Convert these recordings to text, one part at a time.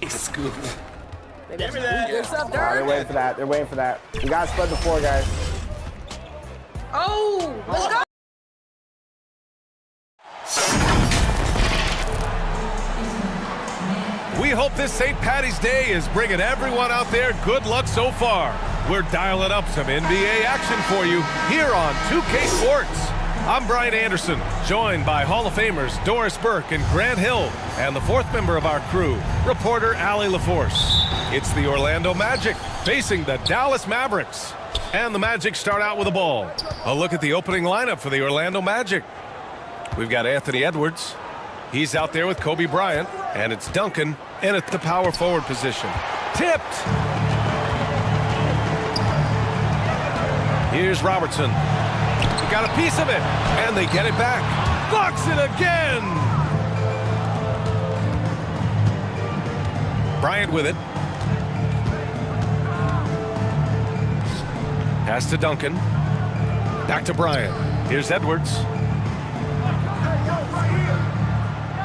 Scoop. Give me that. Good stuff, Oh, they're Dirk. waiting for that. They're waiting for that. You got to spread the floor, guys. Oh, let's go. We hope this St. Patty's Day is bringing everyone out there good luck so far. We're dialing up some NBA action for you here on 2K Sports. I'm Brian Anderson, joined by Hall of Famers Doris Burke and Grant Hill, and the fourth member of our crew, reporter Allie LaForce. It's the Orlando Magic facing the Dallas Mavericks. And the Magic start out with a ball. A look at the opening lineup for the Orlando Magic. We've got Anthony Edwards. He's out there with Kobe Bryant, and it's Duncan in at the power forward position. Tipped. Here's Robertson. He got a piece of it, and they get it back. Blocks it again. Bryant with it. Pass to Duncan. Back to Bryant. Here's Edwards.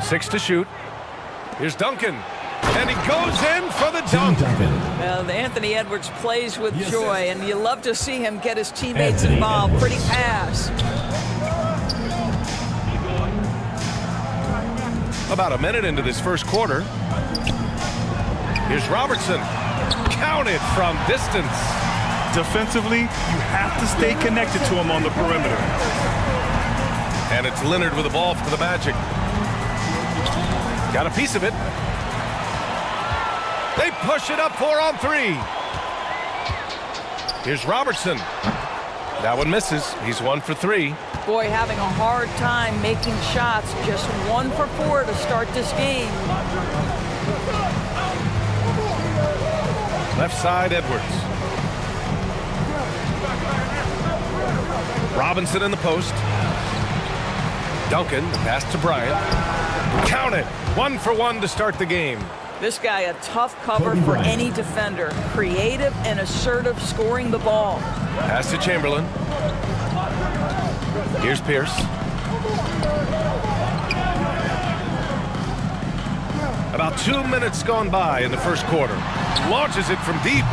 6 to shoot. Here's Duncan. And he goes in for the dunk. Well, Anthony Edwards plays with joy, and you love to see him get his teammates involved. Pretty pass. About a minute into this first quarter. Here's Robertson. Counted from distance. Defensively, you have to stay connected to him on the perimeter. And it's Leonard with the ball for the Magic. Got a piece of it. They push it up 4 on 3. Here's Robertson. That one misses. He's 1 for 3. Boy, having a hard time making shots. Just 1 for 4 to start this game. Left side, Edwards. Robinson in the post. Duncan, the pass to Bryant. Count it. 1 for 1 to start the game. This guy a tough cover for any defender. Creative and assertive scoring the ball. Pass to Chamberlain. Here's Pierce. About 2 minutes gone by in the first quarter. Launches it from deep.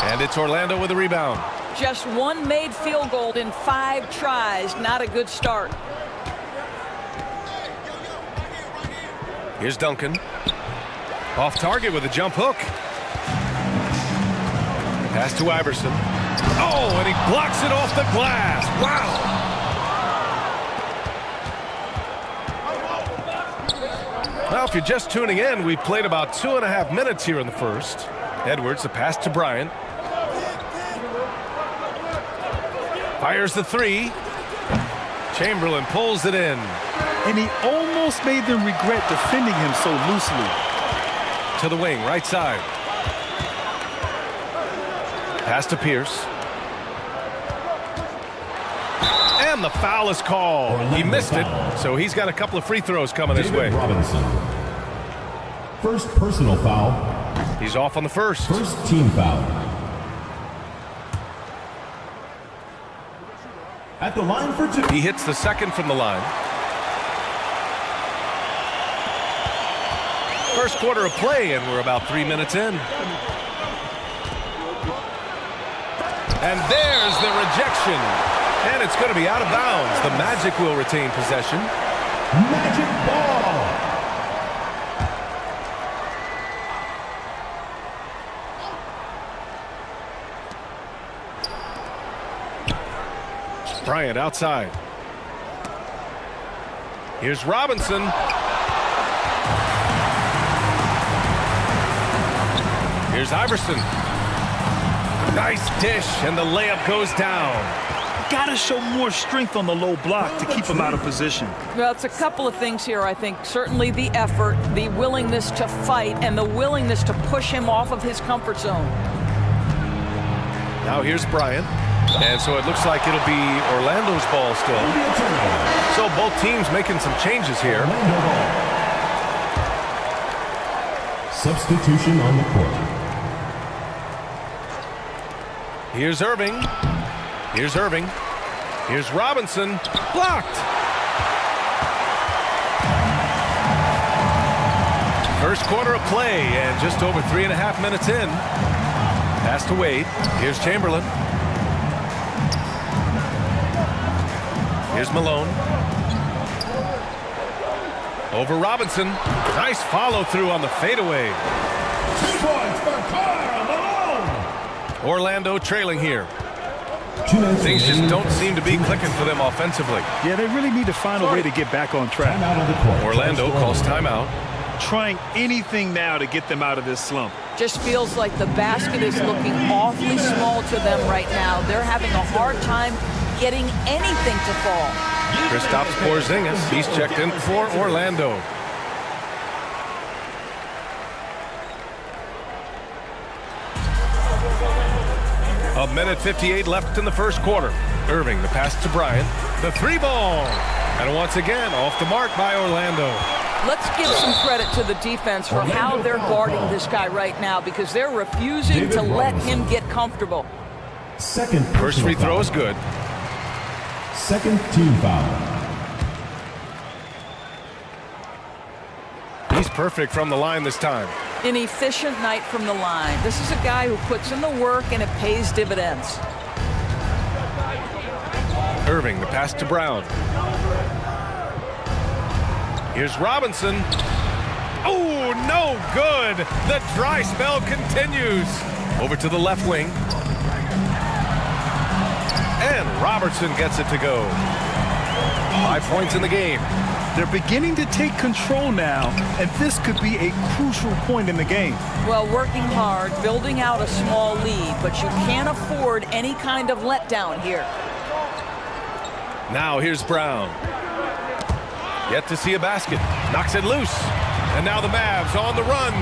And it's Orlando with a rebound. Just 1 made field goal in 5 tries. Not a good start. Here's Duncan. Off target with a jump hook. Pass to Iverson. Oh, and he blocks it off the glass. Wow. Well, if you're just tuning in, we've played about 2.5 minutes here in the first. Edwards, the pass to Bryant. Fires the 3. Chamberlain pulls it in. And he almost made them regret defending him so loosely. To the wing, right side. Pass to Pierce. And the foul is called. He missed it, so he's got a couple of free throws coming his way. Robinson. First personal foul. He's off on the first. First team foul. At the line for 2. He hits the second from the line. First quarter of play, and we're about 3 minutes in. And there's the rejection. And it's going to be out of bounds. The Magic will retain possession. Magic ball. Bryant outside. Here's Robinson. Here's Iverson. Nice dish, and the layup goes down. Got to show more strength on the low block to keep him out of position. Well, it's a couple of things here, I think. Certainly the effort, the willingness to fight, and the willingness to push him off of his comfort zone. Now here's Bryant. And so it looks like it'll be Orlando's ball still. So both teams making some changes here. Substitution on the court. Here's Irving. Here's Irving. Here's Robinson. Blocked. First quarter of play, and just over 3.5 minutes in. Pass to Wade. Here's Chamberlain. Here's Malone. Over Robinson. Nice follow through on the fadeaway. 2 points for Karl Malone. Orlando trailing here. 2 minutes Things just remaining. don't seem to be clicking for them offensively. Yeah, they really need to find a way to get back on track. Timeout on the court. Orlando calls timeout. Trying anything now to get them out of this slump. Just feels like the basket is looking awfully small to them right now. They're having a hard time getting anything to fall. Kristaps Porzingis, he's checked in for Orlando. A minute 58 left in the first quarter. Irving, the pass to Bryant. The 3-ball. And once again, off the mark by Orlando. Let's give some credit to the defense for how they're guarding this guy right now, because they're refusing to let him get comfortable. Second First free personal throw is foul. good. Second team foul. He's perfect from the line this time. An efficient night from the line. This is a guy who puts in the work and it pays dividends. Irving, the pass to Brown. Here's Robinson. Oh, no good. The dry spell continues. Over to the left wing. And Robertson gets it to go. 5 points in the game. They're beginning to take control now, and this could be a crucial point in the game. Well, working hard, building out a small lead, but you can't afford any kind of letdown here. Now here's Brown. Yet to see a basket. Knocks it loose. And now the Mavs on the run.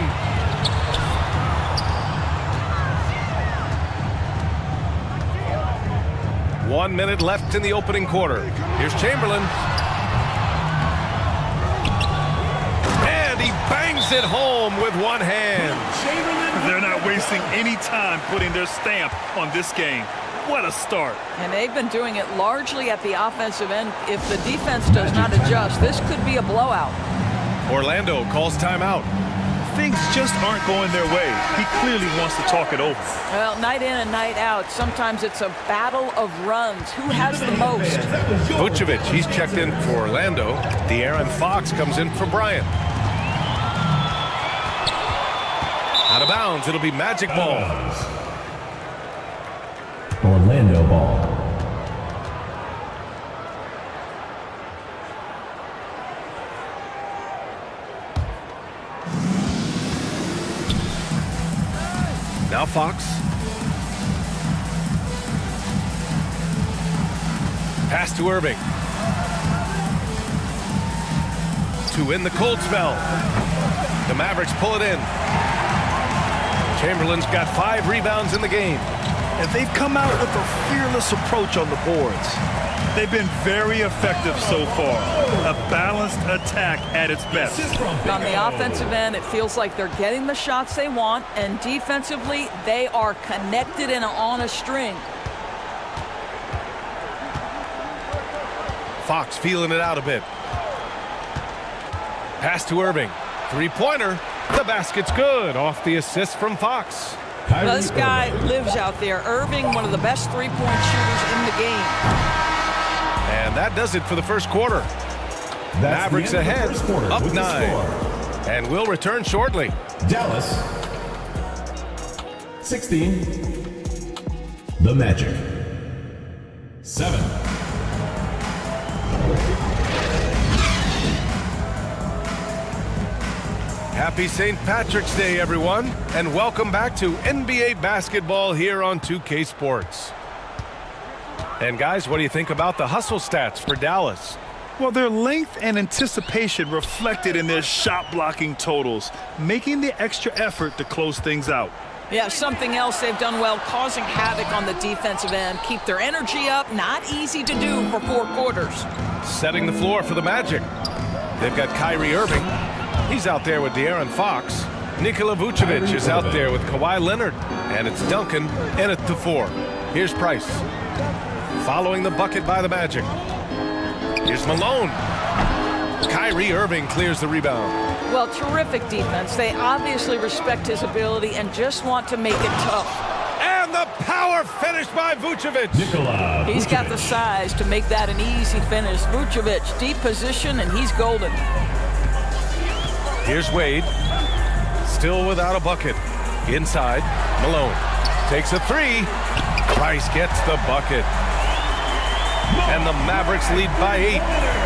One minute left in the opening quarter. Here's Chamberlain. And he bangs it home with one hand. They're not wasting any time putting their stamp on this game. What a start. And they've been doing it largely at the offensive end. If the defense does not adjust, this could be a blowout. Orlando calls timeout. Things just aren't going their way. He clearly wants to talk it over. Well, night in and night out, sometimes it's a battle of runs. Who has the most? Vucevic, he's checked in for Orlando. De'Aaron Fox comes in for Bryant. Out of bounds, it'll be Magic ball. Orlando ball. Now Fox. Pass to Irving. To win the cold spell. The Mavericks pull it in. Chamberlain's got 5 rebounds in the game. And they've come out with a fearless approach on the boards. They've been very effective so far. A balanced attack at its best. On the offensive end, it feels like they're getting the shots they want, and defensively, they are connected and on a string. Fox feeling it out a bit. Pass to Irving. 3-pointer. The basket's good. Off the assist from Fox. Well, this guy lives out there. Irving, one of the best three-point shooters in the game. And that does it for the first quarter. That's Mavericks the end of the ahead, first quarter up with the 9. score. And we'll return shortly. Dallas 16. The Magic 7. Happy St. Patrick's Day, everyone, and welcome back to NBA basketball here on 2K Sports. And guys, what do you think about the hustle stats for Dallas? Well, their length and anticipation reflected in their shot blocking totals, making the extra effort to close things out. Yeah, something else they've done well, causing havoc on the defensive end. Keep their energy up. Not easy to do for 4 quarters. Setting the floor for the Magic. They've got Kyrie Irving. He's out there with De'Aaron Fox. Nikola Vucevic is out there with Kawhi Leonard. And it's Duncan in at the 4. Here's Price. Following the bucket by the Magic. Here's Malone. Kyrie Irving clears the rebound. Well, terrific defense. They obviously respect his ability and just want to make it tough. And the power finish by Vucevic. Nikola He's got Vucevic. the size to make that an easy finish. Vucevic, deep position, and he's golden. Here's Wade. Still without a bucket. Inside, Malone takes a three. Price gets the bucket. And the Mavericks lead by 8.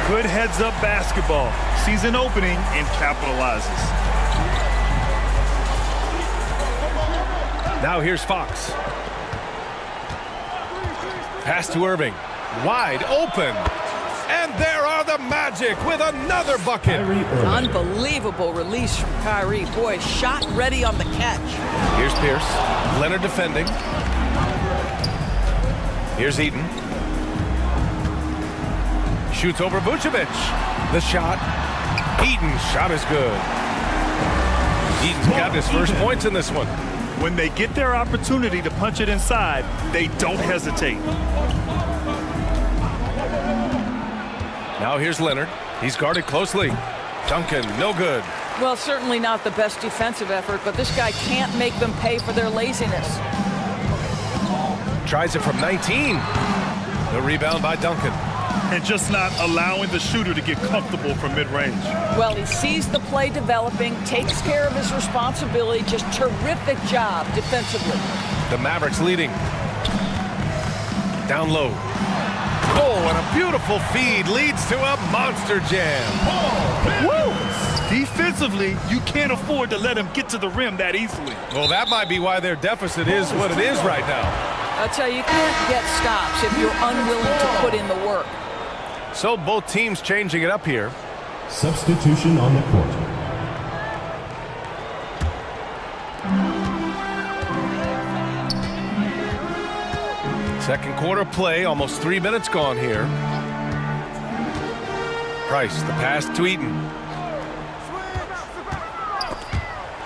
Good heads-up basketball. Sees an opening and capitalizes. Now here's Fox. Pass to Irving. Wide open. And there are the Magic with another bucket. Kyrie Irving. Unbelievable release from Kyrie. Boy, shot ready on the catch. Here's Pierce. Leonard defending. Here's Eaton. Shoots over Vucevic. The shot. Eaton's shot is good. Eaton's got his first points in this one. When they get their opportunity to punch it inside, they don't hesitate. Now here's Leonard. He's guarded closely. Duncan, no good. Well, certainly not the best defensive effort, but this guy can't make them pay for their laziness. Tries it from 19. The rebound by Duncan. And just not allowing the shooter to get comfortable from mid-range. Well, he sees the play developing, takes care of his responsibility. Just terrific job defensively. The Mavericks leading. Down low. Oh, and a beautiful feed leads to a monster jam. Woo! Defensively, you can't afford to let him get to the rim that easily. Well, that might be why their deficit is what it is right now. I'll tell you, you can't get stops if you're unwilling to put in the work. So both teams changing it up here. Substitution on the court. Second quarter play, almost 3 minutes gone here. Price, the pass to Eaton.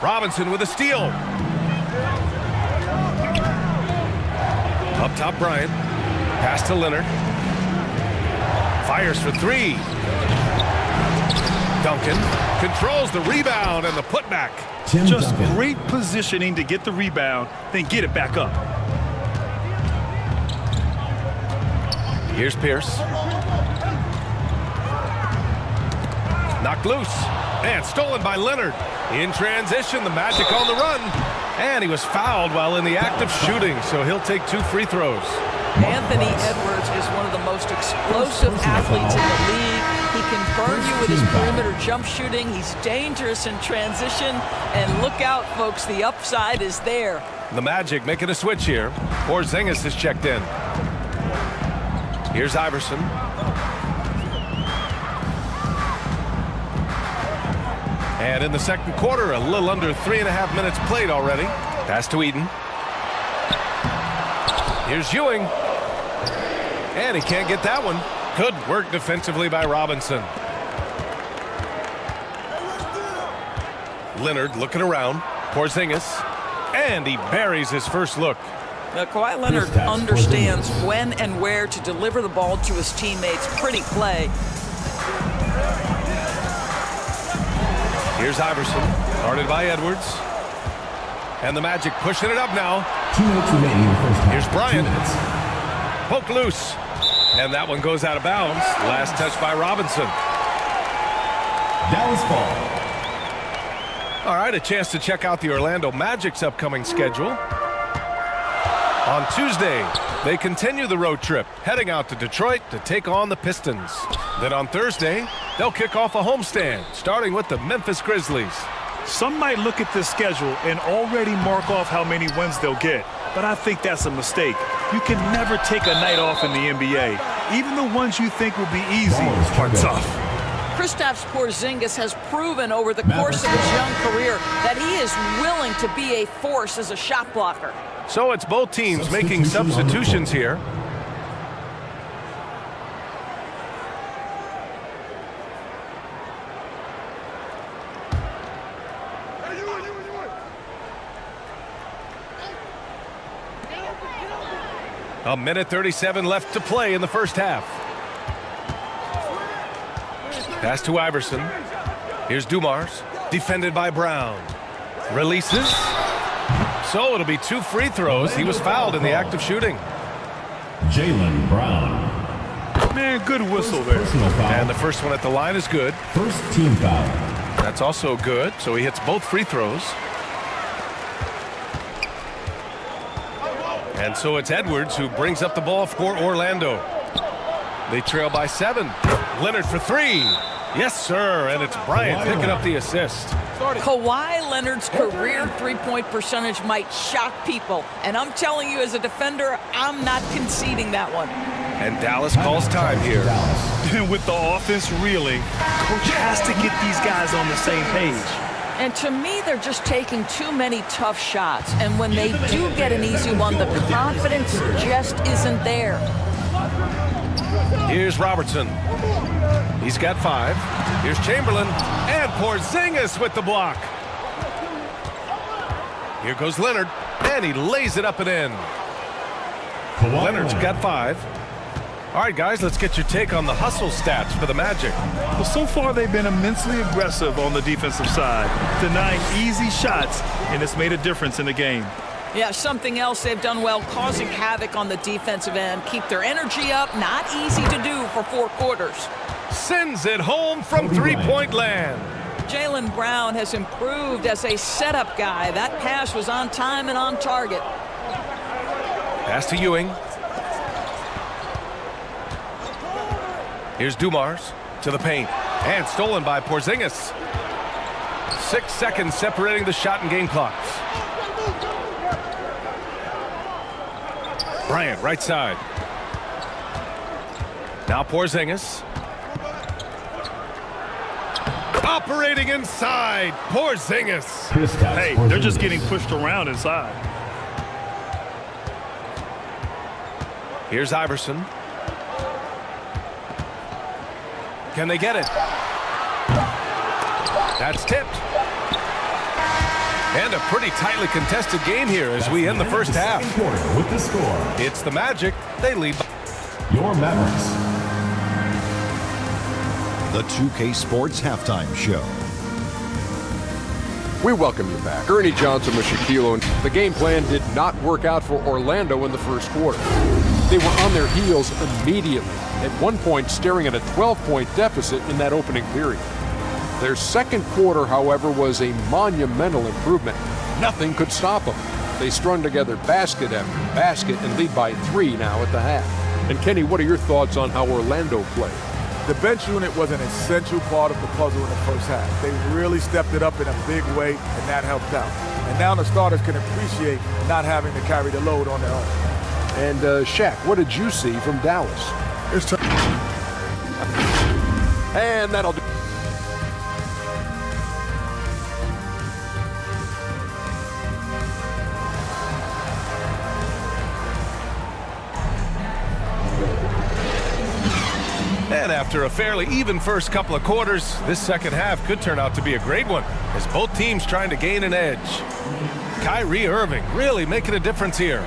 Robinson with a steal. Up top, Bryant. Pass to Leonard. Fires for three. Duncan controls the rebound and the putback. Tim Just Duncan. great positioning to get the rebound, then get it back up. Here's Pierce. Knocked loose. And stolen by Leonard. In transition, the Magic on the run. And he was fouled while in the act of shooting, so he'll take 2 free throws. Anthony Edwards is one of the most explosive athletes in the league. He can burn you with his perimeter jump shooting. He's dangerous in transition. And look out, folks, the upside is there. The Magic making a switch here. Porzingis is checked in. Here's Iverson. And in the second quarter, a little under 3.5 minutes played already. Pass to Eaton. Here's Ewing. And he can't get that one. Good work defensively by Robinson. Leonard looking around. Porzingis. And he buries his first look. Now, Kawhi Leonard understands when and where to deliver the ball to his teammates. Pretty play. Here's Iverson, guarded by Edwards. And the Magic pushing it up now. 2 minutes remaining in the first half. Here's Bryant. 2 minutes. Poke loose. And that one goes out of bounds. Last touch by Robinson. Dallas ball. All right, a chance to check out the Orlando Magic's upcoming schedule. On Tuesday, they continue the road trip, heading out to Detroit to take on the Pistons. Then on Thursday, they'll kick off a homestand, starting with the Memphis Grizzlies. Some might look at this schedule and already mark off how many wins they'll get, but I think that's a mistake. You can never take a night off in the NBA. Even the ones you think will be easy are tough. Kristaps Porzingis has proven over the course of his young career that he is willing to be a force as a shot blocker. So it's both teams making substitutions here. A minute 37 left to play in the first half. Pass to Iverson. Here's Dumars, defended by Brown. Releases. So it'll be 2 free throws. He was fouled in the act of shooting. Jaylen Brown. Man, good whistle there. Personal foul. And the first one at the line is good. First team foul. That's also good, so he hits both free throws. And so it's Edwards who brings up the ball for Orlando. They trail by 7. Leonard for 3. Yes, sir, and it's Bryant picking up the assist. Kawhi Leonard's career three-point percentage might shock people. And I'm telling you, as a defender, I'm not conceding that one. And Dallas calls time here. And with the offense reeling, coach has to get these guys on the same page. And to me, they're just taking too many tough shots. And when they do get an easy one, the confidence just isn't there. Here's Robertson. He's got 5. Here's Chamberlain. And Porzingis with the block. Here goes Leonard. And he lays it up and in. Leonard's got 5. All right, guys, let's get your take on the hustle stats for the Magic. Well, so far they've been immensely aggressive on the defensive side, denying easy shots, and it's made a difference in the game. Yeah, something else they've done well, causing havoc on the defensive end. Keep their energy up. Not easy to do for 4 quarters. Sends it home from three-point land. Jaylen Brown has improved as a setup guy. That pass was on time and on target. Pass to Ewing. Here's Dumars to the paint. And stolen by Porzingis. 6 seconds separating the shot and game clocks. Bryant, right side. Now Porzingis. Operating inside. Porzingis. Hey, they're just getting pushed around inside. Here's Iverson. Can they get it? That's tipped. And a pretty tightly contested game here as we end the first half. With the score. It's the Magic. They lead. Your Mavericks. The 2K Sports Halftime Show. We welcome you back. Ernie Johnson with Shaquille O'Neal. The game plan did not work out for Orlando in the first quarter. They were on their heels immediately, at one point staring at a 12-point deficit in that opening period. Their second quarter, however, was a monumental improvement. Nothing could stop them. They strung together basket after basket and lead by 3 now at the half. And Kenny, what are your thoughts on how Orlando played? The bench unit was an essential part of the puzzle in the first half. They really stepped it up in a big way, and that helped out. And now the starters can appreciate not having to carry the load on their own. And Shaq, what did you see from Dallas? And that'll do. And after a fairly even first couple of quarters, this second half could turn out to be a great one as both teams trying to gain an edge. Kyrie Irving really making a difference here.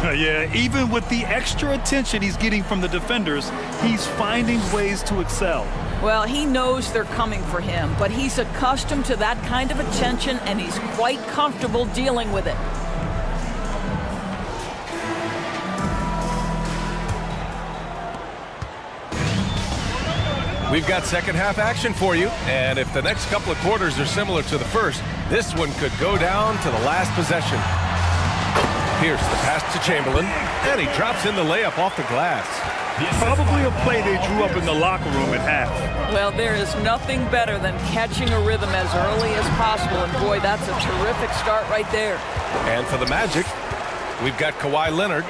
Yeah, even with the extra attention he's getting from the defenders, he's finding ways to excel. Well, he knows they're coming for him, but he's accustomed to that kind of attention, and he's quite comfortable dealing with it. We've got second half action for you, and if the next couple of quarters are similar to the first, this one could go down to the last possession. Here's the pass to Chamberlain, and he drops in the layup off the glass. Probably a play they drew up in the locker room at half. Well, there is nothing better than catching a rhythm as early as possible, and boy, that's a terrific start right there. And for the Magic, we've got Kawhi Leonard.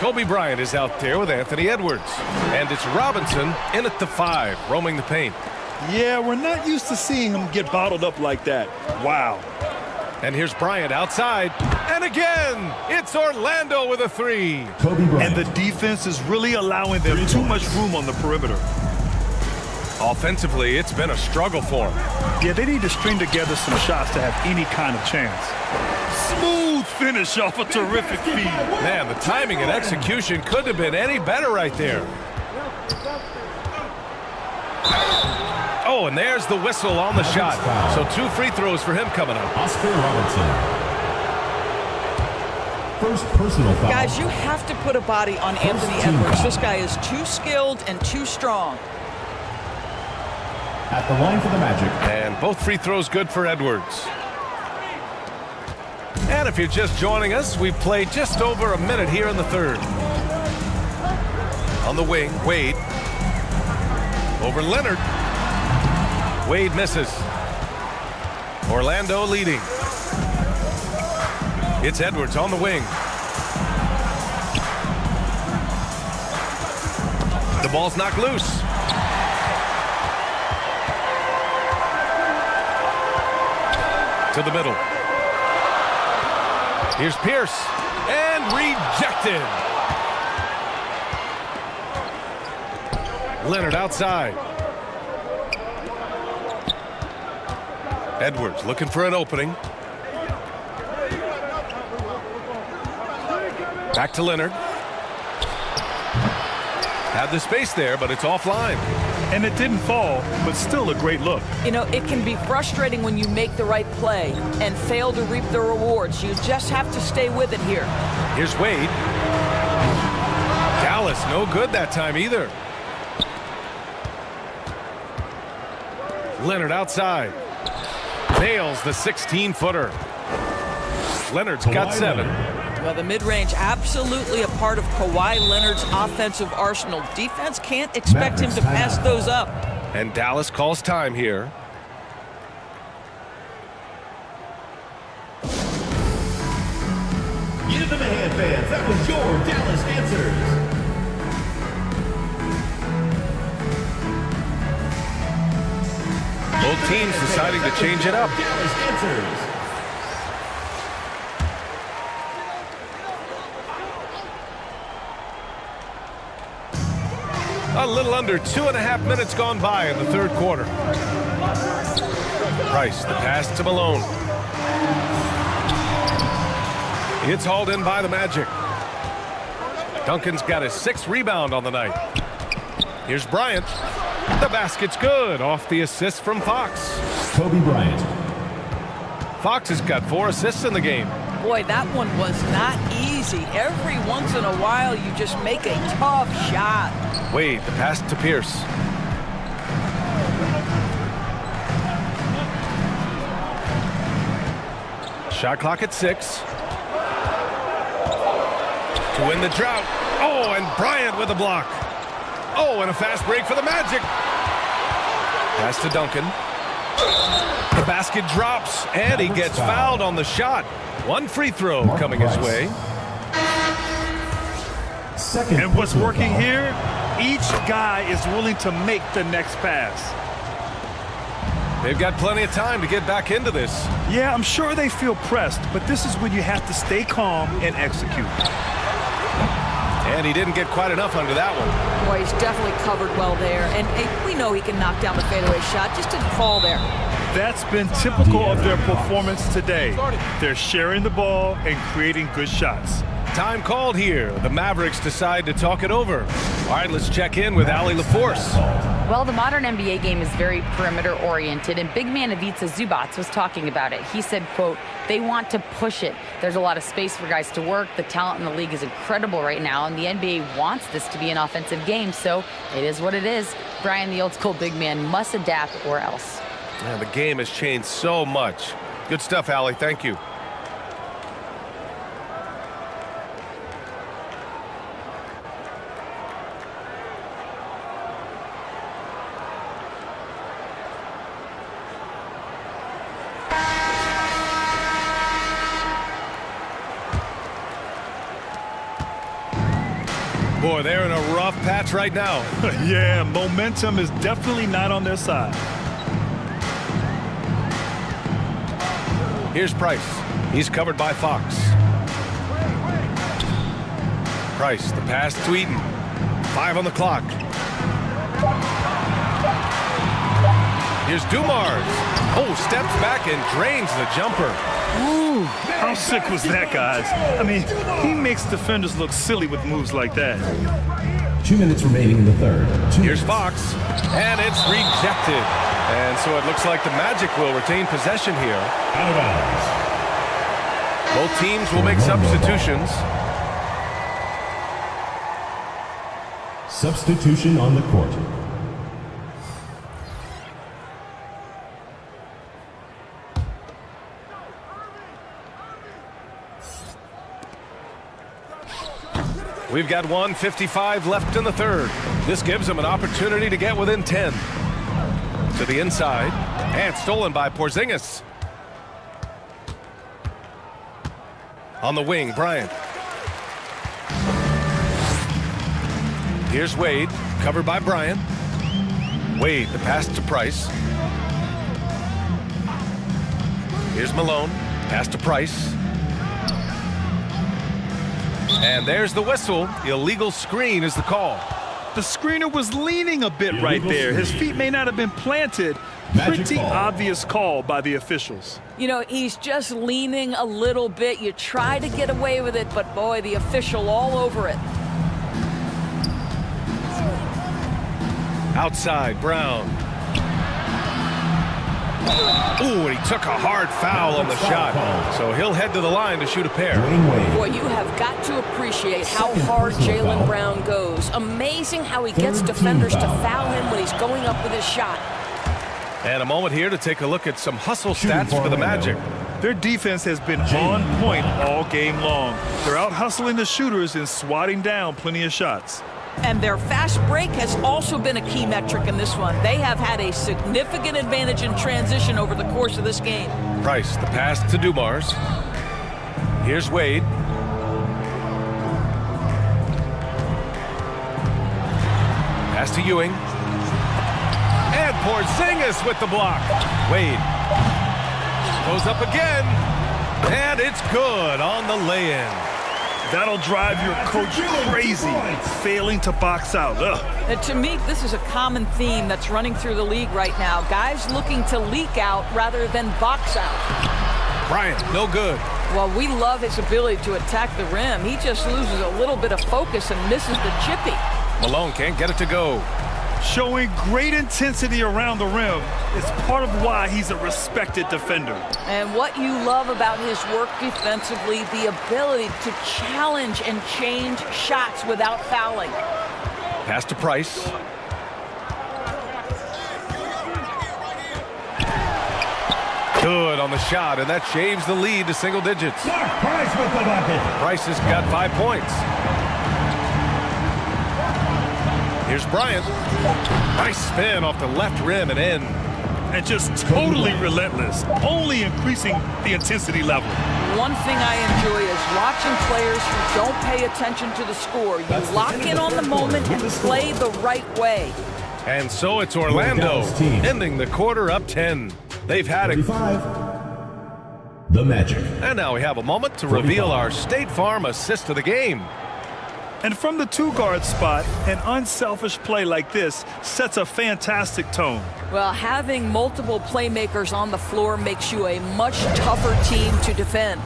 Kobe Bryant is out there with Anthony Edwards. And it's Robinson in at the 5, roaming the paint. Yeah, we're not used to seeing him get bottled up like that. Wow. And here's Bryant outside. And again, it's Orlando with a 3. Kobe Bryant. And the defense is really allowing them too much room on the perimeter. Offensively, it's been a struggle for them. Yeah, they need to string together some shots to have any kind of chance. Smooth finish off a terrific feed. Man, the timing and execution couldn't have been any better right there. Oh, Oh, and there's the whistle on the shot. So 2 free throws for him coming up. Oscar Robertson. First personal foul. Guys, you have to put a body on Anthony Edwards. This guy is too skilled and too strong. At the line for the Magic. And both free throws good for Edwards. And if you're just joining us, we've played just over a minute here in the third. On the wing, Wade. Over Leonard. Wade misses. Orlando leading. It's Edwards on the wing. The ball's knocked loose. To the middle. Here's Pierce. And rejected. Leonard outside. Edwards looking for an opening. Back to Leonard. Had the space there, but it's offline. And it didn't fall, but still a great look. You know, it can be frustrating when you make the right play and fail to reap the rewards. You just have to stay with it here. Here's Wade. Dallas, no good that time either. Leonard outside. Nails the 16-footer. Leonard's got 7. Well, the mid-range absolutely a part of Kawhi Leonard's offensive arsenal. Defense can't expect him to pass those up. And Dallas calls time here. Give them a hand, fans. That was your Dallas Answers. Both teams deciding to change it up. Dallas Answers. A little under 2.5 minutes gone by in the third quarter. Price, the pass to Malone. It's hauled in by the Magic. Duncan's got his 6th rebound on the night. Here's Bryant. The basket's good off the assist from Fox. Kobe Bryant. Fox has got 4 assists in the game. Boy, that one was not easy. Every once in a while, you just make a tough shot. Wade, the pass to Pierce. Shot clock at 6. To win the drought. Oh, and Bryant with a block. Oh, and a fast break for the Magic. Pass to Duncan. The basket drops, and he gets fouled on the shot. 1 free throw coming his way. And what's working here? Each guy is willing to make the next pass. They've got plenty of time to get back into this. Yeah, I'm sure they feel pressed, but this is when you have to stay calm and execute. And he didn't get quite enough under that one. Boy, he's definitely covered well there. And we know he can knock down the fadeaway shot. Just didn't fall there. That's been typical of their performance today. They're sharing the ball and creating good shots. Time called here. The Mavericks decide to talk it over. All right, let's check in with Ali LaForce. Well, the modern NBA game is very perimeter-oriented, and big man Ivica Zubac was talking about it. He said, quote, they want to push it. There's a lot of space for guys to work. The talent in the league is incredible right now, and the NBA wants this to be an offensive game, so it is what it is. Brian, the old-school big man, must adapt or else. Yeah, the game has changed so much. Good stuff, Ali. Thank you. Boy, they're in a rough patch right now. Yeah, momentum is definitely not on their side. Here's Price. He's covered by Fox. Price, the pass to Eaton. 5 on the clock. Here's Dumars. Oh, steps back and drains the jumper. Ooh, how sick was that, guys? I mean, he makes defenders look silly with moves like that. 2 minutes remaining in the third. Here's Fox, and it's rejected. And so it looks like the Magic will retain possession here. Out of bounds. Both teams will make substitutions. Substitution on the court. We've got 1:55 left in the third. This gives them an opportunity to get within 10. To the inside, and stolen by Porzingis. On the wing, Bryant. Here's Wade, covered by Bryant. Wade, the pass to Price. Here's Malone, pass to Price. And there's the whistle. Illegal screen is the call. The screener was leaning a bit right there. His feet may not have been planted. Pretty obvious call by the officials. You know, he's just leaning a little bit. You try to get away with it, but boy, the official all over it. Outside, Brown. Ooh, and he took a hard foul on the shot. So he'll head to the line to shoot a pair. Boy, you have got to appreciate how hard Jaylen Brown goes. Amazing how he gets defenders to foul him when he's going up with his shot. And a moment here to take a look at some hustle stats for the Magic. Their defense has been on point all game long. They're out hustling the shooters and swatting down plenty of shots. And their fast break has also been a key metric in this one. They have had a significant advantage in transition over the course of this game. Price, the pass to Dumars. Here's Wade. Pass to Ewing. And Porzingis with the block. Wade goes up again. And it's good on the lay-in. That'll drive your coach crazy, failing to box out. And to me, this is a common theme that's running through the league right now. Guys looking to leak out rather than box out. Bryant, no good. Well, we love his ability to attack the rim. He just loses a little bit of focus and misses the chippy. Malone can't get it to go. Showing great intensity around the rim is part of why he's a respected defender. And what you love about his work defensively, the ability to challenge and change shots without fouling. Pass to Price. Good on the shot, and that shaves the lead to single digits. Price with the bucket. Price has got 5 points. Here's Bryant. Nice spin off the left rim and in. And just totally relentless, only increasing the intensity level. One thing I enjoy is watching players who don't pay attention to the score. You lock in on the moment and play the right way. And so it's Orlando, ending the quarter up 10. They've had it. The Magic. And now we have a moment to reveal our State Farm assist of the game. And from the two-guard spot, an unselfish play like this sets a fantastic tone. Well, having multiple playmakers on the floor makes you a much tougher team to defend.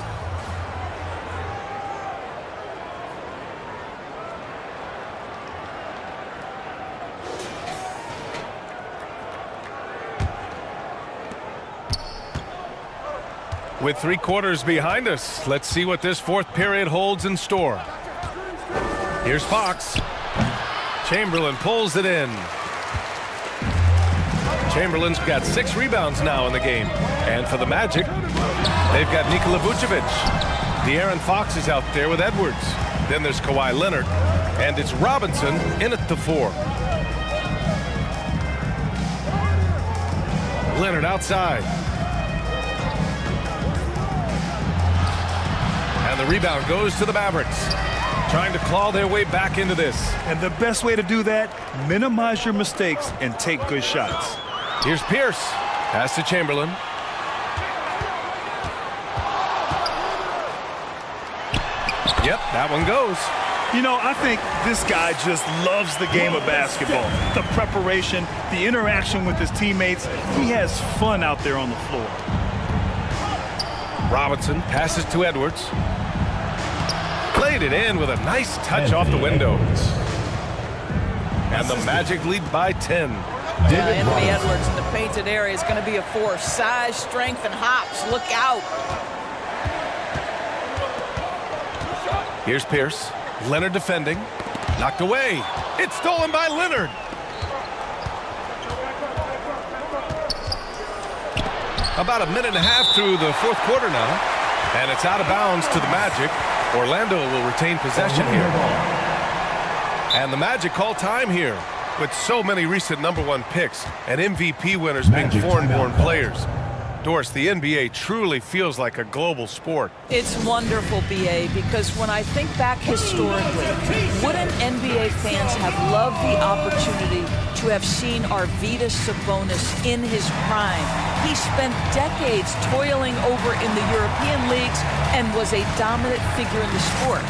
With 3 quarters behind us, let's see what this fourth period holds in store. Here's Fox. Chamberlain pulls it in. Chamberlain's got 6 rebounds now in the game. And for the Magic, they've got Nikola Vucevic. De'Aaron Fox is out there with Edwards. Then there's Kawhi Leonard. And it's Robinson in at the 4. Leonard outside. And the rebound goes to the Mavericks. Trying to claw their way back into this. And the best way to do that, minimize your mistakes and take good shots. Here's Pierce. Pass to Chamberlain. Yep, that one goes. You know, I think this guy just loves the game of basketball. The preparation, the interaction with his teammates. He has fun out there on the floor. Robinson passes to Edwards. Played it in with a nice touch off the window. And the Magic lead by 10. Anthony Edwards in the painted area is going to be a force. Size, strength, and hops. Look out. Here's Pierce. Leonard defending. Knocked away. It's stolen by Leonard. About a minute and a half through the fourth quarter now. And it's out of bounds to the Magic. Orlando will retain possession here. And the Magic call time here. With so many recent #1 picks and MVP winners being foreign-born players. Doris, the NBA truly feels like a global sport. It's wonderful, BA, because when I think back historically, wouldn't NBA fans have loved the opportunity to have seen Arvydas Sabonis in his prime? He spent decades toiling over in the European leagues and was a dominant figure in the sport.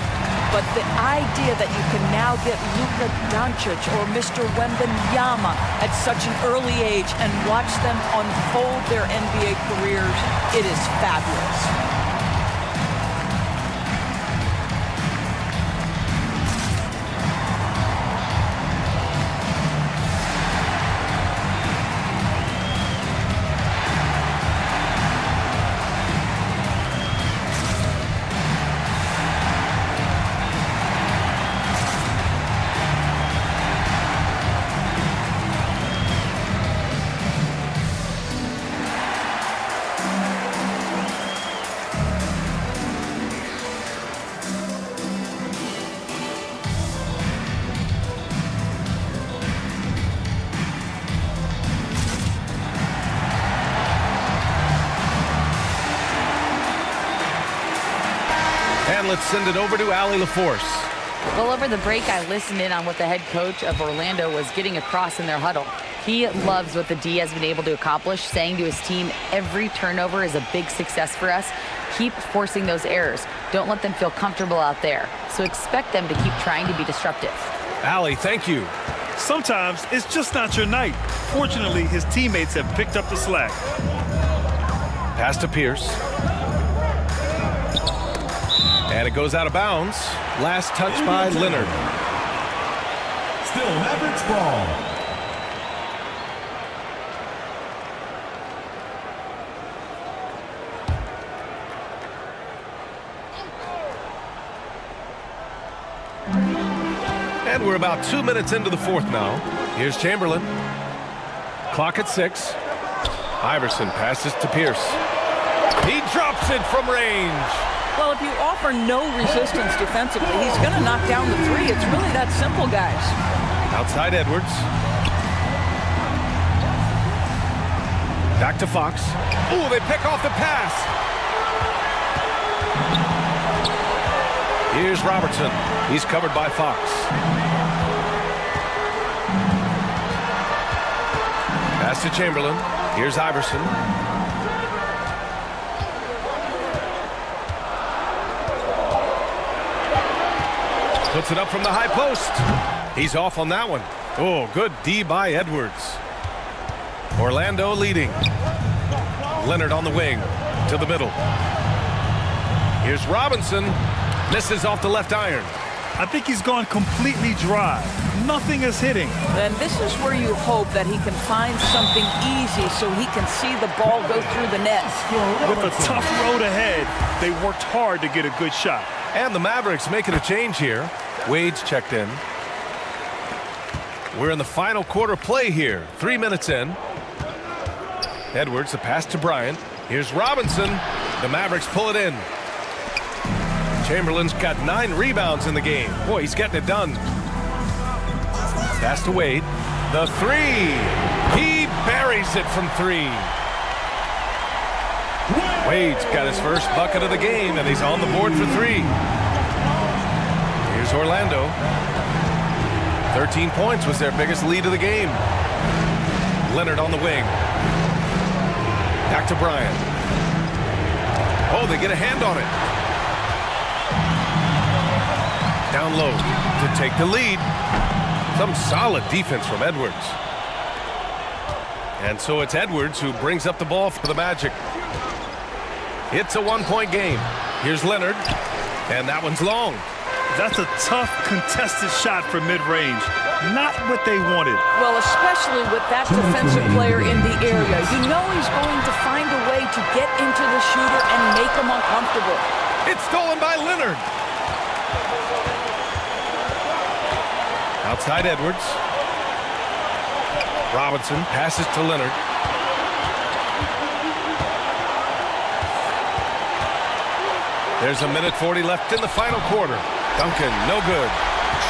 But the idea that you can now get Luka Doncic or Mr. Wembanyama at such an early age and watch them unfold their NBA careers, it is fabulous. And let's send it over to Allie LaForce. Well, over the break, I listened in on what the head coach of Orlando was getting across in their huddle. He loves what the D has been able to accomplish, saying to his team, every turnover is a big success for us. Keep forcing those errors. Don't let them feel comfortable out there. So expect them to keep trying to be disruptive. Allie, thank you. Sometimes it's just not your night. Fortunately, his teammates have picked up the slack. Pass to Pierce. And it goes out of bounds. Last touch by Leonard. Still Mavericks ball. And we're about 2 minutes into the fourth now. Here's Chamberlain. Clock at 6. Iverson passes to Pierce. He drops it from range. Well, if you offer no resistance defensively, he's going to knock down the three. It's really that simple, guys. Outside Edwards. Back to Fox. Ooh, they pick off the pass. Here's Robertson. He's covered by Fox. Pass to Chamberlain. Here's Iverson. Puts it up from the high post. He's off on that one. Oh, good D by Edwards. Orlando leading. Leonard on the wing to the middle. Here's Robinson. Misses off the left iron. I think he's gone completely dry. Nothing is hitting. And this is where you hope that he can find something easy so he can see the ball go through the net. With a tough road ahead, they worked hard to get a good shot. And the Mavericks making a change here. Wade's checked in. We're in the final quarter play here. 3 minutes in. Edwards, the pass to Bryant. Here's Robinson. The Mavericks pull it in. Chamberlain's got 9 rebounds in the game. Boy, he's getting it done. Pass to Wade. The three. He buries it from 3. Wade's got his first bucket of the game, and he's on the board for 3. Here's Orlando. 13 points was their biggest lead of the game. Leonard on the wing. Back to Bryant. Oh, they get a hand on it. Down low to take the lead. Some solid defense from Edwards. And so it's Edwards who brings up the ball for the Magic. It's a 1-point game. Here's Leonard. And that one's long. That's a tough, contested shot from mid-range. not what they wanted. Well, especially with that defensive player in the area. You know he's going to find a way to get into the shooter and make him uncomfortable. It's stolen by Leonard. Outside Edwards. Robinson passes to Leonard. There's a minute 40 left in the final quarter. Duncan, no good.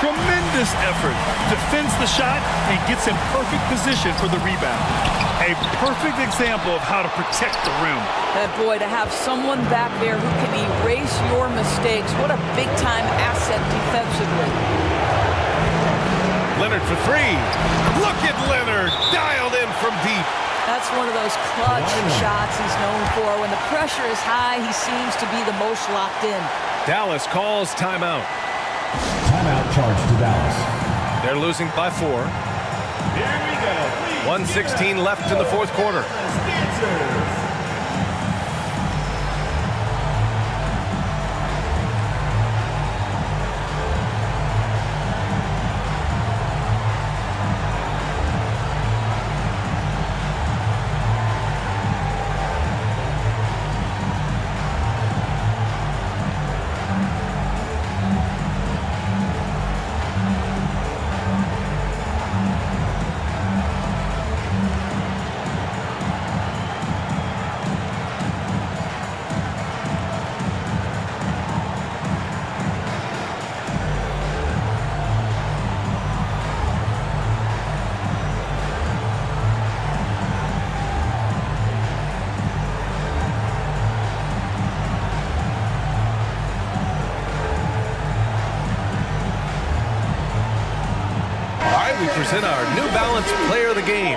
Tremendous effort. Defends the shot and gets in perfect position for the rebound. A perfect example of how to protect the rim. That boy, to have someone back there who can erase your mistakes, what a big-time asset defensively. Leonard for three. Look at Leonard, dialed in from deep. That's one of those clutch shots he's known for. When the pressure is high, he seems to be the most locked in. Dallas calls timeout. Timeout charge to Dallas. They're losing by 4. Here we go. 1:16 left in the fourth quarter. Dancers. We present our New Balance Player of the Game,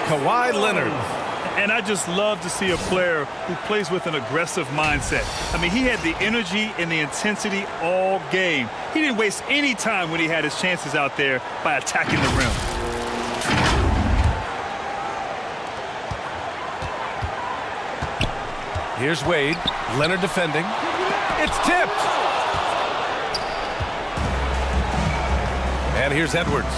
Kawhi Leonard. And I just love to see a player who plays with an aggressive mindset. I mean, he had the energy and the intensity all game. He didn't waste any time when he had his chances out there by attacking the rim. Here's Wade. Leonard defending. It's tipped. And here's Edwards.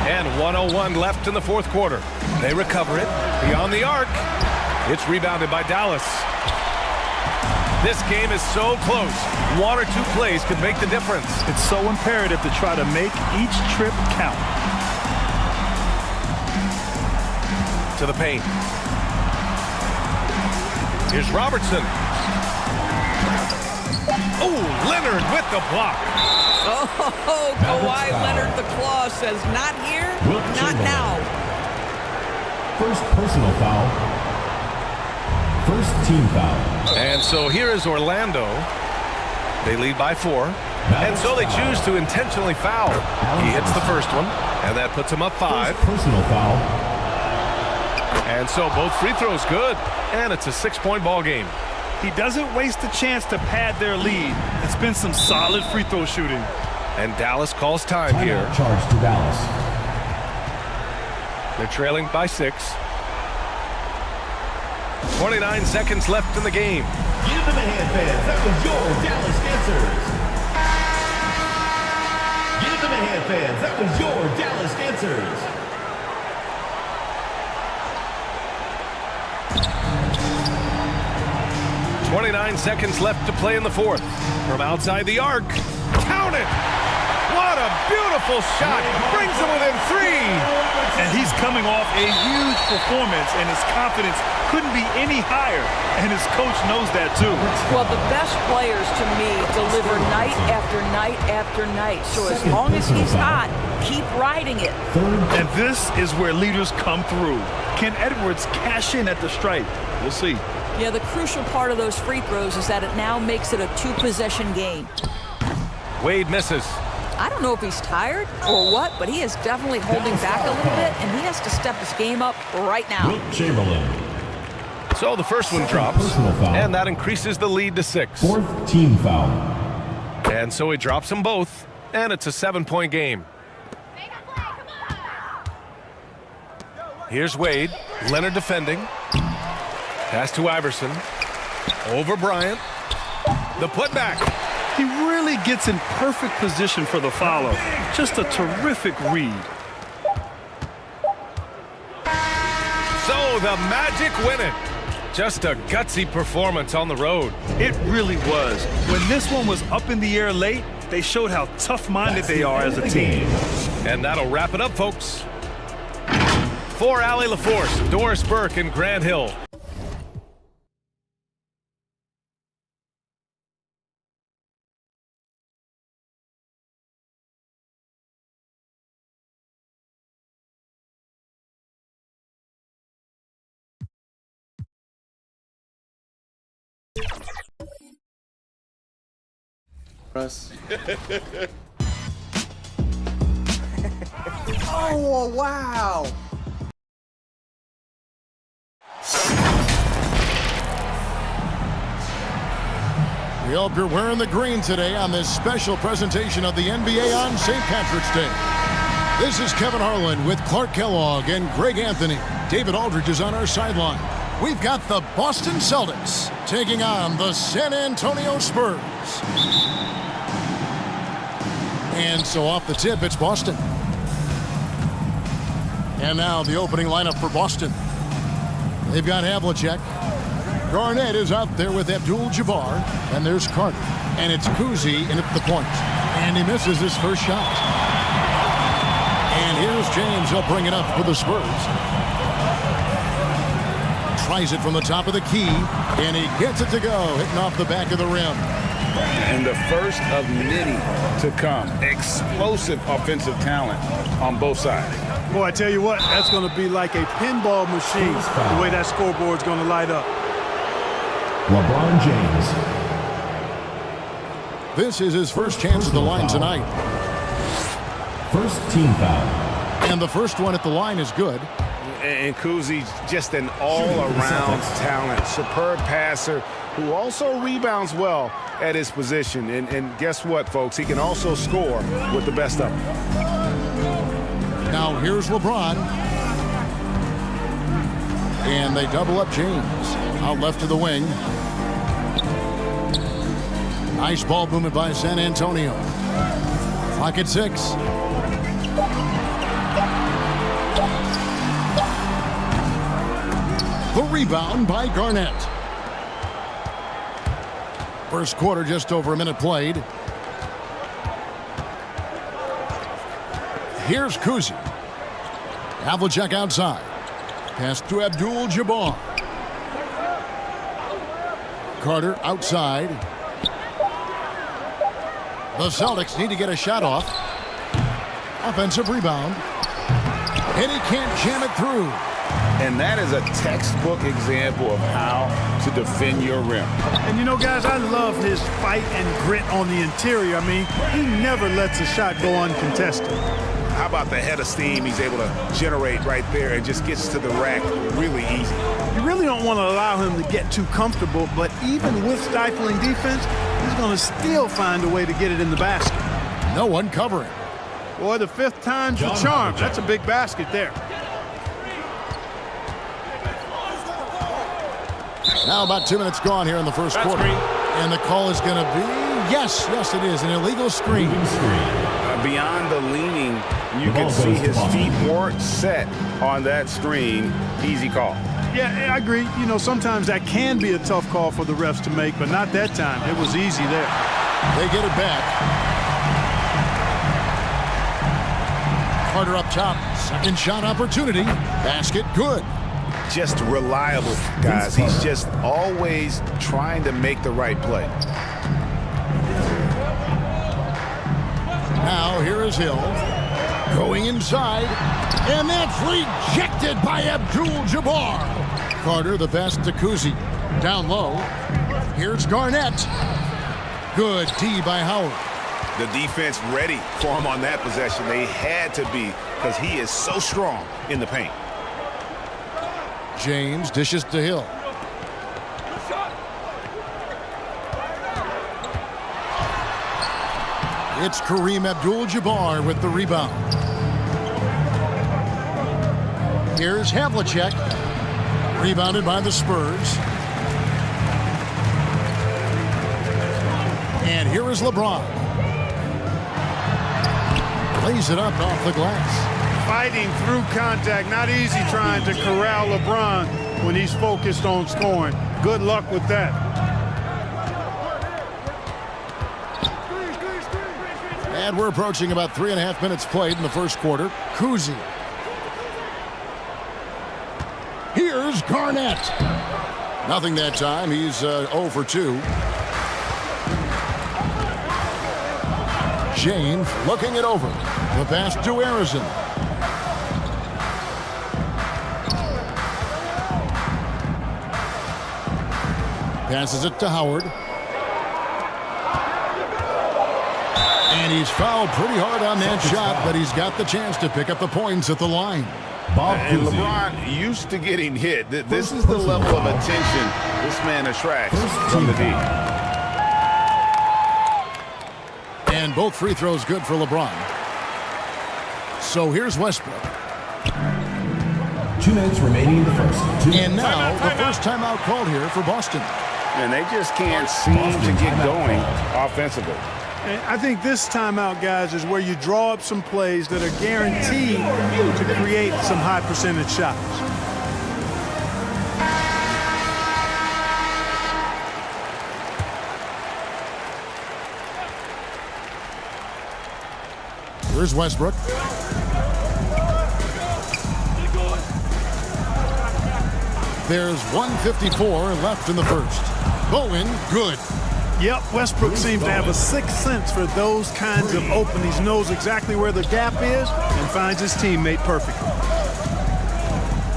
And 1:01 left in the fourth quarter. They recover it beyond the arc. It's rebounded by Dallas. This game is so close. 1 or 2 plays could make the difference. It's so imperative to try to make each trip count. To the paint. Here's Robertson. Oh, Leonard with the block. Oh, Kawhi Leonard, the claw says, not here, not now. First personal foul. First team foul. And so here is Orlando. They lead by 4. And so they choose to intentionally foul. He hits the first one, and that puts him up 5. First personal foul. And so both free throws good, and it's a 6-point ball game. He doesn't waste a chance to pad their lead. It's been some solid free throw shooting. And Dallas calls time here. Charge to Dallas. They're trailing by 6. 29 seconds left in the game. Give them a hand, fans. That was your Dallas Dancers. Give them a hand, fans. That was your Dallas Dancers. .29 seconds left to play in the fourth. From outside the arc. Count it! What a beautiful shot! Brings them within 3! And he's coming off a huge performance, and his confidence couldn't be any higher. And his coach knows that, too. Well, the best players, to me, deliver night after night after night. So as long as he's hot, keep riding it. And this is where leaders come through. Can Edwards cash in at the stripe? We'll see. Yeah, the crucial part of those free throws is that it now makes it a 2-possession game. Wade misses. I don't know if he's tired or what, but he is definitely holding back a little bit, and he has to step his game up right now. Wilt Chamberlain. So the first one drops, and that increases the lead to 6. Fourth team foul. And so he drops them both, and it's a 7-point game. Here's Wade. Leonard defending. Pass to Iverson. Over Bryant. The putback. He really gets in perfect position for the follow. Just a terrific read. So the Magic win it. Just a gutsy performance on the road. It really was. When this one was up in the air late, they showed how tough-minded they are as a team. And that'll wrap it up, folks. For Allie LaForce, Doris Burke, and Grant Hill. Oh, wow. We hope you're wearing the green today on this special presentation of the NBA on St. Patrick's Day. This is Kevin Harlan with Clark Kellogg and Greg Anthony. David Aldridge is on our sideline. We've got the Boston Celtics taking on the San Antonio Spurs. And so off the tip, it's Boston. And now the opening lineup for Boston. They've got Havlicek. Garnett is out there with Abdul-Jabbar. And there's Carter. And it's Kuzi in at the point. And he misses his first shot. And here's James. He'll bring it up for the Spurs. Tries it from the top of the key. And he gets it to go, hitting off the back of the rim. And the first of many to come. Explosive offensive talent on both sides. Boy, I tell you what, that's going to be like a pinball machine, the way that scoreboard's going to light up. LeBron James. This is his first chance at the line tonight. First team foul. And the first one at the line is good. And Kuzi, just an all-around talent, superb passer who also rebounds well at his position. And guess what, folks? He can also score with the best of them. Now here's LeBron. And they double up James. Out left to the wing. Nice ball movement by San Antonio. Clock at 6. The rebound by Garnett. First quarter, just over a minute played. Here's Kuzi. Havlicek outside. Pass to Abdul-Jabbar. Carter outside. The Celtics need to get a shot off. Offensive rebound. And he can't jam it through. And that is a textbook example of how to defend your rim. And you know, guys, I love his fight and grit on the interior. I mean, he never lets a shot go uncontested. How about the head of steam he's able to generate right there and just gets to the rack really easy. You really don't want to allow him to get too comfortable, but even with stifling defense, he's going to still find a way to get it in the basket. No one covering. Boy, the fifth time's the charm. That's a big basket there. Now about 2 minutes gone here in the first quarter. And the call is going to be, yes, it is, an illegal screen. Beyond the leaning, you can see his feet weren't set on that screen. Easy call. Yeah, I agree. You know, sometimes that can be a tough call for the refs to make, but not that time. It was easy there. They get it back. Carter up top. Second shot opportunity. Basket good. Just reliable, guys. He's just always trying to make the right play. Now here is Hill. Going inside. And that's rejected by Abdul-Jabbar. Carter the best to Kuzi. Down low. Here's Garnett. Good D by Howard. The defense ready for him on that possession. They had to be because he is so strong in the paint. James dishes to Hill. It's Kareem Abdul-Jabbar with the rebound. Here's Havlicek. Rebounded by the Spurs. And here is LeBron. Lays it up off the glass. Fighting through contact. Not easy trying to corral LeBron when he's focused on scoring. Good luck with that. And we're approaching about 3.5 minutes played in the first quarter. Kuzi. Here's Garnett. Nothing that time. He's 0 for 2. James looking it over. The pass to Arizon. Passes it to Howard. And he's fouled pretty hard on that shot, but he's got the chance to pick up the points at the line. And LeBron used to getting hit. This is the level of attention this man attracts from the D. And both free throws good for LeBron. So here's Westbrook. 2 minutes remaining in the first. And now the first timeout called here for Boston. And they just can't seem to get going offensively. And I think this timeout, guys, is where you draw up some plays that are guaranteed to create some high percentage shots. Here's Westbrook. There's 1:54 left in the first. Bowen, good. Yep, Westbrook seems to have a sixth sense for those kinds of openings. He knows exactly where the gap is and finds his teammate perfectly.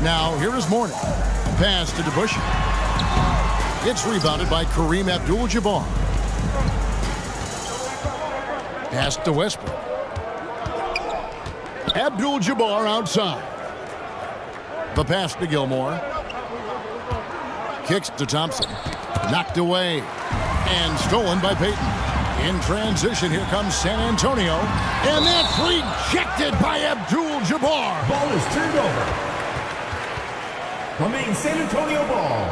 Now, here is Mourning. Pass to DeBusschere. It's rebounded by Kareem Abdul-Jabbar. Pass to Westbrook. Abdul-Jabbar outside. The pass to Gilmore. Kicks to Thompson. Knocked away. And stolen by Payton. In transition, here comes San Antonio. And that's rejected by Abdul-Jabbar. Ball is turned over. Remain San Antonio ball.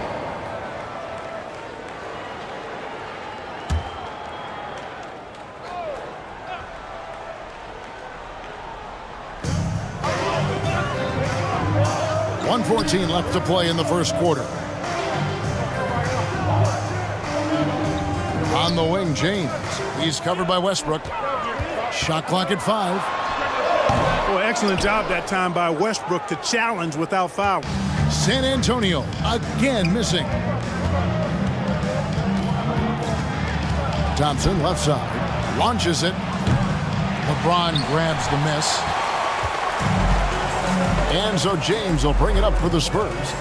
.114 left to play in the first quarter. On the wing, James. He's covered by Westbrook. Shot clock at 5. Well, excellent job that time by Westbrook to challenge without fouling. San Antonio again missing. Thompson left side. Launches it. LeBron grabs the miss. And so James will bring it up for the Spurs.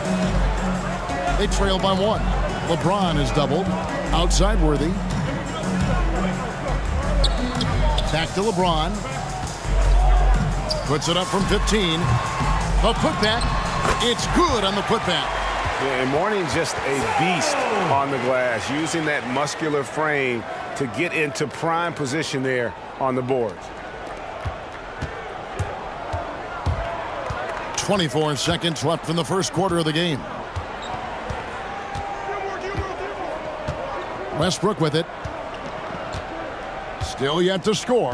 They trail by 1. LeBron is doubled. Outside Worthy. Back to LeBron. Puts it up from 15. The putback. It's good on the putback. Yeah, and Mourning's just a beast on the glass, using that muscular frame to get into prime position there on the boards. 24 seconds left in the first quarter of the game. Westbrook with it. Still yet to score.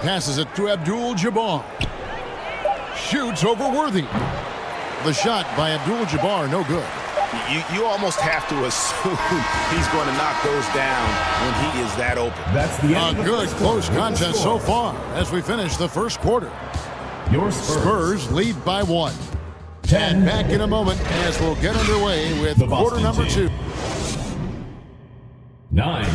Passes it to Abdul-Jabbar. Shoots over Worthy. The shot by Abdul-Jabbar, no good. You almost have to assume he's going to knock those down when he is that open. That's the end. A good close contest so far as we finish the first quarter. Your Spurs lead by 1. 10. And back in a moment as we'll get underway with The quarter Boston number team. 2. 9.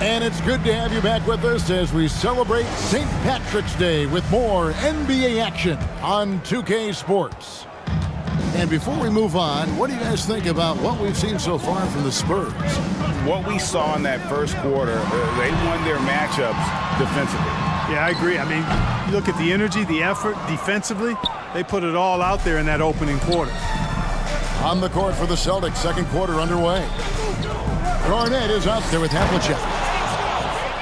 And it's good to have you back with us as we celebrate St. Patrick's Day with more NBA action on 2K Sports. And before we move on, what do you guys think about what we've seen so far from the Spurs? What we saw in that first quarter, they won their matchups defensively. Yeah, I agree. I mean, you look at the energy, the effort defensively, they put it all out there in that opening quarter. On the court for the Celtics, second quarter underway. Garnett is out there with Havlicek.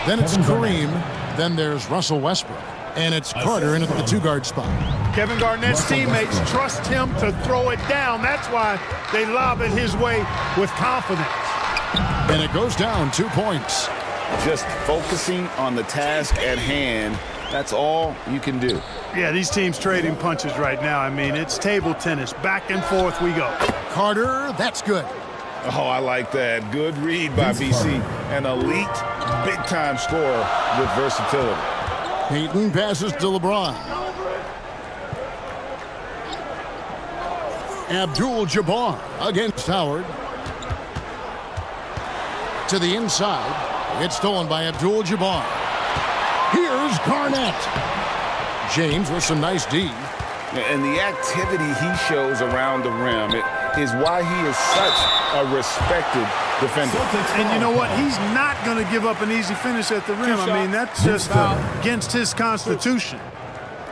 Then it's Kareem. Then there's Russell Westbrook. And it's Carter in at the 2-guard spot. Kevin Garnett's teammates trust him to throw it down. That's why they lob it his way with confidence. And it goes down 2 points. Just focusing on the task at hand, that's all you can do. Yeah, these teams trading punches right now. I mean, it's table tennis. Back and forth we go. Carter, that's good. Oh, I like that. Good read by BC. An elite, big-time scorer with versatility. Peyton passes to LeBron. Abdul-Jabbar against Howard. To the inside. It's stolen by Abdul-Jabbar. Here's Garnett. James with some nice D. And the activity he shows around the rim is why he is such a respected defender. And you know what? He's not going to give up an easy finish at the rim. I mean, that's just against his constitution.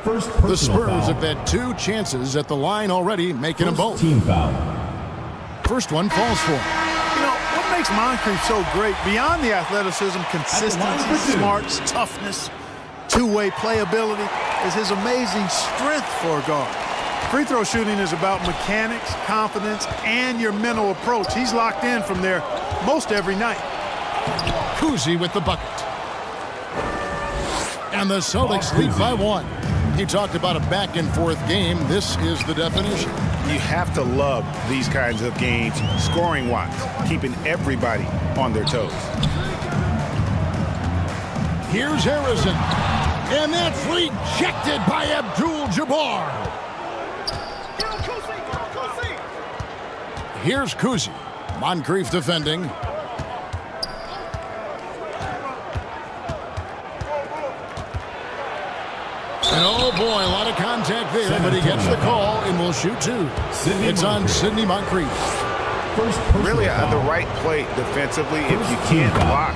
The Spurs have had 2 chances at the line already, making them both. Team foul. First one falls for him. You know, what makes Moncrief so great, beyond the athleticism, consistency, smarts, toughness, two-way playability, is his amazing strength for a guard. Free throw shooting is about mechanics, confidence, and your mental approach. He's locked in from there most every night. Kuzi with the bucket. And the Celtics lead by 1. He talked about a back-and-forth game. This is the definition. You have to love these kinds of games, scoring-wise, keeping everybody on their toes. Here's Harrison. And that's rejected by Abdul-Jabbar. Here's Kuzi. Moncrief defending. And oh boy, a lot of contact there, but he gets the call and will shoot 2. It's on Sidney Moncrief. Really the right play defensively. If you can't block,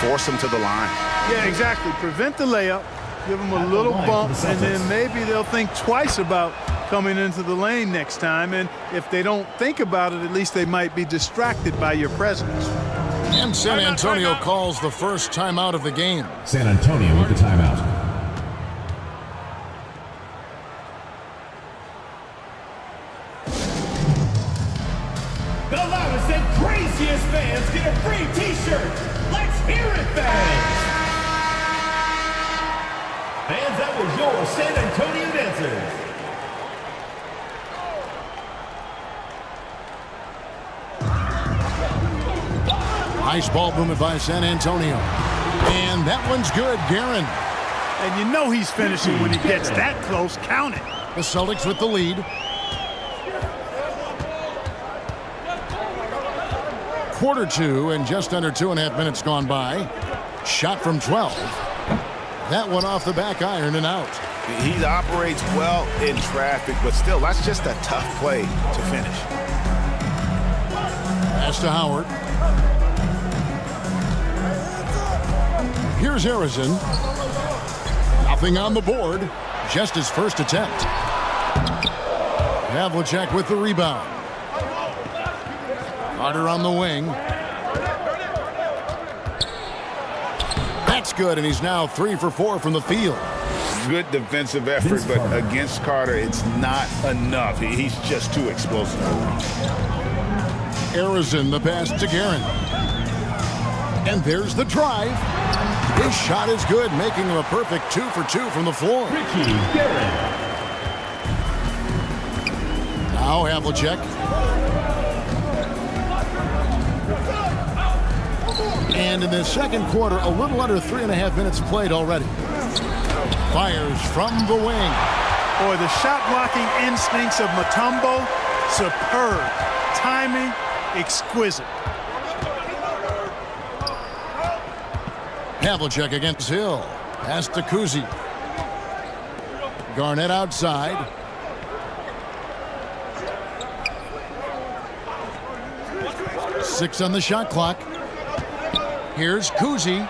force him to the line. Yeah, exactly. Prevent the layup, give them a little bump, and then maybe they'll think twice about coming into the lane next time. And if they don't think about it, at least they might be distracted by your presence. And San Antonio calls the first timeout of the game. San Antonio with the timeout. The loudest and craziest fans get a free t-shirt. Let's hear it, fans! Fans, that was your San Antonio dancers. Nice ball movement by San Antonio. And that one's good, Guerin. And you know he's finishing when he gets that close. Count it. The Celtics with the lead. Quarter 2 and just under 2.5 minutes gone by. Shot from 12. That one off the back iron and out. He operates well in traffic, but still, that's just a tough play to finish. Pass to Howard. Here's Harrison. Nothing on the board. Just his first attempt. Havlicek with the rebound. Carter on the wing. That's good, and he's now 3 for 4 from the field. Good defensive effort, but against Carter, it's not enough. He's just too explosive. Harrison, the pass to Guerin. And there's the drive. His shot is good, making him a perfect 2 for 2 from the floor. Now Havlicek. And in the second quarter, a little under 3.5 minutes played already. Fires from the wing. Boy, the shot blocking instincts of Mutombo, superb. Timing, exquisite. Havlicek against Hill. Pass to Kuzi. Garnett outside. Six on the shot clock. Here's Kuzi.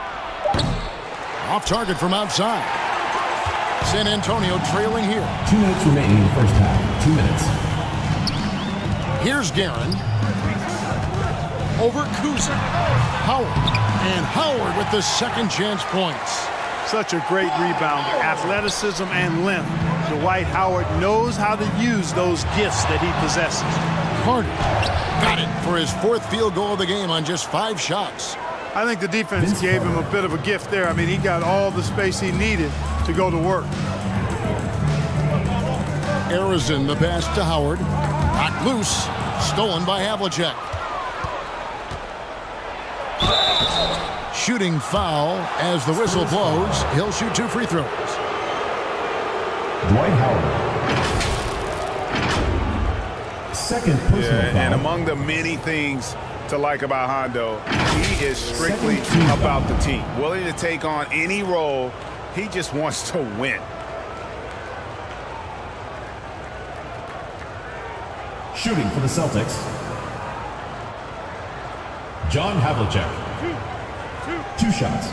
Off target from outside. San Antonio trailing here. 2 minutes remaining in the first half. 2 minutes. Here's Guerin. Over Kuzi. Howard. And Howard with the second chance points. Such a great rebounder, athleticism and length. Dwight Howard knows how to use those gifts that he possesses. Carter got it for his 4th field goal of the game on just 5 shots. I think the defense gave him a bit of a gift there. I mean, he got all the space he needed to go to work. Arizin, the pass to Howard. Knocked loose. Stolen by Havlicek. Shooting foul as the whistle blows. He'll shoot 2 free throws. Dwight Howard. Second personal foul. And among the many things to like about Hondo, he is strictly about the team. Willing to take on any role. He just wants to win. Shooting for the Celtics, John Havlicek. 2 shots.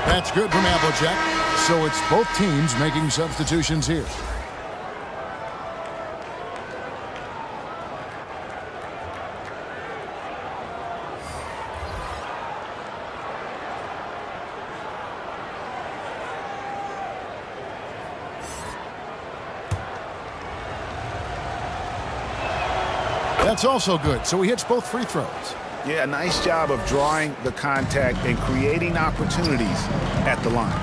That's good from Havlicek. So it's both teams making substitutions here. That's also good, so he hits both free throws. Yeah, a nice job of drawing the contact and creating opportunities at the line.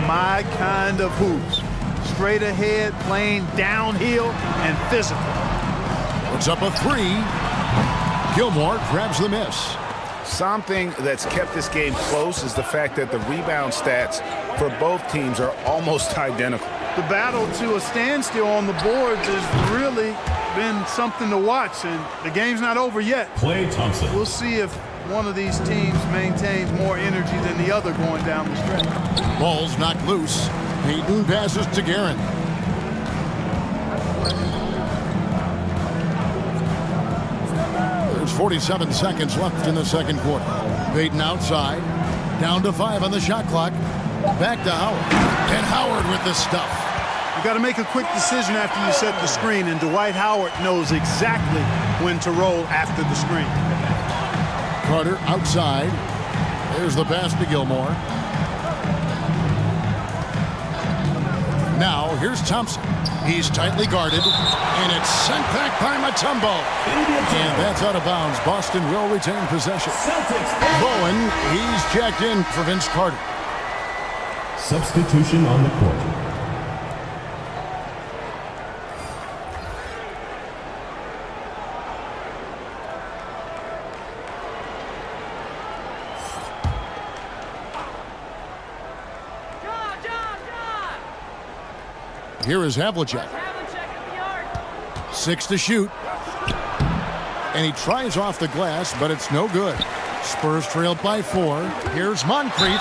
My kind of hoops. Straight ahead, playing downhill, and physical. Puts up a 3. Gilmore grabs the miss. Something that's kept this game close is the fact that the rebound stats for both teams are almost identical. The battle to a standstill on the boards has really been something to watch, and the game's not over yet. Klay Thompson. We'll see if one of these teams maintains more energy than the other going down the stretch. Ball's knocked loose. Payton passes to Guerin. There's 47 seconds left in the second quarter. Payton outside. Down to 5 on the shot clock. Back to Howard. And Howard with the stuff. You got to make a quick decision after you set the screen, and Dwight Howard knows exactly when to roll after the screen. Carter outside. There's the pass to Gilmore. Now here's Thompson. He's tightly guarded, and it's sent back by Mutombo. And that's out of bounds. Boston will retain possession. Bowen, he's checked in for Vince Carter. Substitution on the court. Here is Havlicek. 6 to shoot. And he tries off the glass, but it's no good. Spurs trailed by 4. Here's Moncrief.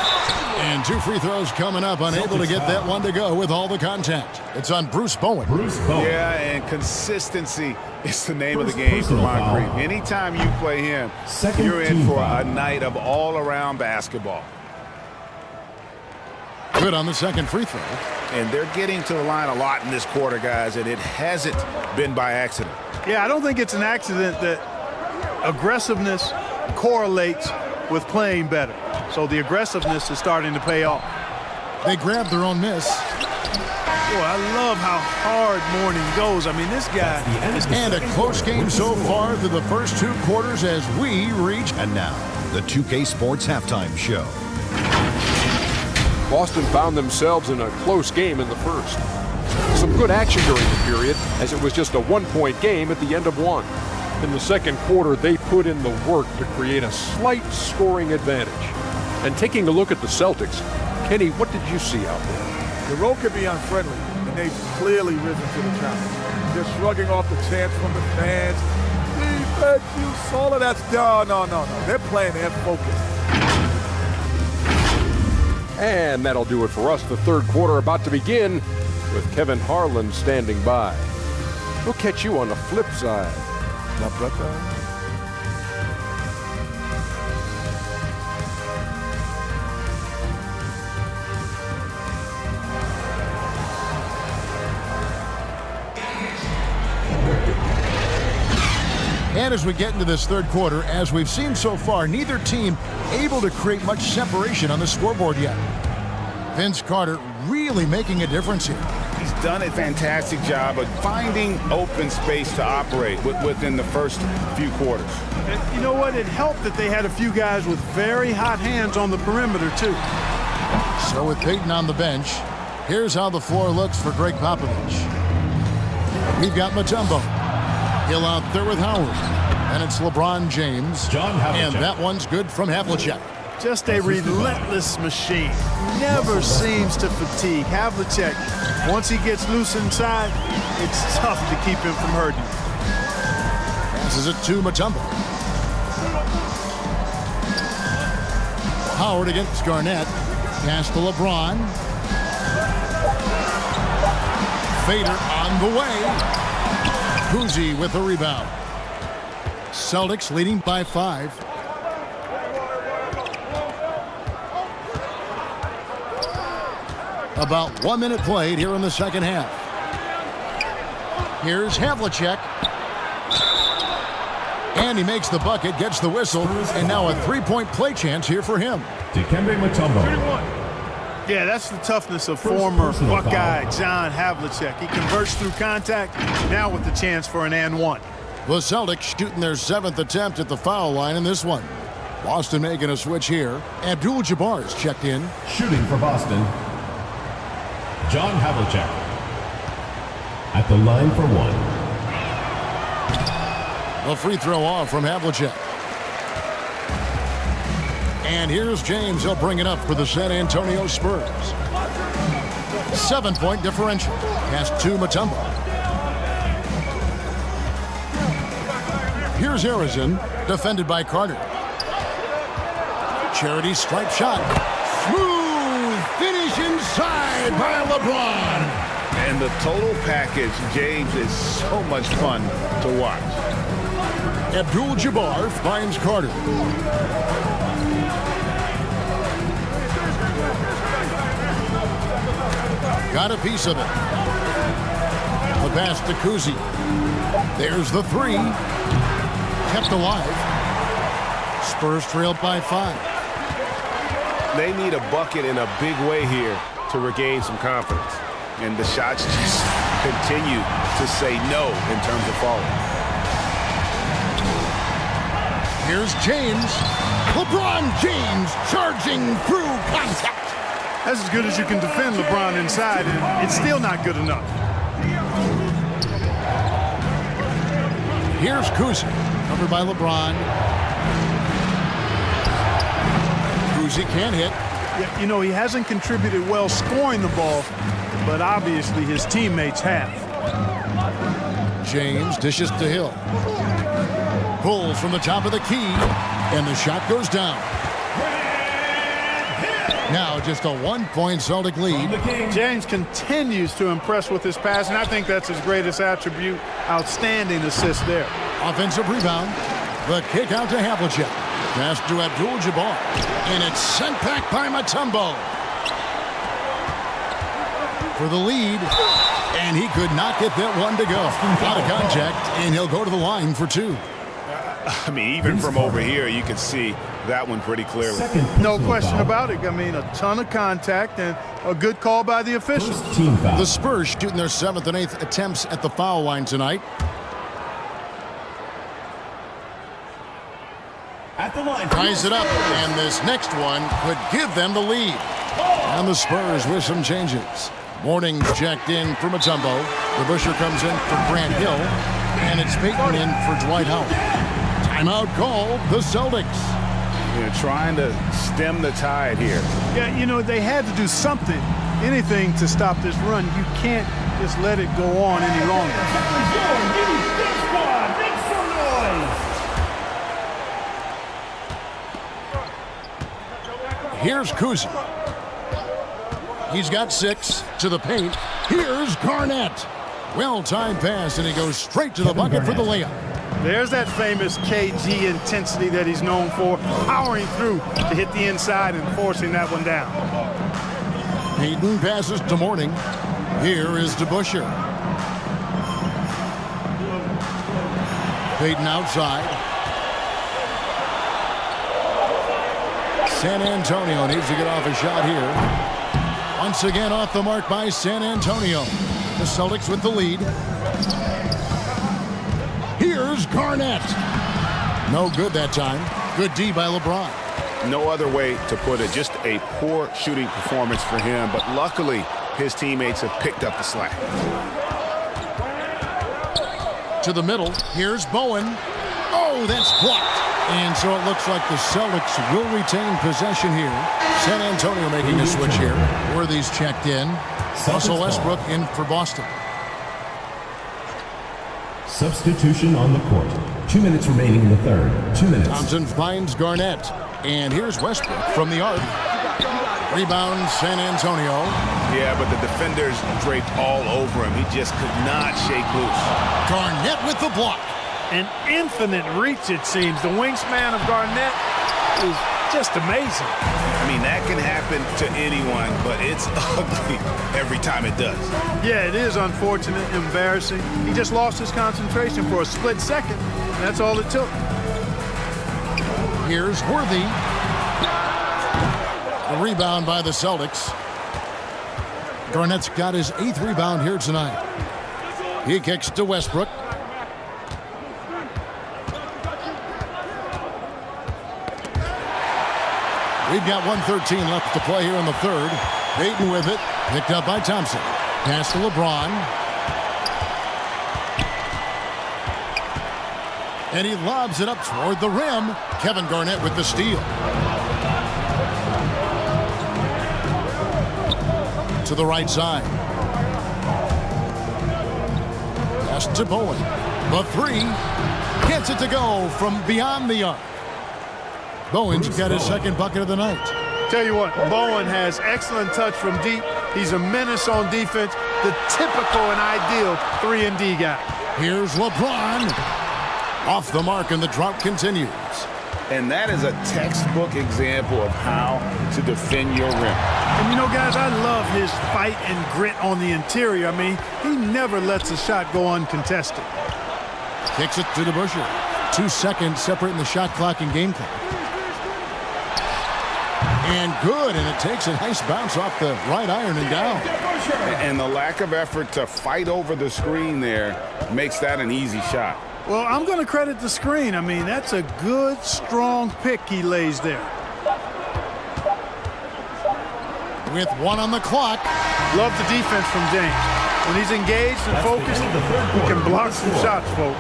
And 2 free throws coming up, unable to get that one to go with all the contact. It's on Bruce Bowen. Yeah, and consistency is the name of the game for Moncrief. Anytime you play him, you're in for a night of all-around basketball. Good on the second free throw. And they're getting to the line a lot in this quarter, guys, and it hasn't been by accident. Yeah, I don't think it's an accident that aggressiveness correlates with playing better. So the aggressiveness is starting to pay off. They grabbed their own miss. Boy, I love how hard Mourning goes. I mean, this guy is... And a close game so far through the first 2 quarters as we reach... And now, the 2K Sports Halftime Show. Boston found themselves in a close game in the first. Some good action during the period, as it was just a 1-point game at the end of 1. In the second quarter, they put in the work to create a slight scoring advantage. And taking a look at the Celtics, Kenny, what did you see out there? The road could be unfriendly, and they've clearly risen to the challenge. They're shrugging off the chants from the fans. Defense, you saw it. That's no. They're playing their focus. And that'll do it for us. The third quarter about to begin with Kevin Harlan standing by. We'll catch you on the flip side. La Plata. And as we get into this third quarter, as we've seen so far, neither team able to create much separation on the scoreboard yet. Vince Carter really making a difference here. He's done a fantastic job of finding open space to operate within the first few quarters. And you know what? It helped that they had a few guys with very hot hands on the perimeter, too. So with Peyton on the bench, here's how the floor looks for Greg Popovich. We've got Mutombo. Hill out there with Howard. And it's LeBron James. And that one's good from Havlicek. Just a relentless machine. Never seems to fatigue. Havlicek, once he gets loose inside, it's tough to keep him from hurting. Passes it to Mutombo. Howard against Garnett. Pass to LeBron. Fader on the way. Cousy with the rebound. Celtics leading by 5. About 1 minute played here in the second half. Here's Havlicek. And he makes the bucket, gets the whistle, and now a three-point play chance here for him. Dikembe Mutombo. Yeah, that's the toughness of former Buckeye John Havlicek. He converts through contact, now with the chance for an and one. The Celtics shooting their 7th attempt at the foul line in this one. Boston making a switch here. Abdul-Jabbar is checked in. Shooting for Boston, John Havlicek. At the line for 1. A free throw off from Havlicek. And here's James. He'll bring it up for the San Antonio Spurs. 7-point differential. Pass to Mutombo. Here's Harrison, defended by Carter. Charity stripe shot. Smooth finish inside by LeBron. And the total package, James, is so much fun to watch. Abdul-Jabbar finds Carter. Got a piece of it. The pass to Cousy. There's the 3. Kept alive. Spurs trailed by 5. They need a bucket in a big way here to regain some confidence. And the shots just continue to say no in terms of falling. Here's James. LeBron James charging through contact. That's as good as you can defend LeBron inside, and it's still not good enough. Here's Cousy, covered by LeBron. Cousy can't hit. Yeah, you know, he hasn't contributed well scoring the ball, but obviously his teammates have. James dishes to Hill. Pulls from the top of the key, and the shot goes down. Now just a 1-point Celtic lead. James continues to impress with his pass, and I think that's his greatest attribute. Outstanding assist there. Offensive rebound. The kick out to Havlicek. Pass to Abdul-Jabbar. And it's sent back by Mutombo. For the lead. And he could not get that one to go. Out of contact, and he'll go to the line for 2. I mean, even from over here, you can see that one pretty clearly. No question about it. I mean, a ton of contact and a good call by the officials. The Spurs shooting their 7th and 8th attempts at the foul line tonight. At the line. Ties it up, and this next one could give them the lead. And the Spurs with some changes. Morning checked in for Mutombo. The Busher comes in for Grant Hill. And it's Peyton in for Dwight Howard. Timeout call, the Celtics. They're trying to stem the tide here. Yeah, you know, they had to do something, anything to stop this run. You can't just let it go on any longer. Here's Cousy. He's got 6 to the paint. Here's Garnett. Well-timed pass, and he goes straight to the bucket for the layup. There's that famous KG intensity that he's known for, powering through to hit the inside and forcing that one down. Peyton passes to Morning. Here is to Busher. Payton outside. San Antonio needs to get off a shot here. Once again off the mark by San Antonio. The Celtics with the lead. Here's Garnett. No good that time. Good D by LeBron. No other way to put it. Just a poor shooting performance for him. But luckily, his teammates have picked up the slack. To the middle. Here's Bowen. Oh, that's blocked. And so it looks like the Celtics will retain possession here. San Antonio making a switch here. Worthy's checked in. Russell Westbrook in for Boston. Substitution on the court. 2 minutes remaining in the third. 2 minutes. Thompson finds Garnett. And here's Westbrook from the arc. Rebound San Antonio. Yeah, but the defenders draped all over him. He just could not shake loose. Garnett with the block. An infinite reach, it seems. The wingspan of Garnett is just amazing. I mean, that can happen to anyone, but it's ugly every time it does. Yeah, it is unfortunate, embarrassing. He just lost his concentration for a split second. That's all it took. Here's Worthy. A rebound by the Celtics. Garnett's got his 8th rebound here tonight. He kicks to Westbrook. We've got 1:13 left to play here in the third. Payton with it. Picked up by Thompson. Pass to LeBron. And he lobs it up toward the rim. Kevin Garnett with the steal. To the right side. Pass to Bowen. The three. Gets it to go from beyond the arc. Bowen's got his second bucket of the night. Tell you what, Bowen has excellent touch from deep. He's a menace on defense. The typical and ideal 3-and-D guy. Here's LeBron. Off the mark, and the drought continues. And that is a textbook example of how to defend your rim. And you know, guys, I love his fight and grit on the interior. I mean, he never lets a shot go uncontested. Kicks it to DeBusschere. 2 seconds separating the shot clock and game clock. And good, and it takes a nice bounce off the right iron and down. And the lack of effort to fight over the screen there makes that an easy shot. Well, I'm going to credit the screen. I mean, that's a good, strong pick he lays there. With 1 on the clock. Love the defense from James. When he's engaged and focused, he can block some shots, folks.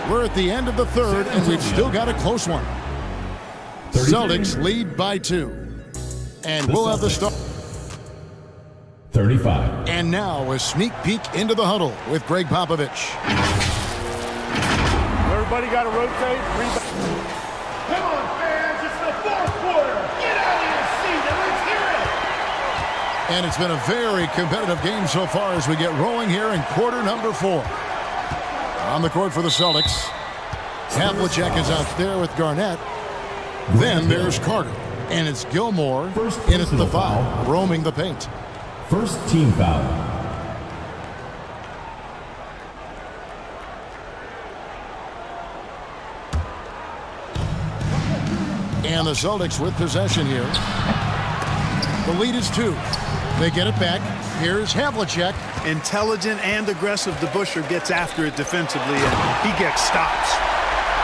We're at the end of the third, and we've still got a close one. Celtics lead by 2. And we'll have the start. 35. And now a sneak peek into the huddle with Greg Popovich. Everybody got to rotate. Rebound. Come on, fans. It's the fourth quarter. Get out of your seat and let's hear it. And it's been a very competitive game so far as we get rolling here in quarter number 4. On the court for the Celtics. Havlicek is out there with Garnett. Then there's Carter. And it's Gilmore in at the foul, roaming the paint. First team foul. And the Celtics with possession here. The lead is 2. They get it back. Here's Havlicek. Intelligent and aggressive. DeBusschere gets after it defensively, and he gets stops.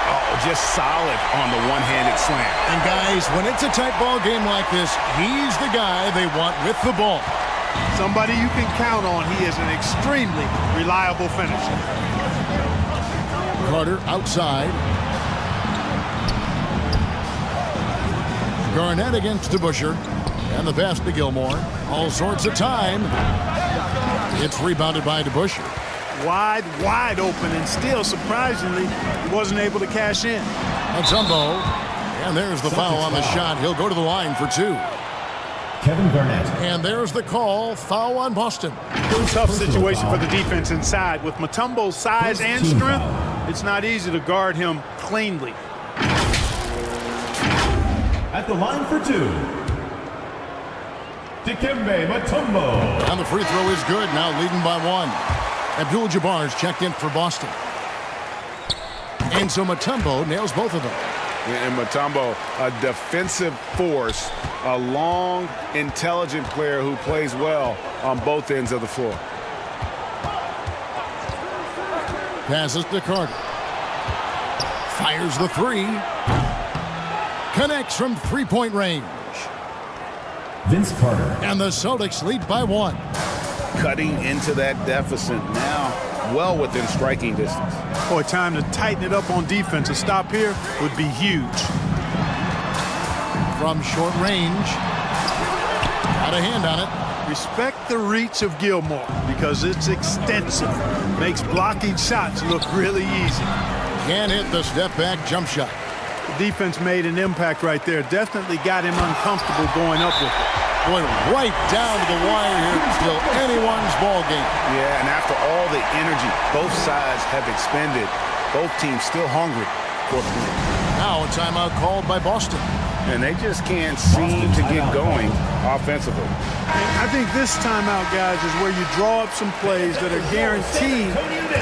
Oh, just solid on the one-handed slam. And guys, when it's a tight ball game like this, he's the guy they want with the ball. Somebody you can count on. He is an extremely reliable finisher. Carter outside. Garnett against DeBusschere. And the pass to Gilmore. All sorts of time. It's rebounded by DeBusschere. Wide open, and still, surprisingly, he wasn't able to cash in. Mutombo. And there's the foul on the shot. He'll go to the line for 2. Kevin Garnett. And there's the call. Foul on Boston. Tough situation for the defense inside. With Mutombo's size and strength, it's not easy to guard him cleanly. At the line for 2. Dikembe Mutombo. And the free throw is good. Now leading by 1. Abdul-Jabbar's checked in for Boston. And so Mutombo nails both of them. And Mutombo, a defensive force, a long, intelligent player who plays well on both ends of the floor. Passes to Carter. Fires the three. Connects from three-point range. Vince Carter. And the Celtics lead by 1. Cutting into that deficit now, well within striking distance. Boy, time to tighten it up on defense. A stop here would be huge. From short range. Got a hand on it. Respect the reach of Gilmore because it's extensive. Makes blocking shots look really easy. Can't hit the step-back jump shot. The defense made an impact right there. Definitely got him uncomfortable going up with it. Going right down to the wire here. Still anyone's ball game. Yeah, and after all the energy both sides have expended, both teams still hungry for the win. Now a timeout called by Boston. And they just can't seem to get going offensively. I think this timeout, guys, is where you draw up some plays that are guaranteed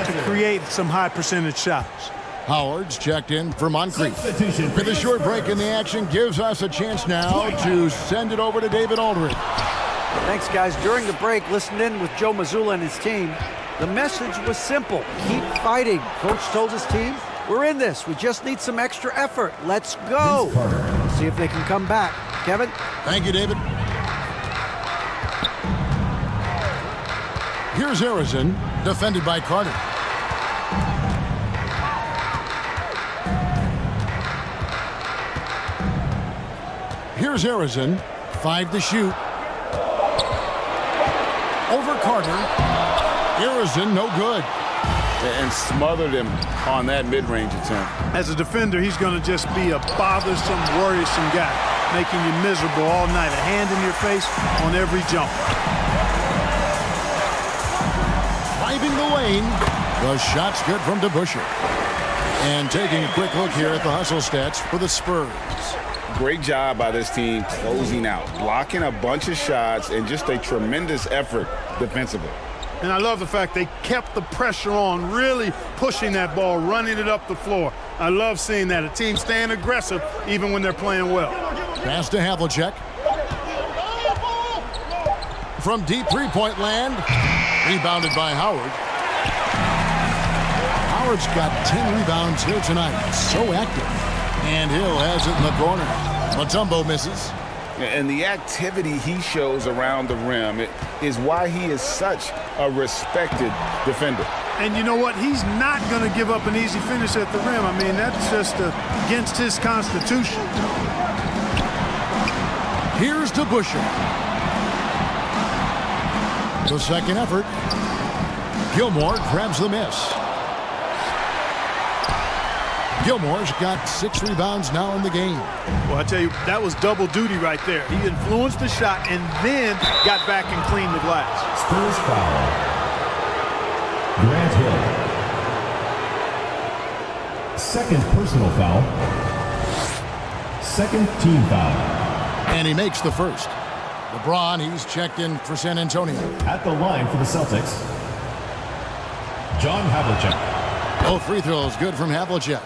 to create some high percentage shots. Howard's checked in for Moncrief. With a short break in the action gives us a chance now to send it over to David Aldridge. Thanks, guys. During the break, listened in with Joe Mazzulla and his team. The message was simple. Keep fighting. Coach told his team, we're in this. We just need some extra effort. Let's go. See if they can come back. Kevin? Thank you, David. Here's Harrison, defended by Carter. Here's Harrison, 5 to shoot. Over Carter. Harrison, no good. And smothered him on that mid-range attempt. As a defender, he's going to just be a bothersome, worrisome guy, making you miserable all night. A hand in your face on every jump. Driving the lane. The shot's good from DeBusschere. And taking a quick look here at the hustle stats for the Spurs. Great job by this team closing out, blocking a bunch of shots, and just a tremendous effort defensively. And I love the fact they kept the pressure on, really pushing that ball, running it up the floor. I love seeing that. A team staying aggressive even when they're playing well. Pass to Havlicek. From deep three-point land. Rebounded by Howard. Howard's got 10 rebounds here tonight. So active. And Hill has it in the corner. Mutombo misses. And the activity he shows around the rim is why he is such a respected defender. And you know what? He's not going to give up an easy finish at the rim. I mean, that's just against his constitution. Here's DeBusschere. The second effort. Gilmore grabs the miss. Gilmore's got 6 rebounds now in the game. Well, I tell you, that was double duty right there. He influenced the shot and then got back and cleaned the glass. Spurs foul. Grant Hill. Second personal foul. Second team foul. And he makes the first. LeBron, he's checked in for San Antonio. At the line for the Celtics, John Havlicek. Both free throws good from Havlicek.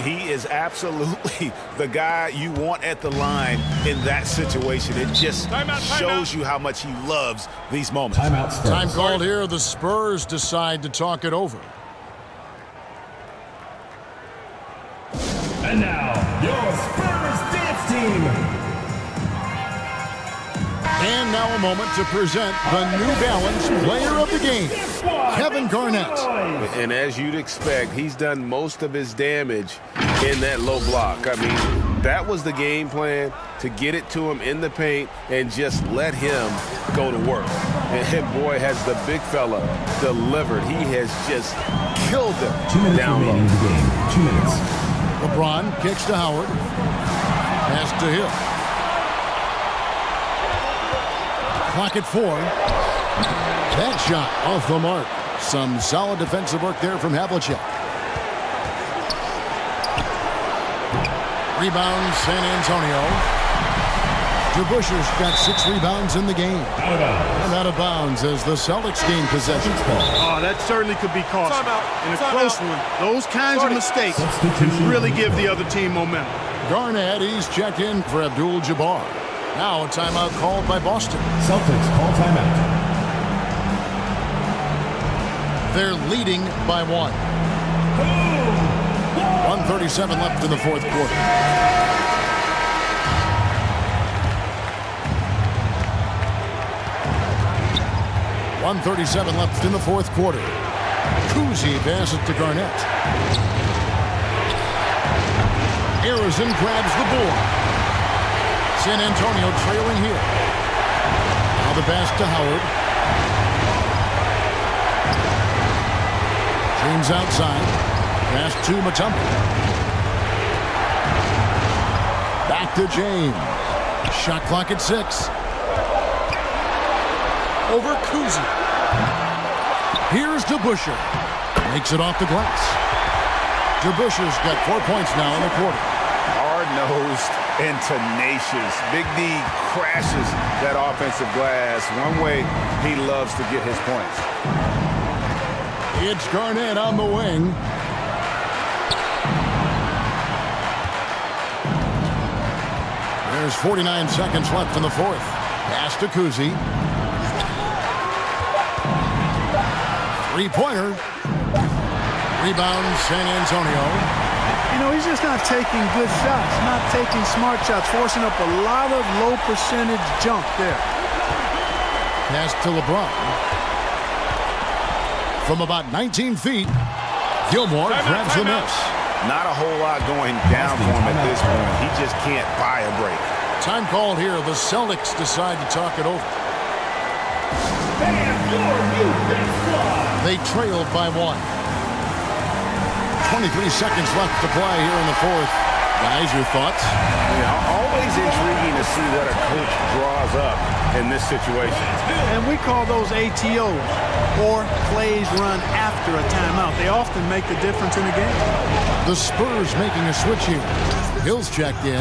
He is absolutely the guy you want at the line in that situation. It just shows you how much he loves these moments. Timeout Spurs. Time called here. The Spurs decide to talk it over. And now, your Spurs dance team. And now a moment to present the New Balance Player of the Game, Kevin Garnett. And as you'd expect, he's done most of his damage in that low block. I mean, that was the game plan, to get it to him in the paint and just let him go to work. And boy, has the big fella delivered. He has just killed them. 2 minutes down remaining in the game. 2 minutes. LeBron kicks to Howard. Pass to Hill. Clock at 4. That shot off the mark. Some solid defensive work there from Havlicek. Rebound San Antonio. DeBuscher's got 6 rebounds in the game. And out of bounds as the Celtics gain possession. Oh, that certainly could be costly. In a close one, those kinds of mistakes can really give the other team momentum. Garnett, he's checked in for Abdul-Jabbar. Now a timeout called by Boston. Celtics call timeout. They're leading by 1. 1:37 left in the fourth quarter. .137 left in the fourth quarter. Kuzi passes to Garnett. Arizon grabs the board. San Antonio trailing here. Now the pass to Howard. James outside. Pass to Mutombo. Back to James. Shot clock at 6. Over Kuzi. Here's DeBuscher. Makes it off the glass. DeBuscher's got 4 points now in the quarter. Hard-nosed and tenacious. Big D crashes that offensive glass. One way he loves to get his points. It's Garnett on the wing. There's 49 seconds left in the fourth. Pass to Kuzi. Three-pointer. Rebound, San Antonio. You know, he's just not taking good shots, not taking smart shots, forcing up a lot of low-percentage jump there. Pass to LeBron. From about 19 feet, Gilmore grabs the miss. Not a whole lot going down for him at this point. He just can't buy a break. Time called here. The Celtics decide to talk it over. They trailed by 1. 23 seconds left to play here in the fourth. Guys, your thoughts? Yeah, always intriguing to see what a coach draws up in this situation. And we call those ATOs, or plays run after a timeout. They often make the difference in the game. The Spurs making a switch here. Hill's checked in.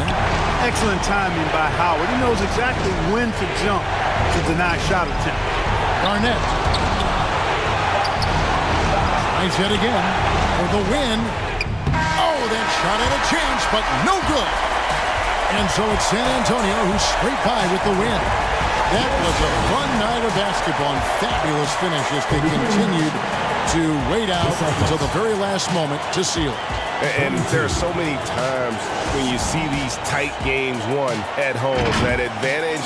Excellent timing by Howard. He knows exactly when to jump to deny shot attempt. Garnett. Tries yet again for the win. Oh, that shot had a chance, but no good. And so it's San Antonio who scraped by with the win. That was a fun night of basketball and fabulous finish as they continued to wait out until the very last moment to seal it. And there are so many times when you see these tight games won at home, that advantage.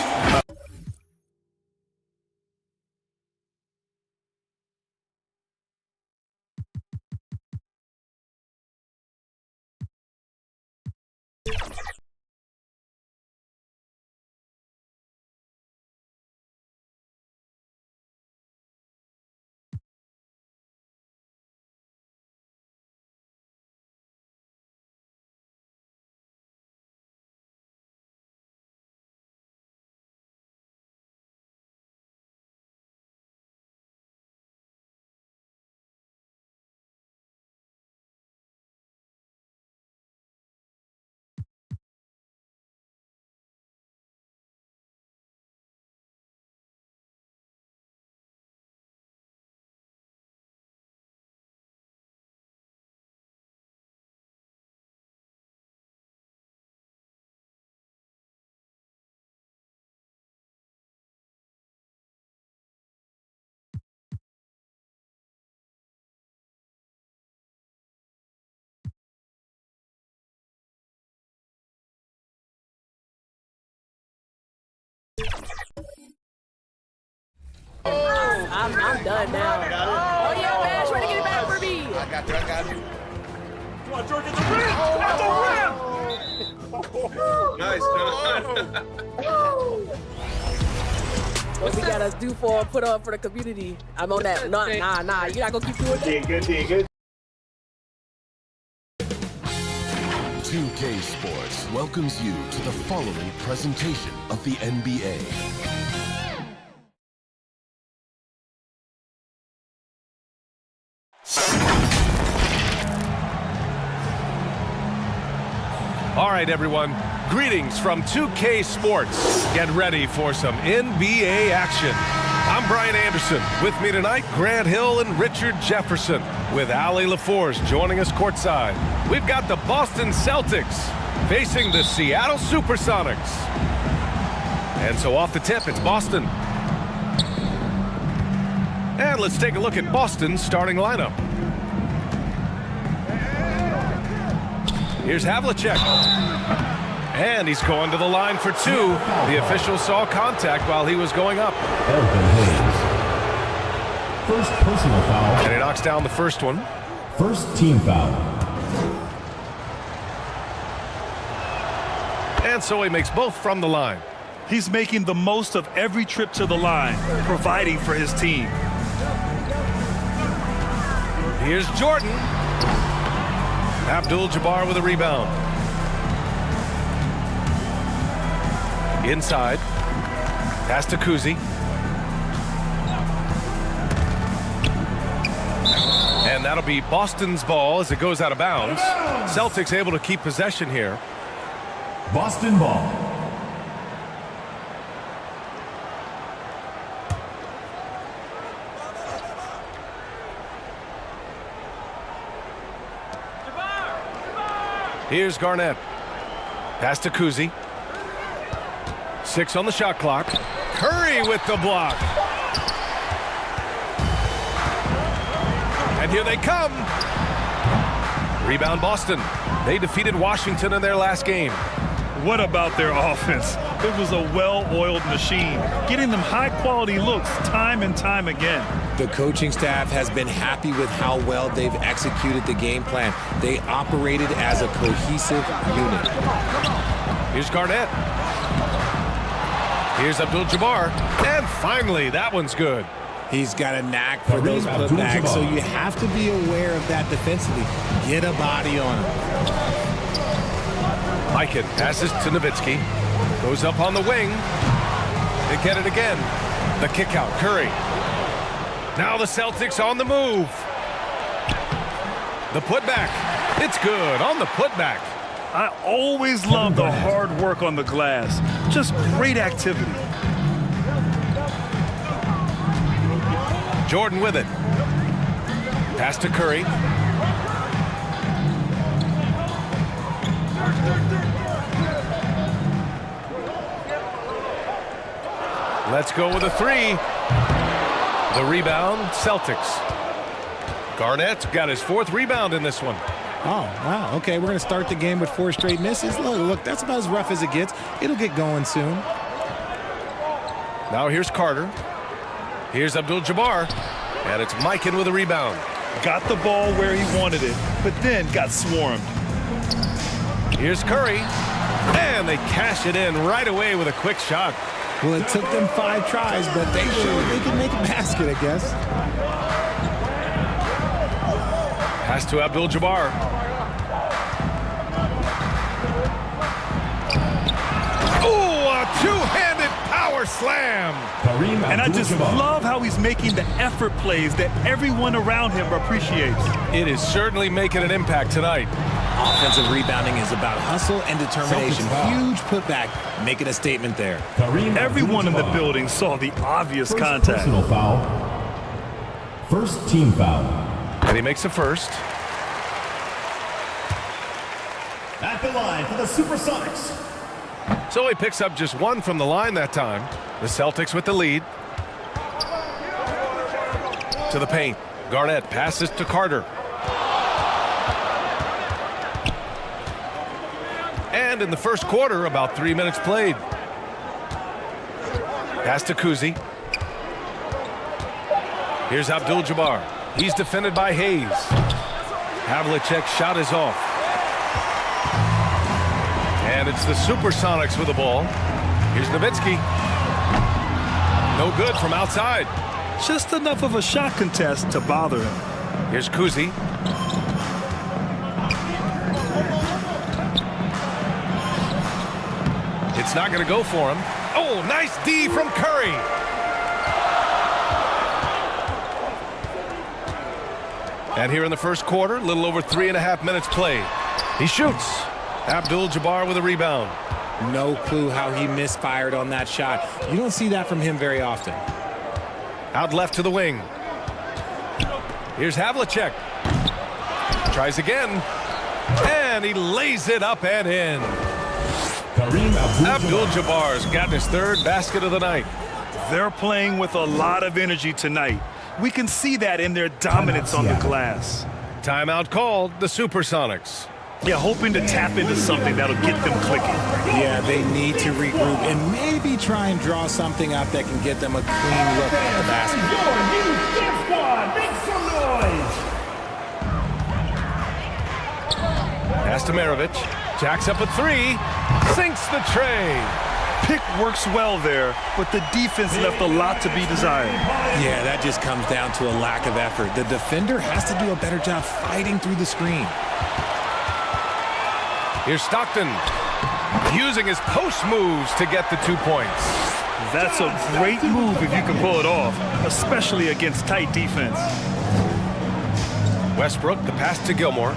I'm done now. Oh, yeah, man. Try to get it back for me. I got you. Come on, George, at the rim! At the rim! Nice, What we gotta do put on for the community. I'm on that. Nah. You're not gonna keep doing that. Good. 2K Sports welcomes you to the following presentation of the NBA. All right, everyone. Greetings from 2K Sports. Get ready for some NBA action. I'm Brian Anderson. With me tonight, Grant Hill and Richard Jefferson, with Allie LaForce joining us courtside. We've got the Boston Celtics facing the Seattle Supersonics. And so off the tip, it's Boston. And let's take a look at Boston's starting lineup. Here's Havlicek. And he's going to the line for two. The official saw contact while he was going up. First personal foul. And he knocks down the first one. First team foul. And so he makes both from the line. He's making the most of every trip to the line, providing for his team. Here's Jordan. Abdul-Jabbar with a rebound. Inside. Pass to Kuzi. And that'll be Boston's ball as it goes out of bounds. Celtics able to keep possession here. Boston ball. Here's Garnett. Pass to Kuzi. 6 on the shot clock. Curry with the block. And here they come. Rebound Boston. They defeated Washington in their last game. What about their offense? It was a well-oiled machine, getting them high-quality looks time and time again. The coaching staff has been happy with how well they've executed the game plan. They operated as a cohesive unit. Here's Garnett. Here's Abdul-Jabbar. And finally, that one's good. He's got a knack for those putbacks, so you have to be aware of that defensively. Get a body on him. Mikan passes to Nowitzki. Goes up on the wing. They get it again. The kick out, Curry. Now the Celtics on the move. The putback. It's good on the putback. I always love the hard work on the glass. Just great activity. Jordan with it. Pass to Curry. Let's go with a three. The rebound, Celtics. Garnett's got his 4th rebound in this one. Oh, wow. Okay, we're going to start the game with 4 straight misses. Look, that's about as rough as it gets. It'll get going soon. Now here's Carter. Here's Abdul-Jabbar. And it's Mikan with a rebound. Got the ball where he wanted it, but then got swarmed. Here's Curry. And they cash it in right away with a quick shot. Well, it took them 5 tries, but they showed they can make a basket, I guess. Pass to Abdul-Jabbar. Oh, a two-handed power slam. And I just love how he's making the effort plays that everyone around him appreciates. It is certainly making an impact tonight. Offensive rebounding is about hustle and determination. Huge putback, making a statement there. Everyone in the building saw the obvious contact. Personal foul. First team foul. And he makes the first. At the line for the Supersonics. So he picks up just 1 from the line that time. The Celtics with the lead. To the paint. Garnett passes to Carter. And in the first quarter, about 3 minutes played. Pass to Kuzi. Here's Abdul-Jabbar. He's defended by Hayes. Havlicek's shot is off. And it's the Supersonics with the ball. Here's Nowitzki. No good from outside. Just enough of a shot contest to bother him. Here's Kuzi. It's not going to go for him. Oh, nice D from Curry. And here in the first quarter, a little over 3.5 minutes played. He shoots. Abdul-Jabbar with a rebound. No clue how he misfired on that shot. You don't see that from him very often. Out left to the wing. Here's Havlicek. Tries again. And he lays it up and in. Abdul-Jabbar's gotten his third basket of the night. They're playing with a lot of energy tonight. We can see that in their dominance on the glass. Timeout called, the Supersonics. Yeah, hoping to tap into something that'll get them clicking. Yeah, they need to regroup and maybe try and draw something up that can get them a clean look at the basket. Make some noise! Pass to Maravich. Jacks up a three. Sinks the tray. Pick works well there, but the defense left a lot to be desired. Yeah, that just comes down to a lack of effort. The defender has to do a better job fighting through the screen. Here's Stockton, using his post moves to get the 2 points. That's a great move if you can pull it off, especially against tight defense. Westbrook, the pass to Gilmore.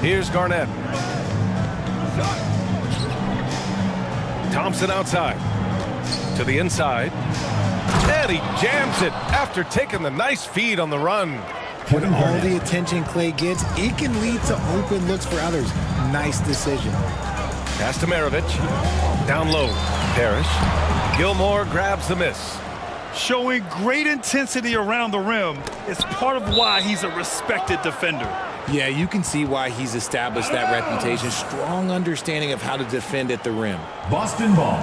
Here's Garnett. Thompson outside. To the inside. And he jams it after taking the nice feed on the run. With all the attention Clay gets, it can lead to open looks for others. Nice decision. Pass to Maravich. Down low. Parrish. Gilmore grabs the miss. Showing great intensity around the rim is part of why he's a respected defender. Yeah, you can see why he's established that reputation. Strong understanding of how to defend at the rim. Boston ball.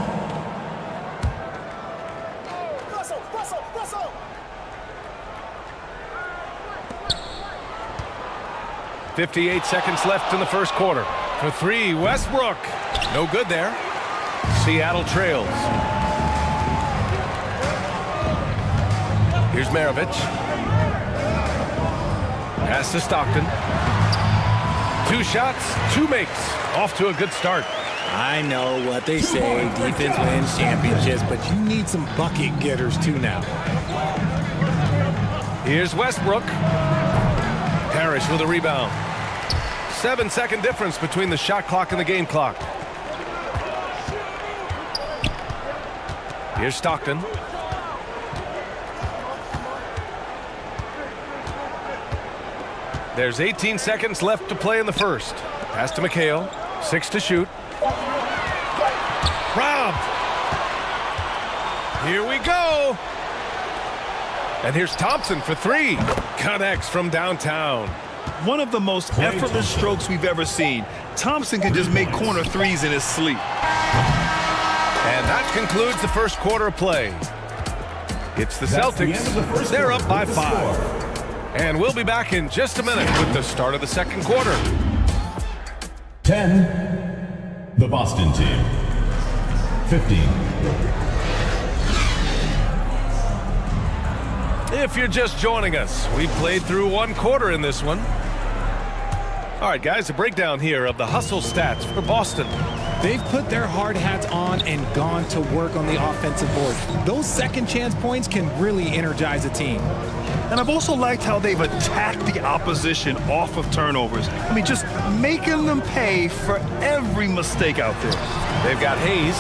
58 seconds left in the first quarter. For three, Westbrook. No good there. Seattle trails. Here's Maravich. Pass to Stockton. 2 shots, 2 makes. Off to a good start. I know what they say, defense wins championships, but you need some bucket getters too now. Here's Westbrook. Parrish with a rebound. 7-second difference between the shot clock and the game clock. Here's Stockton. There's 18 seconds left to play in the first. Pass to McHale. 6 to shoot. Robbed. Here we go. And here's Thompson for 3. Connects from downtown. One of the most effortless strokes we've ever seen. Thompson can just make corner threes in his sleep. And that concludes the first quarter of play. It's the Celtics. They're up by 5. And we'll be back in just a minute with the start of the second quarter. 10, the Boston team. 15. If you're just joining us, we played through 1 quarter in this one. All right, guys, a breakdown here of the hustle stats for Boston. They've put their hard hats on and gone to work on the offensive board. Those second chance points can really energize a team. And I've also liked how they've attacked the opposition off of turnovers. I mean, just making them pay for every mistake out there. They've got Hayes,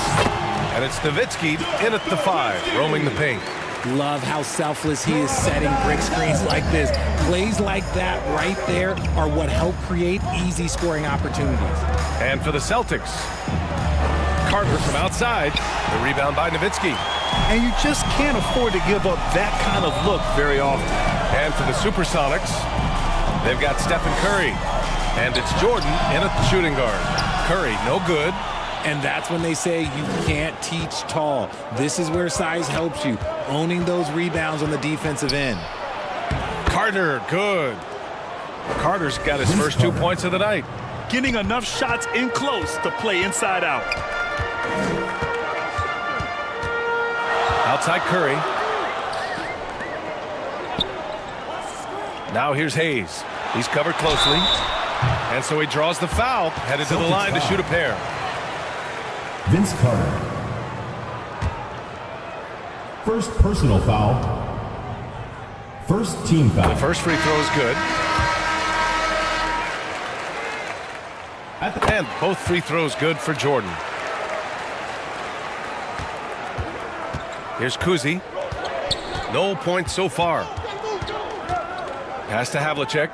and it's Nowitzki in at the 5, roaming the paint. Love how selfless he is setting brick screens like this. Plays like that right there are what help create easy scoring opportunities. And for the Celtics, Carter from outside, the rebound by Nowitzki. And you just can't afford to give up that kind of look very often. And for the Supersonics, they've got Stephen Curry. And it's Jordan in at the shooting guard. Curry, no good. And that's when they say you can't teach tall. This is where size helps you, owning those rebounds on the defensive end. Carter, good. Carter's got his first 2 points of the night. Getting enough shots in close to play inside out. Outside Curry. Now here's Hayes. He's covered closely. And so he draws the foul, headed to the line to shoot a pair. Vince Carter. First personal foul. First team foul. The first free throw is good. And both free throws good for Jordan. Here's Kuzi. No points so far. Pass to Havlicek.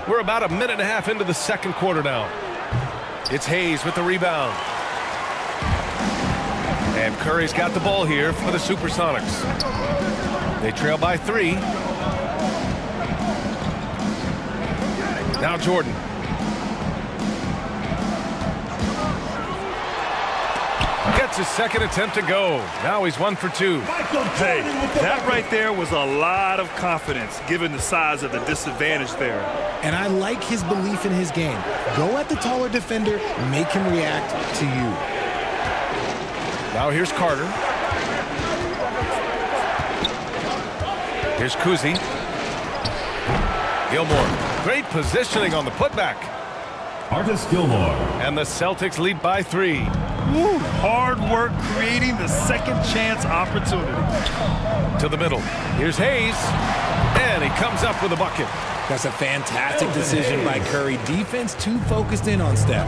We're about a minute and a half into the second quarter now. It's Hayes with the rebound. And Curry's got the ball here for the Supersonics. They trail by 3. Now Jordan. Gets his second attempt to go. Now he's 1 for 2. Hey, that right there was a lot of confidence given the size of the disadvantage there. And I like his belief in his game. Go at the taller defender, make him react to you. Now here's Carter. Here's Kuzi. Gilmore. Great positioning on the putback. Artis Gilmore. And the Celtics lead by 3. Woo, hard work creating the second chance opportunity. To the middle. Here's Hayes. And he comes up with a bucket. That's a fantastic decision by Curry. Defense too focused in on Steph.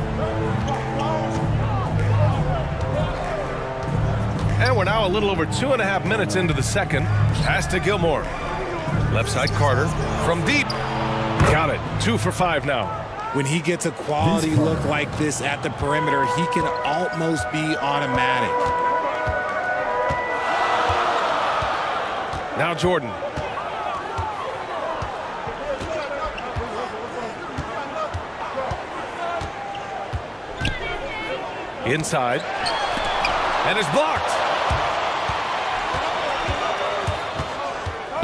And we're now a little over 2.5 minutes into the second. Pass to Gilmore. Left side Carter. From deep. Got it. 2 for 5 now. When he gets a quality look like this at the perimeter, he can almost be automatic. Now Jordan. Inside. And is blocked.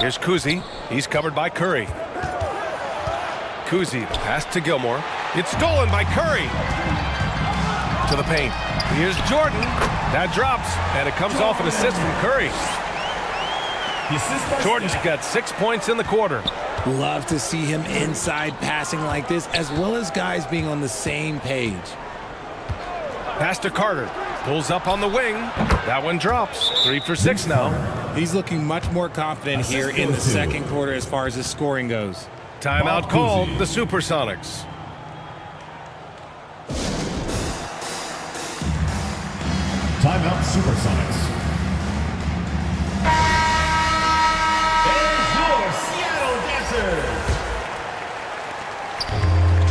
Here's Kuzi. He's covered by Curry. Kuzi, pass to Gilmore. It's stolen by Curry. To the paint. Here's Jordan. That drops, and it comes off an assist from Curry. Jordan's got 6 points in the quarter. Love to see him inside passing like this, as well as guys being on the same page. Pass to Carter. Pulls up on the wing. That one drops. 3 for 6 now. He's looking much more confident here in the second quarter as far as his scoring goes. Timeout called, the Supersonics. Timeout Supersonics. There's your Seattle Dancers.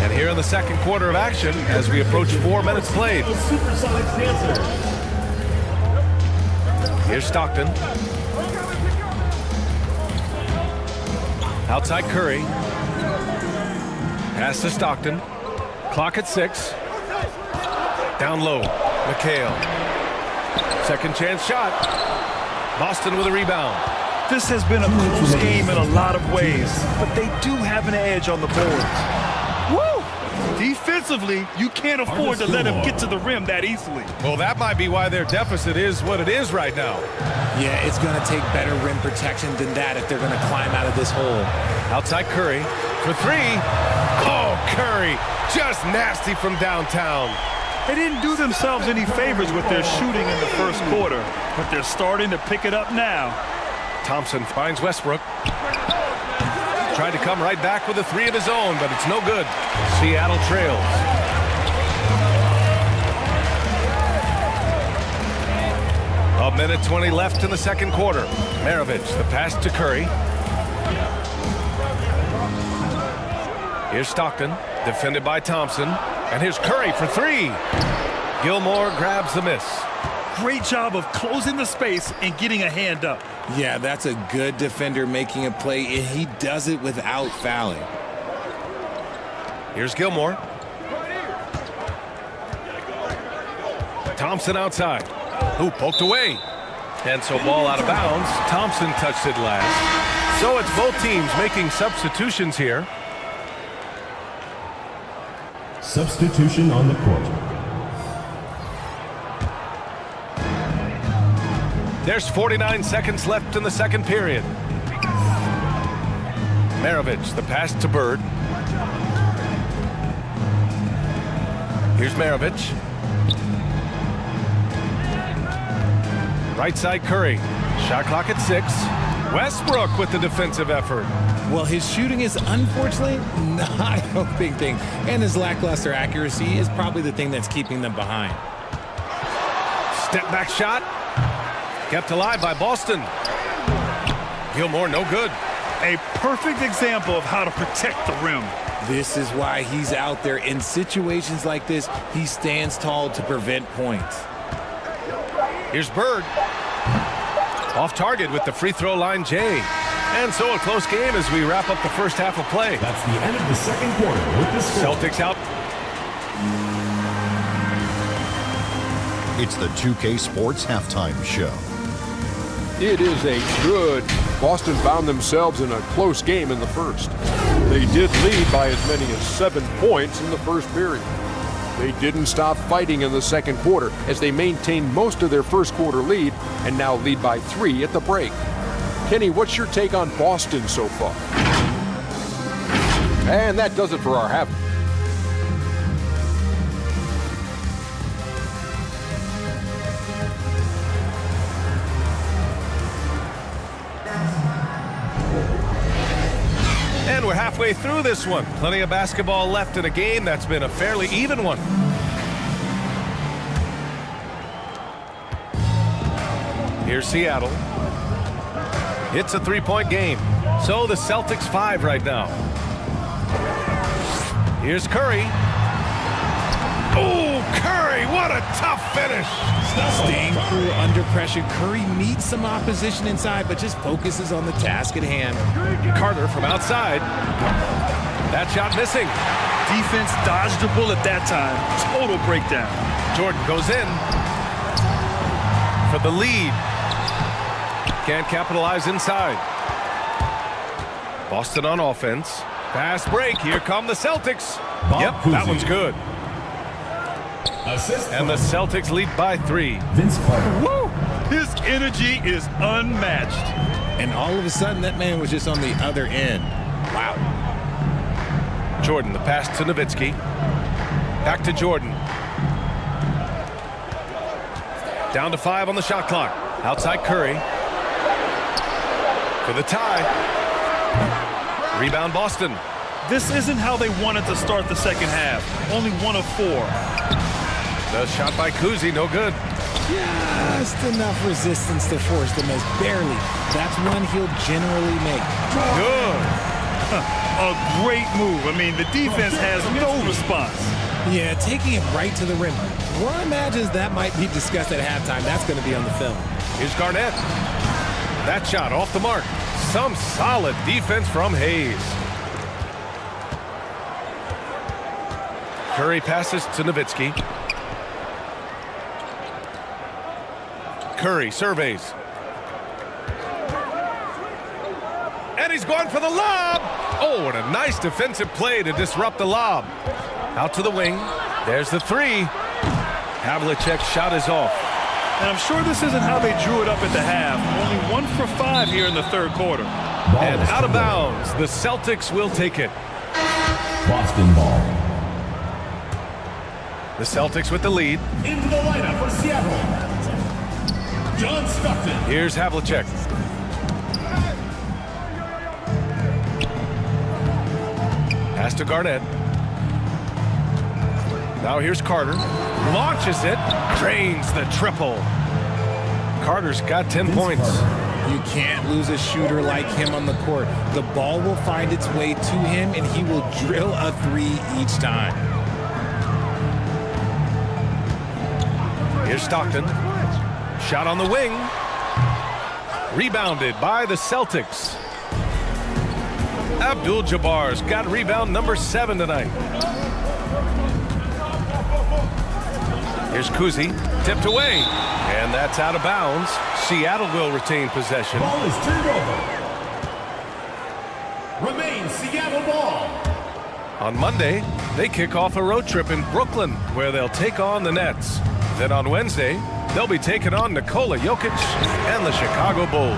And here in the second quarter of action, as we approach 4 minutes played. Supersonics Dancers. Here's Stockton. Outside Curry. Pass to Stockton. Clock at 6. Down low. McHale. Second chance shot. Boston with a rebound. This has been a close game in a lot of ways, but they do have an edge on the boards. Woo! Defensively, you can't afford to let them get to the rim that easily. Well, that might be why their deficit is what it is right now. Yeah, it's going to take better rim protection than that if they're going to climb out of this hole. Outside Curry for 3. Oh, Curry, just nasty from downtown. They didn't do themselves any favors with their shooting in the first quarter, but they're starting to pick it up now. Thompson finds Westbrook. Tried to come right back with a 3 of his own, but it's no good. Seattle trails. A minute 20 left in the second quarter. Maravich, the pass to Curry. Here's Stockton, defended by Thompson. And here's Curry for 3. Gilmore grabs the miss. Great job of closing the space and getting a hand up. Yeah, that's a good defender making a play, and he does it without fouling. Here's Gilmore. Thompson outside. Ooh, poked away. And so ball out of bounds. Thompson touched it last. So it's both teams making substitutions here. Substitution on the court. There's 49 seconds left in the second period. Maravich, the pass to Bird. Here's Maravich. Right side Curry. Shot clock at 6. Westbrook with the defensive effort. Well, his shooting is unfortunately not a big thing, and his lackluster accuracy is probably the thing that's keeping them behind. Step back shot. Kept alive by Boston. Gilmore, no good. A perfect example of how to protect the rim. This is why he's out there. In situations like this, he stands tall to prevent points. Here's Bird. Off target with the free throw line, Jay. And so a close game as we wrap up the first half of play. That's the end of the second quarter with the score. Celtics out. It's the 2K Sports Halftime Show. It is a good. Boston found themselves in a close game in the first. They did lead by as many as 7 points in the first period. They didn't stop fighting in the second quarter as they maintained most of their first quarter lead and now lead by 3 at the break. Kenny, what's your take on Boston so far? And that does it for our half. And we're halfway through this one. Plenty of basketball left in a game that's been a fairly even one. Here's Seattle. It's a 3-point game. So the Celtics 5 right now. Here's Curry. Oh, Curry, what a tough finish. Staying cool under pressure. Curry meets some opposition inside, but just focuses on the task at hand. Carter from outside. That shot missing. Defense dodged a bullet that time. Total breakdown. Jordan goes in for the lead. Can't capitalize inside. Boston on offense. Fast break. Here come the Celtics. Yep, that one's good. And the Celtics lead by 3. Vince Carter. Woo! His energy is unmatched. And all of a sudden, that man was just on the other end. Wow. Jordan, the pass to Nowitzki. Back to Jordan. Down to 5 on the shot clock. Outside Curry. For the tie. Rebound Boston. This isn't how they wanted to start the second half. Only 1 of 4. The shot by Kuzi, no good. Just enough resistance to force them as barely. That's one he'll generally make. Good. A great move. I mean, the defense has no response. Yeah, taking it right to the rim. One imagines that might be discussed at halftime. That's going to be on the film. Here's Garnett. That shot off the mark. Some solid defense from Hayes. Curry passes to Nowitzki. Curry surveys. And he's going for the lob. Oh, and a nice defensive play to disrupt the lob. Out to the wing. There's the 3. Havlicek's shot is off. And I'm sure this isn't how they drew it up at the half. Only 1 for 5 here in the third quarter. And out of bounds. The Celtics will take it. Boston ball. The Celtics with the lead. Into the lineup for Seattle, John Stockton. Here's Havlicek. Pass to Garnett. Now here's Carter. Launches it. Drains the triple. Carter's got 10 points. You can't lose a shooter like him on the court. The ball will find its way to him, and he will drill a 3 each time. Here's Stockton. Shot on the wing. Rebounded by the Celtics. Abdul-Jabbar's got rebound number 7 tonight. Here's Kuzi. Tipped away. And that's out of bounds. Seattle will retain possession. Ball is turned over. Remains Seattle ball. On Monday, they kick off a road trip in Brooklyn where they'll take on the Nets. Then on Wednesday, they'll be taking on Nikola Jokic and the Chicago Bulls.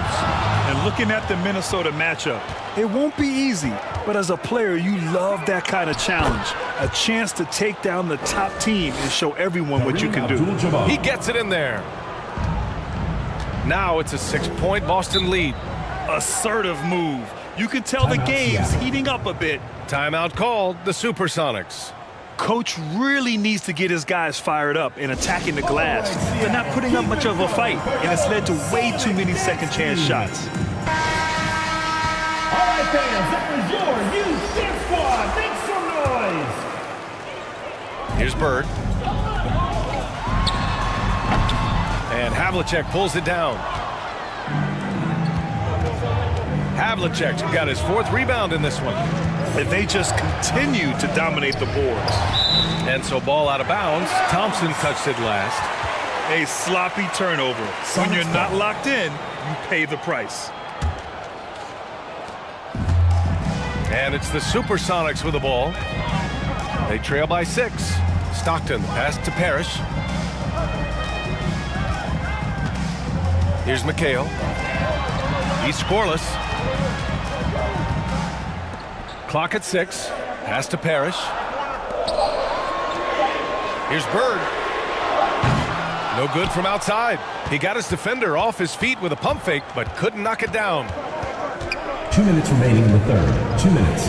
And looking at the Minnesota matchup, it won't be easy, but as a player, you love that kind of challenge. A chance to take down the top team and show everyone what you can do. He gets it in there. Now it's a 6-point Boston lead. Assertive move. You can tell the game's heating up a bit. Timeout called, the Supersonics. Coach really needs to get his guys fired up and attacking the glass. They're not putting up much of a fight, and it's led to way too many second chance shots. All right, fans, that was your youth dance squad. Make some noise. Here's Bird. And Havlicek pulls it down. Havlicek got his 4th rebound in this one. And they just continue to dominate the boards. And so ball out of bounds. Thompson touched it last. A sloppy turnover. When you're not locked in, you pay the price. And it's the Supersonics with the ball. They trail by 6. Stockton pass to Parrish. Here's McHale. He's scoreless. Clock at 6. Pass to Parrish. Here's Bird. No good from outside. He got his defender off his feet with a pump fake, but couldn't knock it down. 2 minutes remaining in the third. 2 minutes.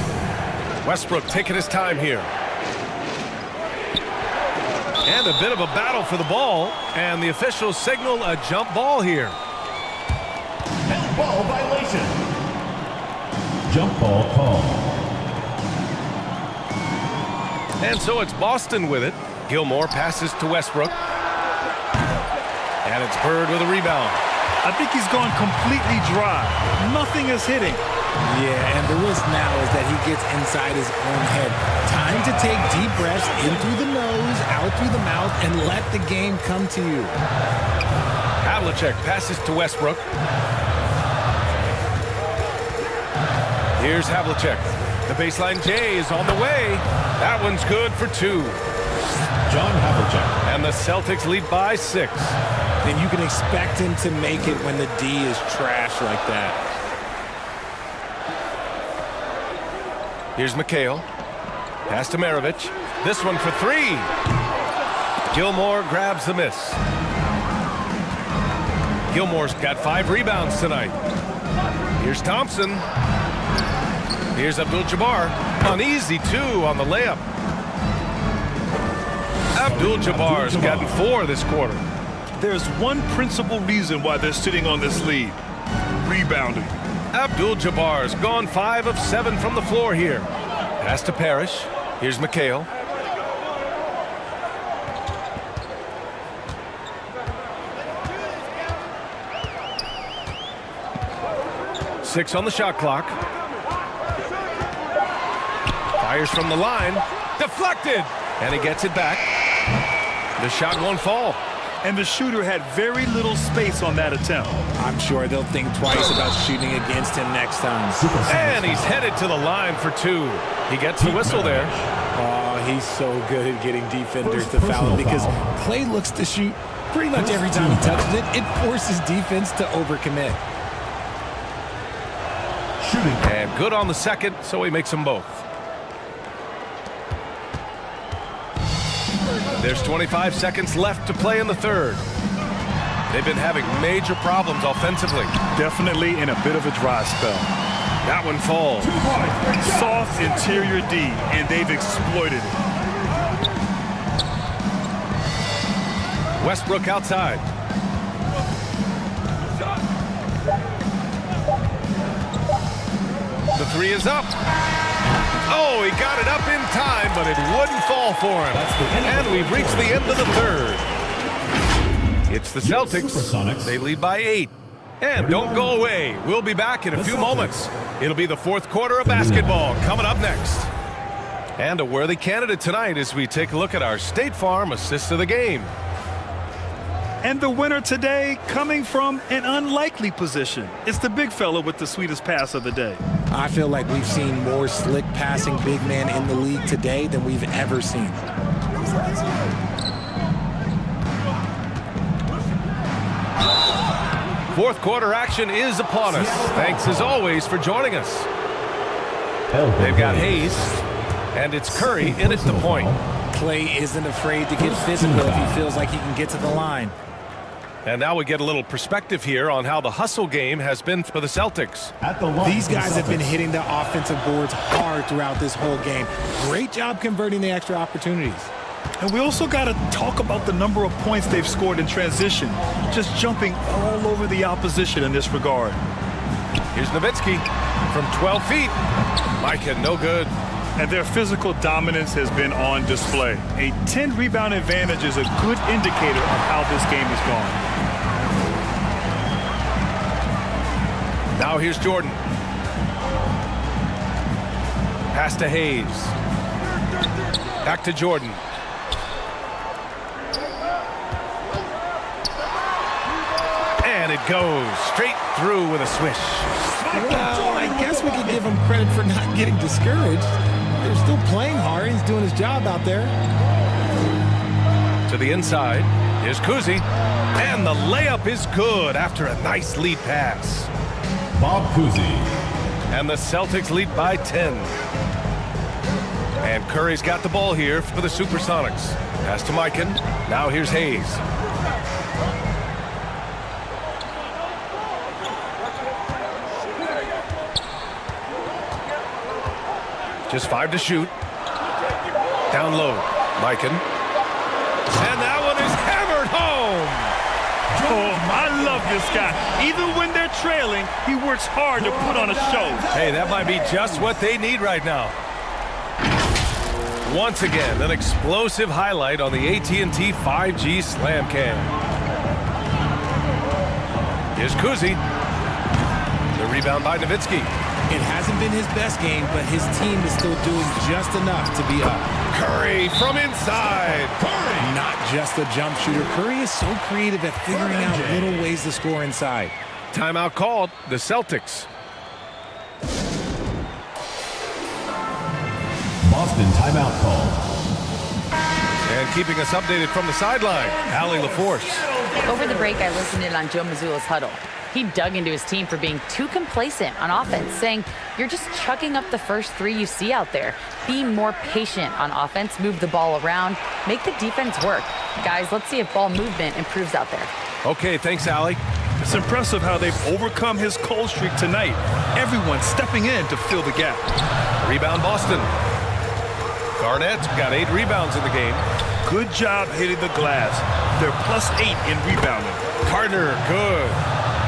Westbrook taking his time here. And a bit of a battle for the ball, and the officials signal a jump ball here. Ball violation. Jump ball call. And so it's Boston with it. Gilmore passes to Westbrook. And it's Bird with a rebound. I think he's gone completely dry. Nothing is hitting. Yeah, and the risk now is that he gets inside his own head. Time to take deep breaths in through the nose, out through the mouth, and let the game come to you. Havlicek passes to Westbrook. Here's Havlicek. The baseline J is on the way. That one's good for 2. John Havlicek. And the Celtics lead by 6. And you can expect him to make it when the D is trash like that. Here's McHale. Pass to Maravich. This one for 3. Gilmore grabs the miss. Gilmore's got 5 rebounds tonight. Here's Thompson. Here's Abdul-Jabbar. An easy 2 on the layup. Abdul-Jabbar's gotten 4 this quarter. There's one principal reason why they're sitting on this lead. Rebounding. Abdul-Jabbar's gone 5 of 7 from the floor here. Pass to Parrish. Here's McHale. Six on the shot clock. Fires from the line. Deflected. And he gets it back. The shot won't fall. And the shooter had very little space on that attempt. I'm sure they'll think twice about shooting against him next time. And he's headed to the line for 2. He gets the whistle there. Oh, he's so good at getting defenders to foul him because Clay looks to shoot pretty much every time he touches it. It forces defense to overcommit. Shooting. And good on the second, so he makes them both. There's 25 seconds left to play in the third. They've been having major problems offensively. Definitely in a bit of a dry spell. That one falls. Soft interior D, and they've exploited it. Westbrook outside. The 3 is up. Oh, he got it up in time, but it wouldn't fall for him. And we've reached the end of the third. It's the Celtics. They lead by 8. And don't go away. We'll be back in a few moments. It'll be the fourth quarter of basketball coming up next. And a worthy candidate tonight as we take a look at our State Farm assist of the game. And the winner today coming from an unlikely position. It's the big fella with the sweetest pass of the day. I feel like we've seen more slick passing big man in the league today than we've ever seen. Fourth quarter action is upon us. Thanks as always for joining us. They've got Hayes, and it's Curry in at the point. Clay isn't afraid to get physical if he feels like he can get to the line. And now we get a little perspective here on how the hustle game has been for the Celtics. These guys have been hitting the offensive boards hard throughout this whole game. Great job converting the extra opportunities. And we also got to talk about the number of points they've scored in transition, just jumping all over the opposition in this regard. Here's Nowitzki from 12 feet. Micah, no good. And their physical dominance has been on display. A 10-rebound advantage is a good indicator of how this game has gone. Now here's Jordan. Pass to Hayes. Back to Jordan. And it goes straight through with a swish. Well, I guess we could give him credit for not getting discouraged. They're still playing hard. He's doing his job out there. To the inside. Here's Kuzi. And the layup is good after a nice lead pass. Bob Cousy. And the Celtics lead by 10. And Curry's got the ball here for the Supersonics. Pass to Mikan. Now here's Hayes. Just 5 to shoot. Down low. Mikan. And that one is hammered home. Oh, I love this guy. Even when they're trailing, he works hard to put on a show. Hey, that might be just what they need right now. Once again, an explosive highlight on the AT&T 5G Slam Cam. Here's Kuzi. The rebound by Nowitzki. It hasn't been his best game, but his team is still doing just enough to be up. Curry from inside. Curry! Not just a jump shooter. Curry is so creative at figuring out little ways to score inside. Timeout called. The Celtics. Boston timeout called. And keeping us updated from the sideline, Allie LaForce. Over the break, I listened in on Joe Mazzulla's huddle. He dug into his team for being too complacent on offense, saying, you're just chucking up the first 3 you see out there. Be more patient on offense, move the ball around, make the defense work. Guys, let's see if ball movement improves out there. Okay, thanks, Allie. It's impressive how they've overcome his cold streak tonight. Everyone stepping in to fill the gap. Rebound Boston. Garnett got 8 rebounds in the game. Good job hitting the glass. They're +8 in rebounding. Carter, good.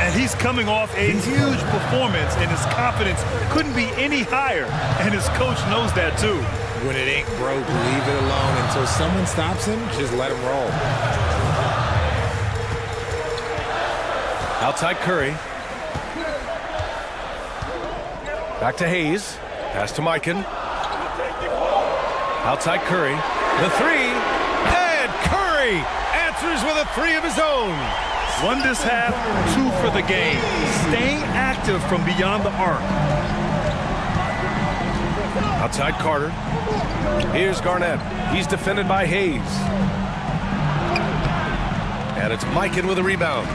And he's coming off a huge performance, and his confidence couldn't be any higher. And his coach knows that, too. When it ain't broke, leave it alone. Until someone stops him, just let him roll. Outside Curry. Back to Hayes. Pass to Mikan. Outside Curry. The 3. And Curry answers with a 3 of his own. 1 this half, 2 for the game. Staying active from beyond the arc. Outside Carter. Here's Garnett. He's defended by Hayes. And it's Mikan with a rebound.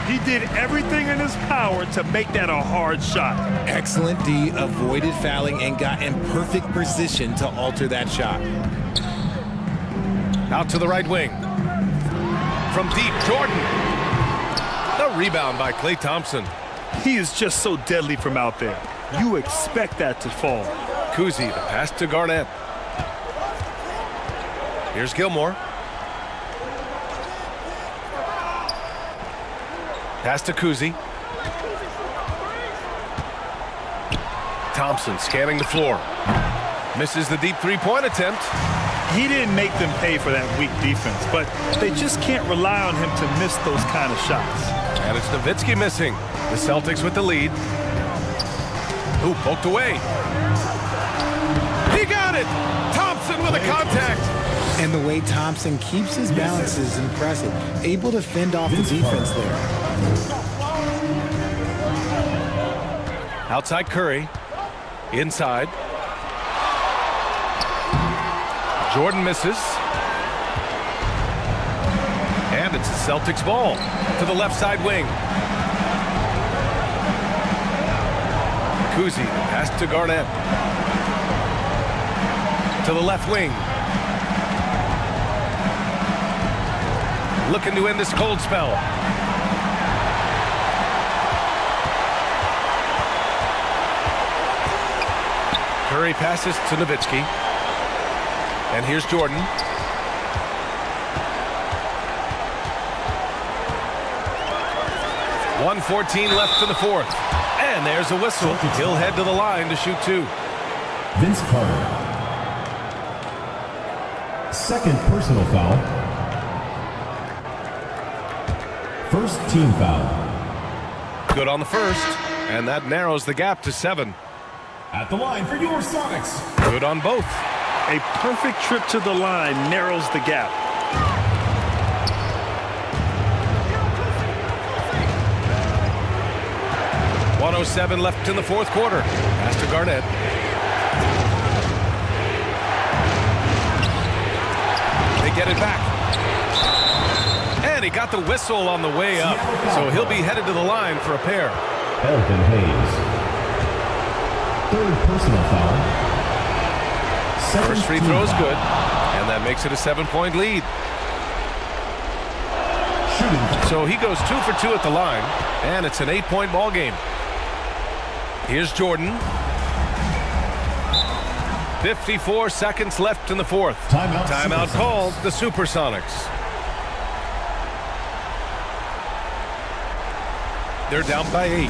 He did everything in his power to make that a hard shot. Excellent D, avoided fouling and got in perfect position to alter that shot. Out to the right wing. From deep, Jordan. The rebound by Klay Thompson. He is just so deadly from out there. You expect that to fall. Kuzi, the pass to Garnett. Here's Gilmore. Pass to Kuzi. Thompson scanning the floor. Misses the deep 3-point attempt. He didn't make them pay for that weak defense, but they just can't rely on him to miss those kind of shots. And it's Nowitzki missing. The Celtics with the lead. Ooh, poked away. He got it! Thompson with a contact. And the way Thompson keeps his balance is impressive. Able to fend off the defense there. Outside Curry. Inside. Jordan misses. And it's the Celtics ball to the left side wing. Kuzi, pass to Garnett. To the left wing. Looking to end this cold spell. Curry passes to Nowitzki. And here's Jordan. .114 left in the fourth. And there's a whistle. He'll head to the line to shoot two. Vince Carter. Second personal foul. First team foul. Good on the first, and that narrows the gap to 7. At the line for your Sonics. Good on both. A perfect trip to the line narrows the gap. .107 left in the fourth quarter. Pass to Garnett. They get it back. And he got the whistle on the way up. So he'll be headed to the line for a pair. Elvin Hayes. Third personal foul. First free throw is good. And that makes it a 7-point lead. So he goes 2 for 2 at the line. And it's an 8-point ball game. Here's Jordan. 54 seconds left in the fourth. Timeout called the Supersonics. They're down by 8.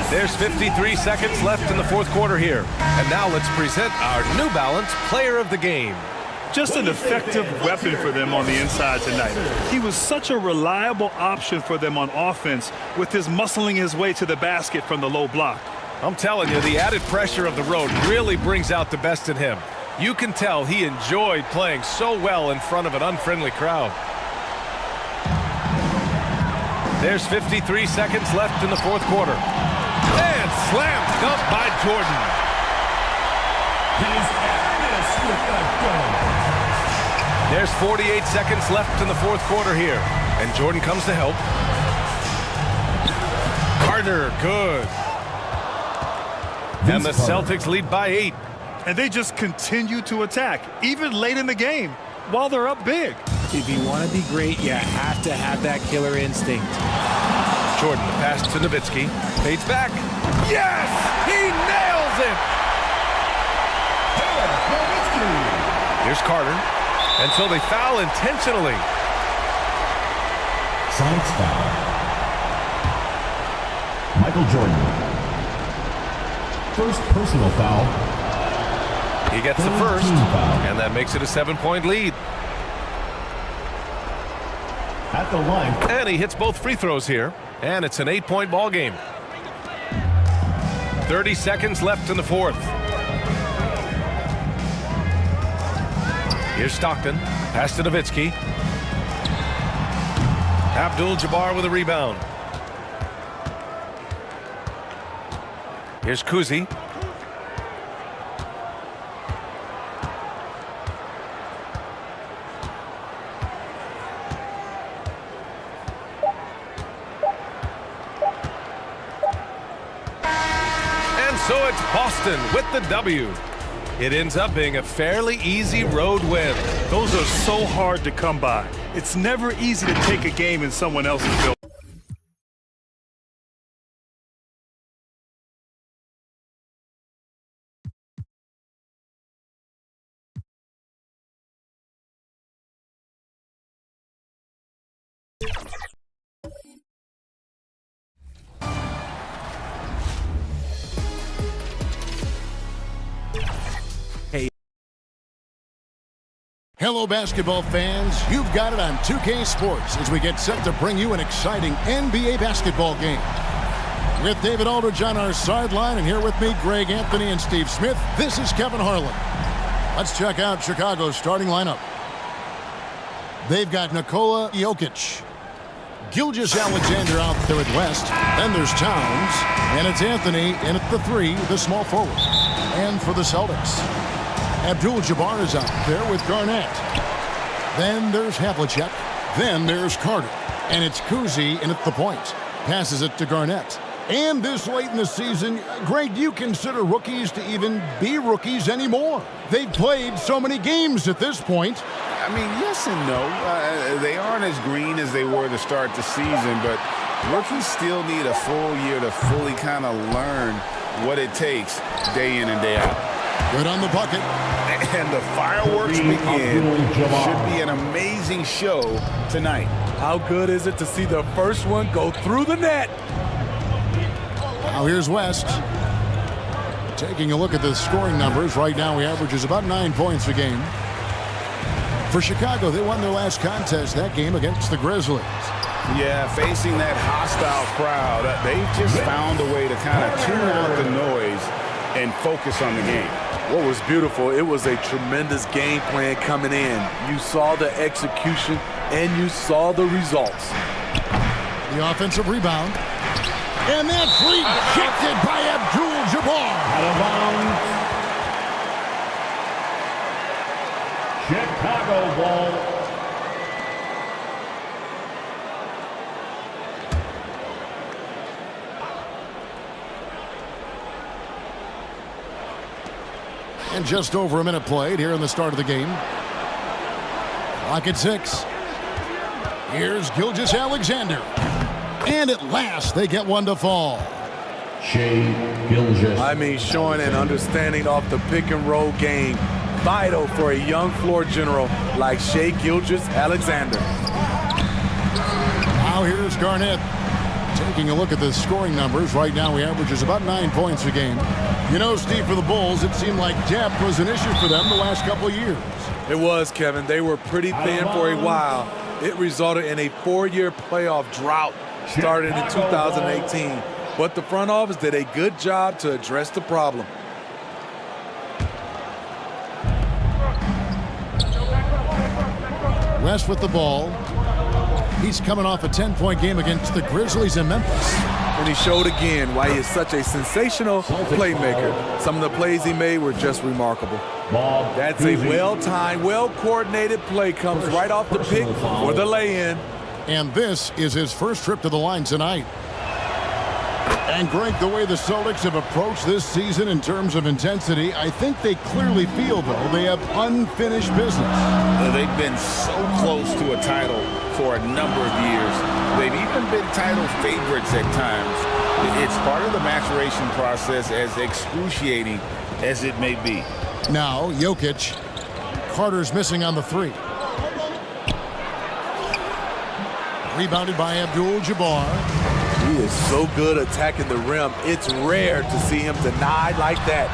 There's 53 seconds left in the fourth quarter here. And now let's present our New Balance Player of the Game. Just an effective weapon for them on the inside tonight. He was such a reliable option for them on offense with his muscling his way to the basket from the low block. I'm telling you, the added pressure of the road really brings out the best in him. You can tell he enjoyed playing so well in front of an unfriendly crowd. There's 53 seconds left in the fourth quarter. And slam dunk by Jordan. There's 48 seconds left in the fourth quarter here. And Jordan comes to help. Carter, good. And the Celtics lead by 8. And they just continue to attack, even late in the game, while they're up big. If you want to be great, you have to have that killer instinct. Jordan, the pass to Nowitzki. Fades back. Yes! He nails it! Here's Carter. And so they foul intentionally. Sonics foul. Michael Jordan. First personal foul. He gets the first, and that makes it a 7-point lead. At the line. And he hits both free throws here, and it's an 8-point ball game. 30 seconds left in the fourth. Here's Stockton. Pass to Nowitzki. Abdul-Jabbar with a rebound. Here's Kuzi. And so it's Boston with the W. It ends up being a fairly easy road win. Those are so hard to come by. It's never easy to take a game in someone else's building. Hello, basketball fans. You've got it on 2K Sports as we get set to bring you an exciting NBA basketball game. With David Aldridge on our sideline, and here with me, Greg Anthony and Steve Smith, this is Kevin Harlan. Let's check out Chicago's starting lineup. They've got Nikola Jokic, Gilgeous-Alexander out there at West. Then there's Towns, and it's Anthony in at the 3, the small forward. And for the Celtics, Abdul-Jabbar is out there with Garnett. Then there's Havlicek. Then there's Carter. And it's Kuzi in at the point. Passes it to Garnett. And this late in the season, Greg, do you consider rookies to even be rookies anymore? They've played so many games at this point. I mean, yes and no. They aren't as green as they were to start the season, but rookies still need a full year to fully kind of learn what it takes day in and day out. Good on the bucket. And the fireworks begin. Should be an amazing show tonight. How good is it to see the first one go through the net? Now here's West. Taking a look at the scoring numbers. Right now he averages about 9 points a game. For Chicago, they won their last contest, that game against the Grizzlies. Yeah, facing that hostile crowd, they've just found a way to kind of tune out the noise and focus on the game. What was beautiful, it was a tremendous game plan coming in. You saw the execution and you saw the results. The offensive rebound. And that's rejected by Abdul-Jabbar. Out of bounds. Chicago ball. And just over a minute played here in the start of the game. Clock at 6. Here's Gilgeous-Alexander. And at last, they get one to fall. I mean, showing an understanding off the pick and roll game. Vital for a young floor general like Shai Gilgeous-Alexander. Now here's Garnett. Taking a look at the scoring numbers. Right now, he averages about 9 points a game. You know, Steve, for the Bulls, it seemed like depth was an issue for them the last couple of years. It was, Kevin. They were pretty thin for a while. It resulted in a 4-year playoff drought starting in 2018. But the front office did a good job to address the problem. West with the ball. He's coming off a 10-point game against the Grizzlies in Memphis. And he showed again why he is such a sensational playmaker. Some of the plays he made were just remarkable. That's a well-timed, well-coordinated play. Comes right off the pick for the lay-in. And this is his first trip to the line tonight. And Greg, the way the Celtics have approached this season in terms of intensity, I think they clearly feel, though, they have unfinished business. They've been so close to a title for a number of years. They've even been title favorites at times. It's part of the maturation process, as excruciating as it may be. Now, Jokic. Carter's missing on the 3. Rebounded by Abdul-Jabbar. He is so good attacking the rim. It's rare to see him denied like that.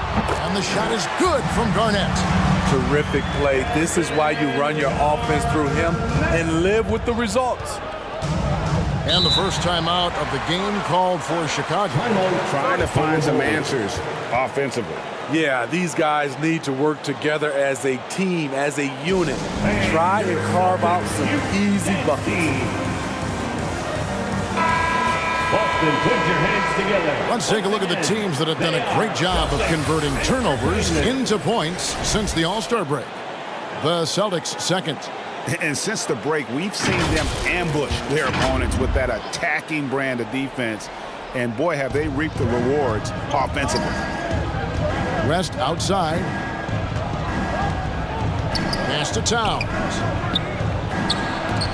And the shot is good from Garnett. Terrific play. This is why you run your offense through him and live with the results. And the first timeout of the game called for Chicago. Trying to find some answers offensively. Yeah, these guys need to work together as a team, as a unit. Try and carve out some easy buckets. Boston, put your hands together. Let's take a look at the teams that have done a great job of converting turnovers into points since the All-Star break. The Celtics second. And since the break, we've seen them ambush their opponents with that attacking brand of defense. And boy, have they reaped the rewards offensively. West outside. Pass to Towns.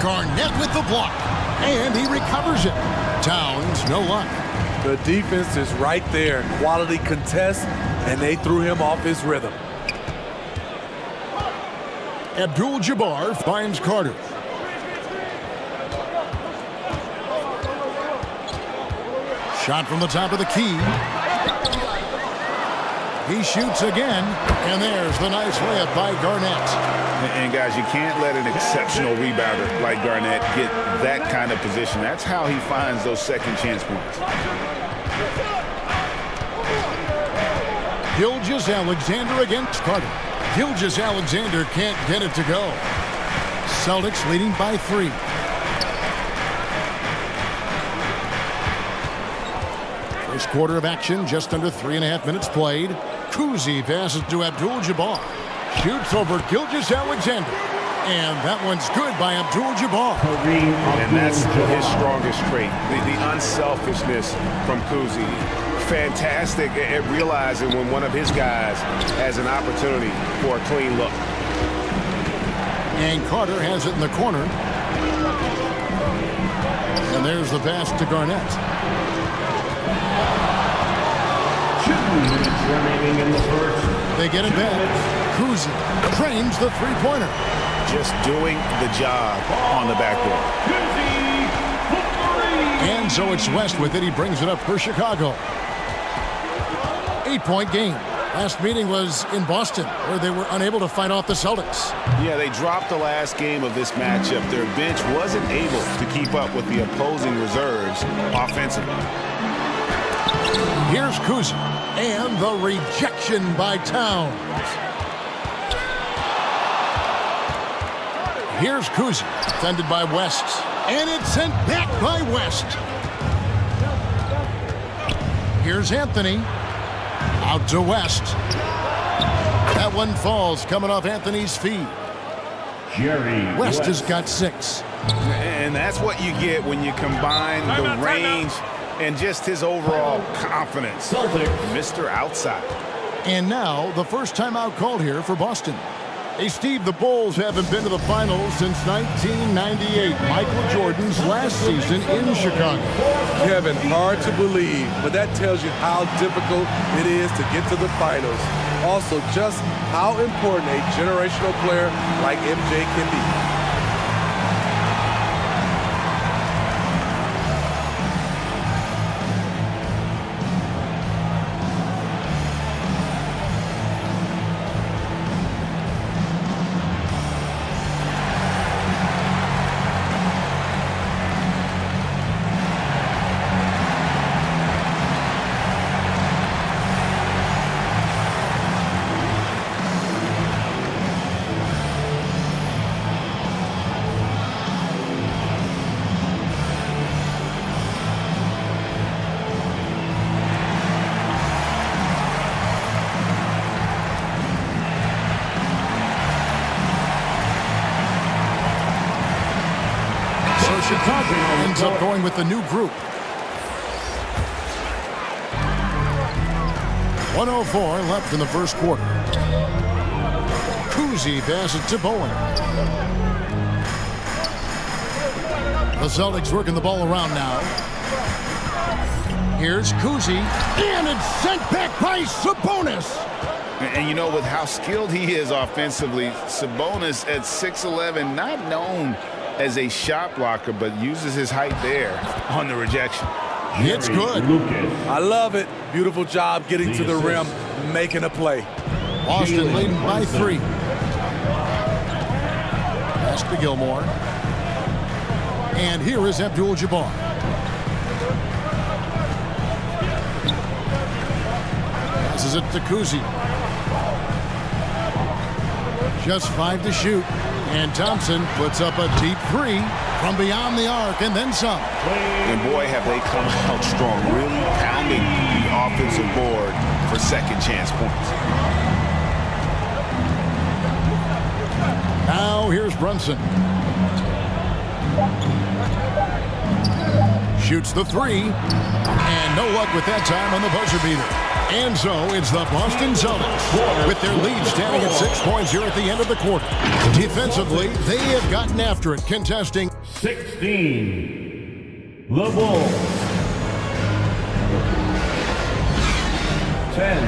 Garnett with the block. And he recovers it. Towns, no luck. The defense is right there. Quality contest, and they threw him off his rhythm. Abdul-Jabbar finds Carter. Shot from the top of the key. He shoots again, and there's the nice layup by Garnett. And guys, you can't let an exceptional rebounder like Garnett get that kind of position. That's how he finds those second chance points. Gilgeous-Alexander against Carter. Gilgeous-Alexander can't get it to go. Celtics leading by 3. First quarter of action, just under 3.5 minutes played. Kuzi passes to Abdul-Jabbar. Shoots over Gilgeous-Alexander. And that one's good by Abdul-Jabbar. And that's his strongest trait, the unselfishness from Kuzi. Fantastic at realizing when one of his guys has an opportunity for a clean look. And Carter has it in the corner. And there's the pass to Garnett. minutes remaining in the first. They get it back. Kuzi trains the three-pointer. Just doing the job on the backboard. And so it's West with it. He brings it up for Chicago. 8-point game. Last meeting was in Boston, where they were unable to fight off the Celtics. Yeah, they dropped the last game of this matchup. Their bench wasn't able to keep up with the opposing reserves offensively. Here's Kuzi, and the rejection by Towns. Here's Kuzi, defended by West, and it's sent back by West. Here's Anthony, out to West. That one falls, coming off Anthony's feet. Jerry West has got 6. And that's what you get when you combine the range and just his overall confidence. Mr. Outside. And now, the first timeout called here for Boston. Hey, Steve, the Bulls haven't been to the finals since 1998, Michael Jordan's last season in Chicago. Kevin, hard to believe, but that tells you how difficult it is to get to the finals. Also, just how important a generational player like MJ can be. Chicago ends up going with the new group. 1:04 left in the first quarter. Kuzi passes to Bowen. The Celtics working the ball around now. Here's Kuzi, and it's sent back by Sabonis. And you know, with how skilled he is offensively, Sabonis at 6'11", not known as a shot blocker, but uses his height there on the rejection. It's good. I love it. Beautiful job getting to the rim, making a play. Boston leading by 3. Pass to Gilmore. And here is Abdul-Jabbar. Passes it to Kuzi. Just 5 to shoot. And Thompson puts up a deep 3 from beyond the arc and then some. And boy, have they come out strong, really pounding the offensive board for second chance points. Now here's Brunson. Shoots the 3. And no luck with that time on the buzzer beater. And so it's the Boston Celtics with their lead standing at 6 points here at the end of the quarter. Defensively, they have gotten after it, contesting 16. The Bulls. 10.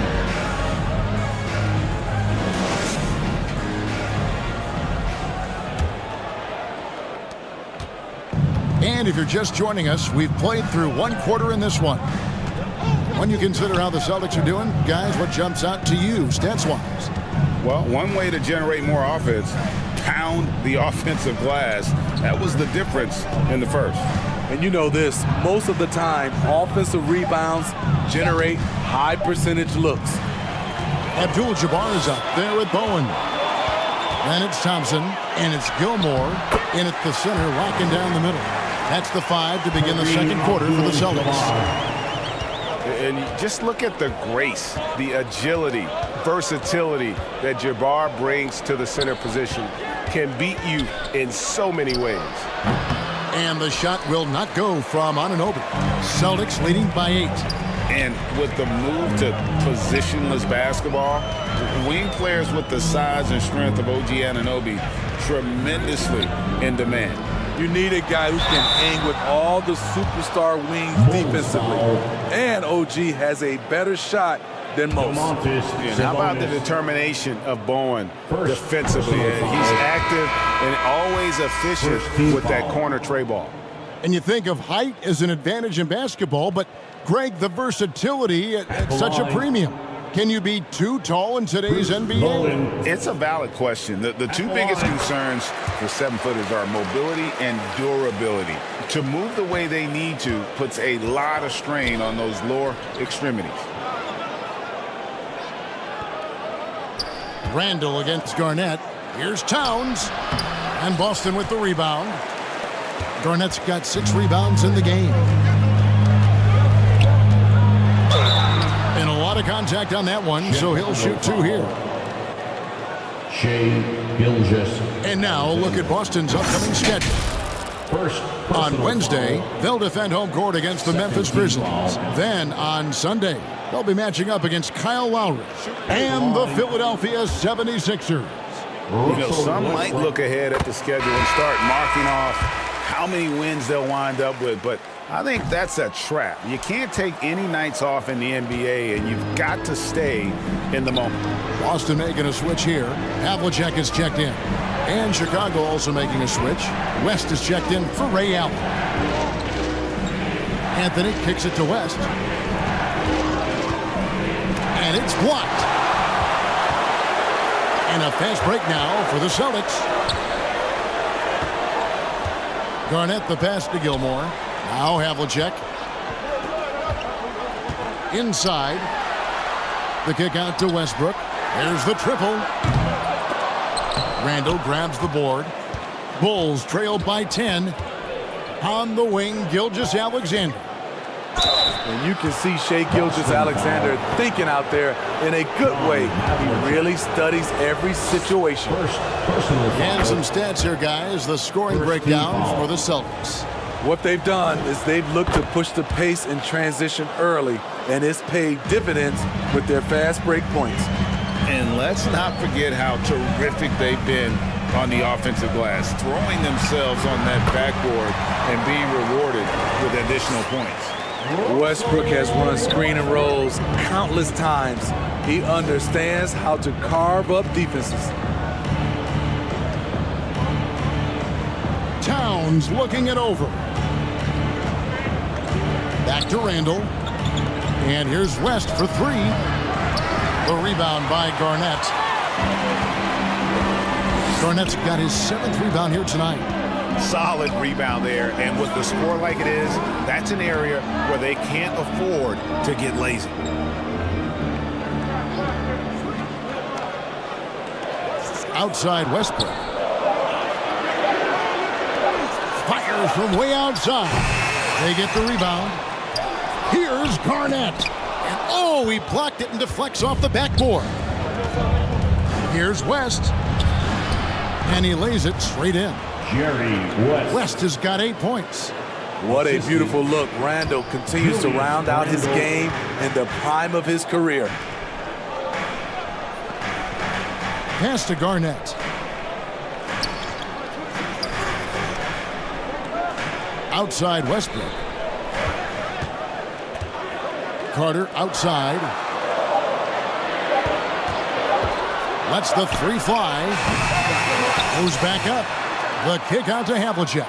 And if you're just joining us, we've played through 1 quarter in this one. When you consider how the Celtics are doing, guys, what jumps out to you stats-wise? Well, one way to generate more offense, pound the offensive glass. That was the difference in the first. And you know this, most of the time, offensive rebounds generate high percentage looks. Abdul-Jabbar is up there with Bowen. Then it's Thompson, and it's Gilmore in at the center, locking down the middle. That's the 5 to begin the second quarter for the Celtics. And just look at the grace, the agility, versatility that Jabbar brings to the center position. Can beat you in so many ways. And the shot will not go from Anunoby. Celtics leading by 8. And with the move to positionless basketball, wing players with the size and strength of OG Anunoby tremendously in demand. You need a guy who can hang with all the superstar wings defensively. And OG has a better shot than most. And how about the determination of Bowen defensively? He's active and always efficient with that corner tray ball. And you think of height as an advantage in basketball, but Greg, the versatility at such a premium. Can you be too tall in today's NBA? It's a valid question. The two biggest concerns for 7-footers are mobility and durability. To move the way they need to puts a lot of strain on those lower extremities. Randall against Garnett. Here's Towns. And Boston with the rebound. Garnett's got 6 rebounds in the game. And a lot of contact on that one, so he'll shoot 2 here. And now look at Boston's upcoming schedule. On Wednesday, they'll defend home court against the Memphis Grizzlies. Then on Sunday, they'll be matching up against Kyle Lowry and the Philadelphia 76ers. You know, some might look ahead at the schedule and start marking off how many wins they'll wind up with, but I think that's a trap. You can't take any nights off in the NBA, and you've got to stay in the moment. Boston making a switch here. Havlicek is checked in. And Chicago also making a switch. West is checked in for Ray Allen. Anthony kicks it to West. And it's blocked. And a fast break now for the Celtics. Garnett the pass to Gilmore. Now Havlicek. Inside. The kick out to Westbrook. There's the triple. Randall grabs the board. Bulls trailed by 10. On the wing, Gilgeous-Alexander. And you can see Shai Gilgeous-Alexander thinking out there in a good way. He really studies every situation. And some stats here, guys. The scoring breakdown for the Celtics. What they've done is they've looked to push the pace in transition early, and it's paid dividends with their fast break points. And let's not forget how terrific they've been on the offensive glass, throwing themselves on that backboard and being rewarded with additional points. Westbrook has run screen and rolls countless times. He understands how to carve up defenses. Towns looking it over. Back to Randall. And here's West for 3. The rebound by Garnett. Garnett's got his 7th rebound here tonight. Solid rebound there, and with the score like it is, that's an area where they can't afford to get lazy. Outside Westbrook. Fires from way outside. They get the rebound. Here's Garnett. And oh, he blocked it and deflects off the backboard. Here's West. And he lays it straight in. West has got 8 points. What a beautiful look. Randall continues to round out his game in the prime of his career. Pass to Garnett. Outside Westbrook. Carter outside. Lets the 3 fly. Goes back up. The kick out to Havlicek.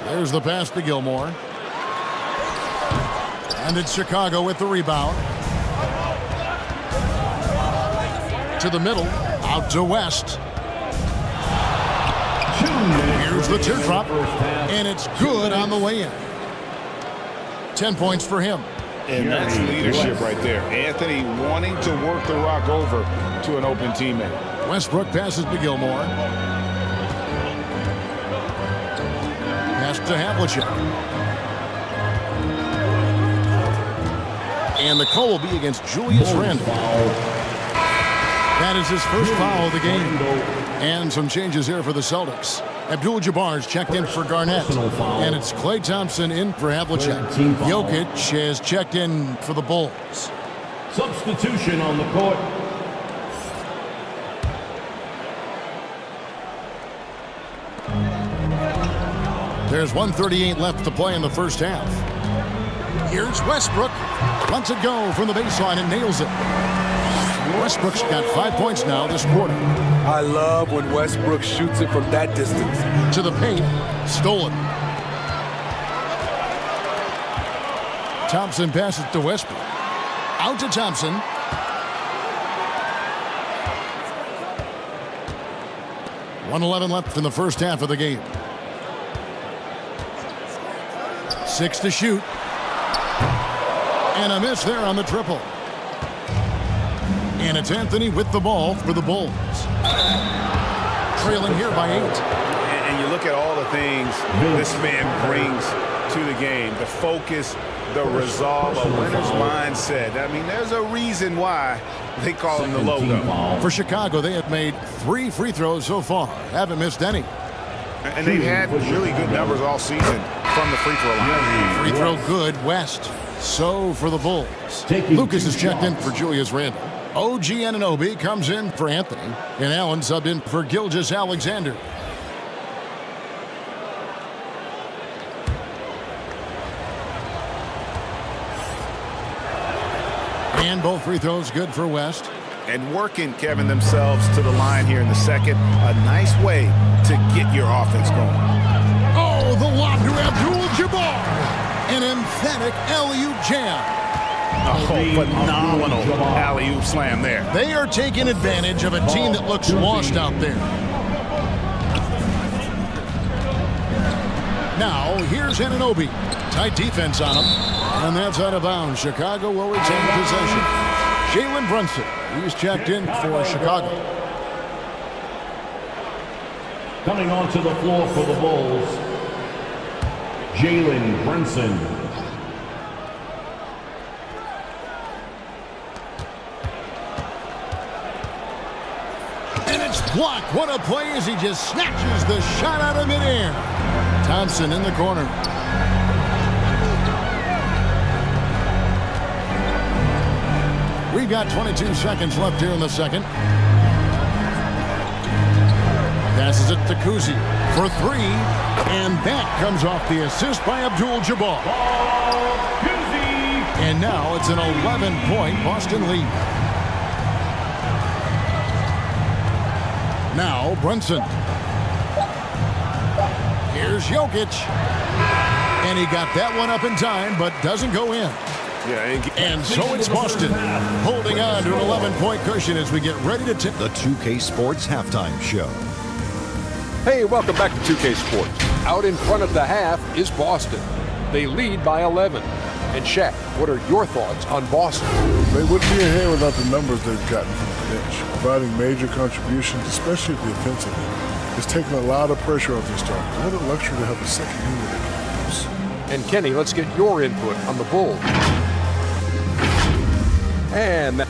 There's the pass to Gilmore. And it's Chicago with the rebound. To the middle. Out to West. Here's the teardrop. And it's good on the way in. 10 points for him. And that's leadership right there. Anthony wanting to work the rock over to an open teammate. Westbrook passes to Gilmore. Pass to Havlicek. And the call will be against Julius Randle. That is his first foul of the game. And some changes here for the Celtics. Abdul-Jabbar's checked in for Garnett. And it's Klay Thompson in for Havlicek. Jokic has checked in for the Bulls. Substitution on the court. There's 1:38 left to play in the first half. Here's Westbrook. Lets it go from the baseline and nails it. Westbrook's got 5 points now this quarter. I love when Westbrook shoots it from that distance. To the paint. Stolen. Thompson passes to Westbrook. Out to Thompson. .111 left in the first half of the game. 6 to shoot. And a miss there on the triple. And it's Anthony with the ball for the Bulls. Trailing here by 8. And you look at all the things this man brings to the game. The focus, the resolve, a winner's mindset. I mean, there's a reason why they call him the logo. For Chicago, they have made 3 free throws so far. Haven't missed any. And they've had really good numbers all season from the free throw line. Free throw good, West. So for the Bulls. Lucas is checked in for Julius Randle. OG Anunoby comes in for Anthony. And Allen subbed in for Gilgeous Alexander. And both free throws good for West. And working, Kevin, themselves to the line here in the second. A nice way to get your offense going. Oh, the lob to Abdul-Jabbar. An emphatic alley-oop jam. Oh, phenomenal alley-oop slam there. They are taking advantage of a team that looks lost out there. Now, here's Anunoby. Tight defense on him. And that's out of bounds. Chicago will retain possession. Jalen Brunson. He's checked in for Chicago. Coming onto the floor for the Bulls, Jalen Brunson. And it's blocked. What a play as he just snatches the shot out of midair. Thompson in the corner. We've got 22 seconds left here in the second. Passes it to Kuzi for 3. And that comes off the assist by Abdul-Jabbar. And now it's an 11-point Boston lead. Now Brunson. Here's Jokic. And he got that one up in time, but doesn't go in. And so it's Boston holding on to an 11-point cushion as we get ready to tip the 2K Sports Halftime Show. Hey, welcome back to 2K Sports. Out in front of the half is Boston. They lead by 11. And Shaq, what are your thoughts on Boston? They wouldn't be ahead without the numbers they've gotten from the bench, providing major contributions, especially at the offensive end. It's taken a lot of pressure off their starters. What a luxury to have a second unit that can produce. And Kenny, let's get your input on the Bulls. And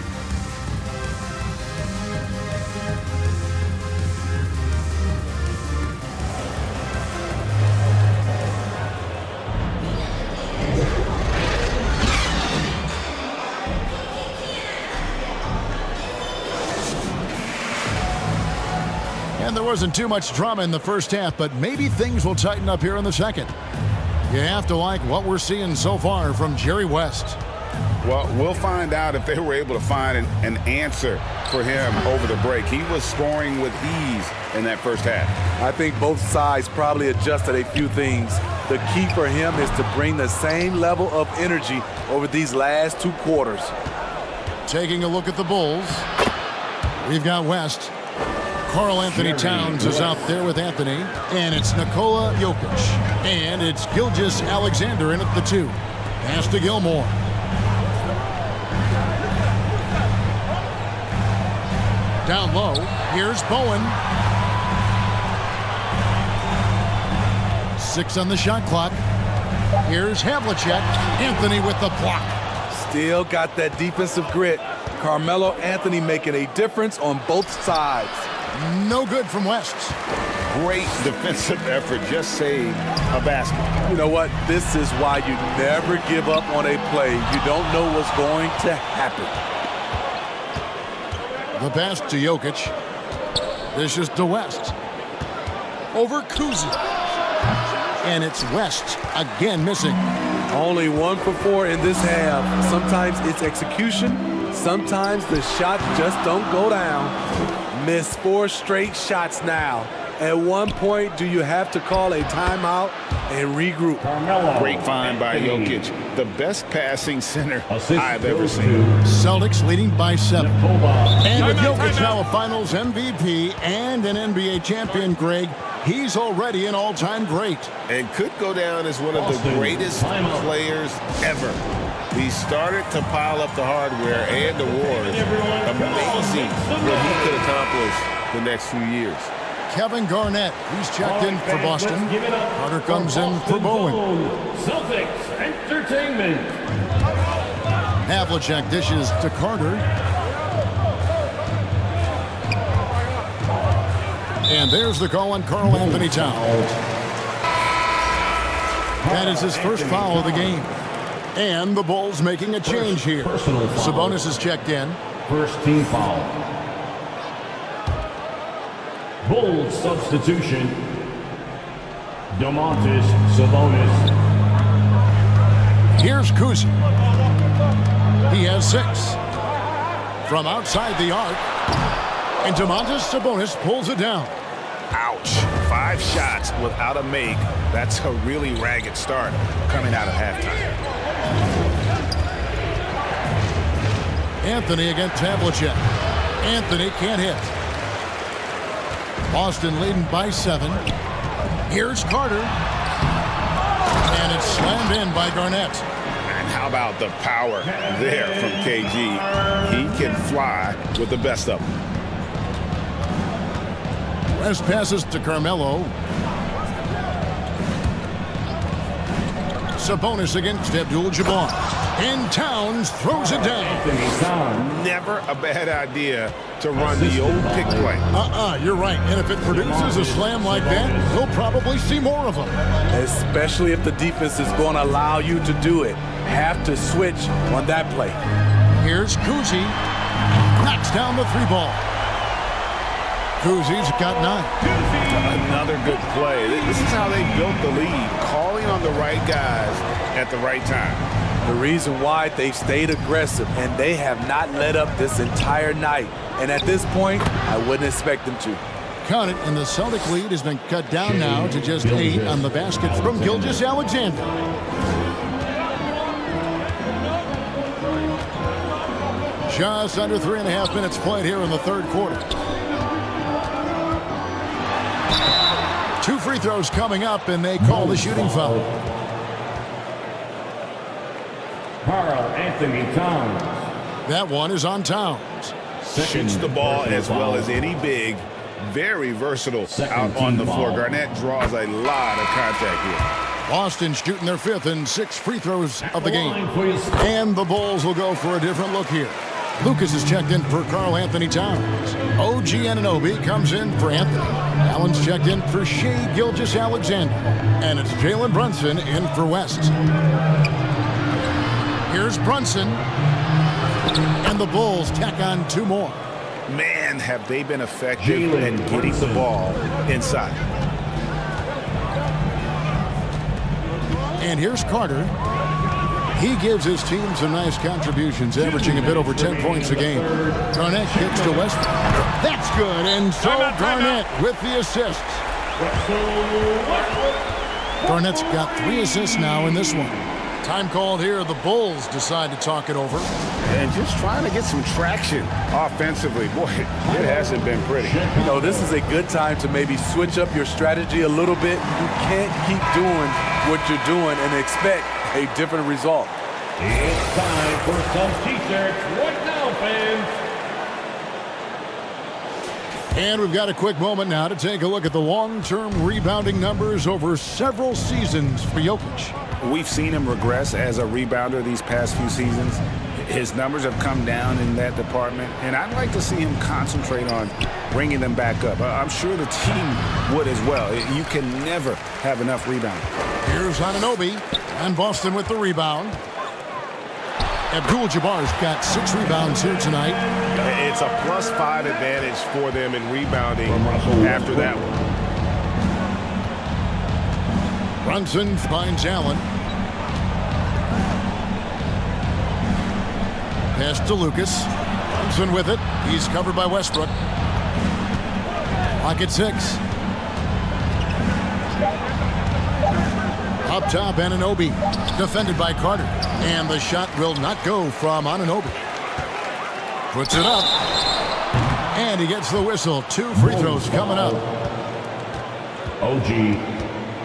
there wasn't too much drama in the first half, but maybe things will tighten up here in the second. You have to like what we're seeing so far from Jerry West. Well, we'll find out if they were able to find an answer for him over the break. He was scoring with ease in that first half. I think both sides probably adjusted a few things. The key for him is to bring the same level of energy over these last 2 quarters. Taking a look at the Bulls, we've got West. Karl Anthony Towns is out there with Anthony, and it's Nikola Jokic. And it's Gilgeous Alexander in at the 2. Pass to Gilmore. Down low, here's Bowen. 6 on the shot clock. Here's Havlicek. Anthony with the block. Still got that defensive grit. Carmelo Anthony making a difference on both sides. No good from West. Great defensive effort. Just saved a basket. You know what? This is why you never give up on a play. You don't know what's going to happen. The pass to Jokic. This is to West. Over Kuzi. And it's West again missing. Only 1 for 4 in this half. Sometimes it's execution. Sometimes the shots just don't go down. Missed 4 straight shots now. At one point, do you have to call a timeout and regroup? Great find by Jokic. The best passing center I've ever seen. Celtics leading by 7. And with Jokic now a Finals MVP and an NBA champion, Greg, he's already an all-time great. And could go down as one of the greatest players ever. He started to pile up the hardware and awards. Amazing what he could accomplish the next few years. Kevin Garnett, he's checked in for Boston. Carter comes in for Bowen. Celtics Entertainment. Havlicek dishes to Carter. And there's the call on Karl Anthony Towns. That is his first foul of the game. And the Bulls making a change here. Sabonis is checked in. First team foul. Bulls substitution. Domantas Sabonis. Here's Kuzi. He has 6. From outside the arc. And Domantas Sabonis pulls it down. Ouch. 5 shots without a make. That's a really ragged start coming out of halftime. Anthony against Havlicek. Anthony can't hit. Boston leading by 7. Here's Carter. And it's slammed in by Garnett. And how about the power there from KG? He can fly with the best of them. West passes to Carmelo. Sabonis against Abdul-Jabbar. And Towns throws it down. Never a bad idea to run the old pick play. You're right. And if it produces a slam like that, we'll probably see more of them. Especially if the defense is going to allow you to do it. Have to switch on that play. Here's Kuzi. Knocks down the 3-ball. Kuzi's got 9. Another good play. This is how they built the lead. Calling on the right guys at the right time. The reason why they've stayed aggressive and they have not let up this entire night. And at this point, I wouldn't expect them to. Count it, and the Celtic lead has been cut down now to just 8 on the basket from Gilgeous-Alexander. Just under 3.5 minutes played here in the third quarter. 2 free throws coming up, and they call the shooting foul. Karl Anthony Towns. That one is on Towns. Shoots the ball as well as any big. Very versatile out on the floor. Garnett draws a lot of contact here. Boston shooting their 5th and 6th free throws of the game. And the Bulls will go for a different look here. Lucas is checked in for Karl Anthony Towns. OG Anunoby comes in for Anthony. Allen's checked in for Shai Gilgeous-Alexander. And it's Jalen Brunson in for West. Here's Brunson. And the Bulls tack on 2 more. Man, have they been effective in getting the ball inside. And here's Carter. He gives his team some nice contributions, averaging a bit over 10 points a game. Garnett kicks to Westbrook. That's good, and so Garnett with the assists. Garnett's got 3 assists now in this one. Time called here. The Bulls decide to talk it over. And just trying to get some traction offensively. Boy, it hasn't been pretty. You know, this is a good time to maybe switch up your strategy a little bit. You can't keep doing what you're doing and expect a different result. It's time for some t-shirts. What now, fans? And we've got a quick moment now to take a look at the long-term rebounding numbers over several seasons for Jokic. We've seen him regress as a rebounder these past few seasons. His numbers have come down in that department, and I'd like to see him concentrate on bringing them back up. I'm sure the team would as well. You can never have enough rebounding. Here's Anunoby, and Boston with the rebound. Abdul-Jabbar's got 6 rebounds here tonight. It's a +5 advantage for them in rebounding after that one. Brunson finds Allen. Pass to Lucas. Thompson with it. He's covered by Westbrook. Clock at 6. Up top, Anunoby. Defended by Carter. And the shot will not go from Anunoby. Puts it up. And he gets the whistle. 2 free throws coming up. OG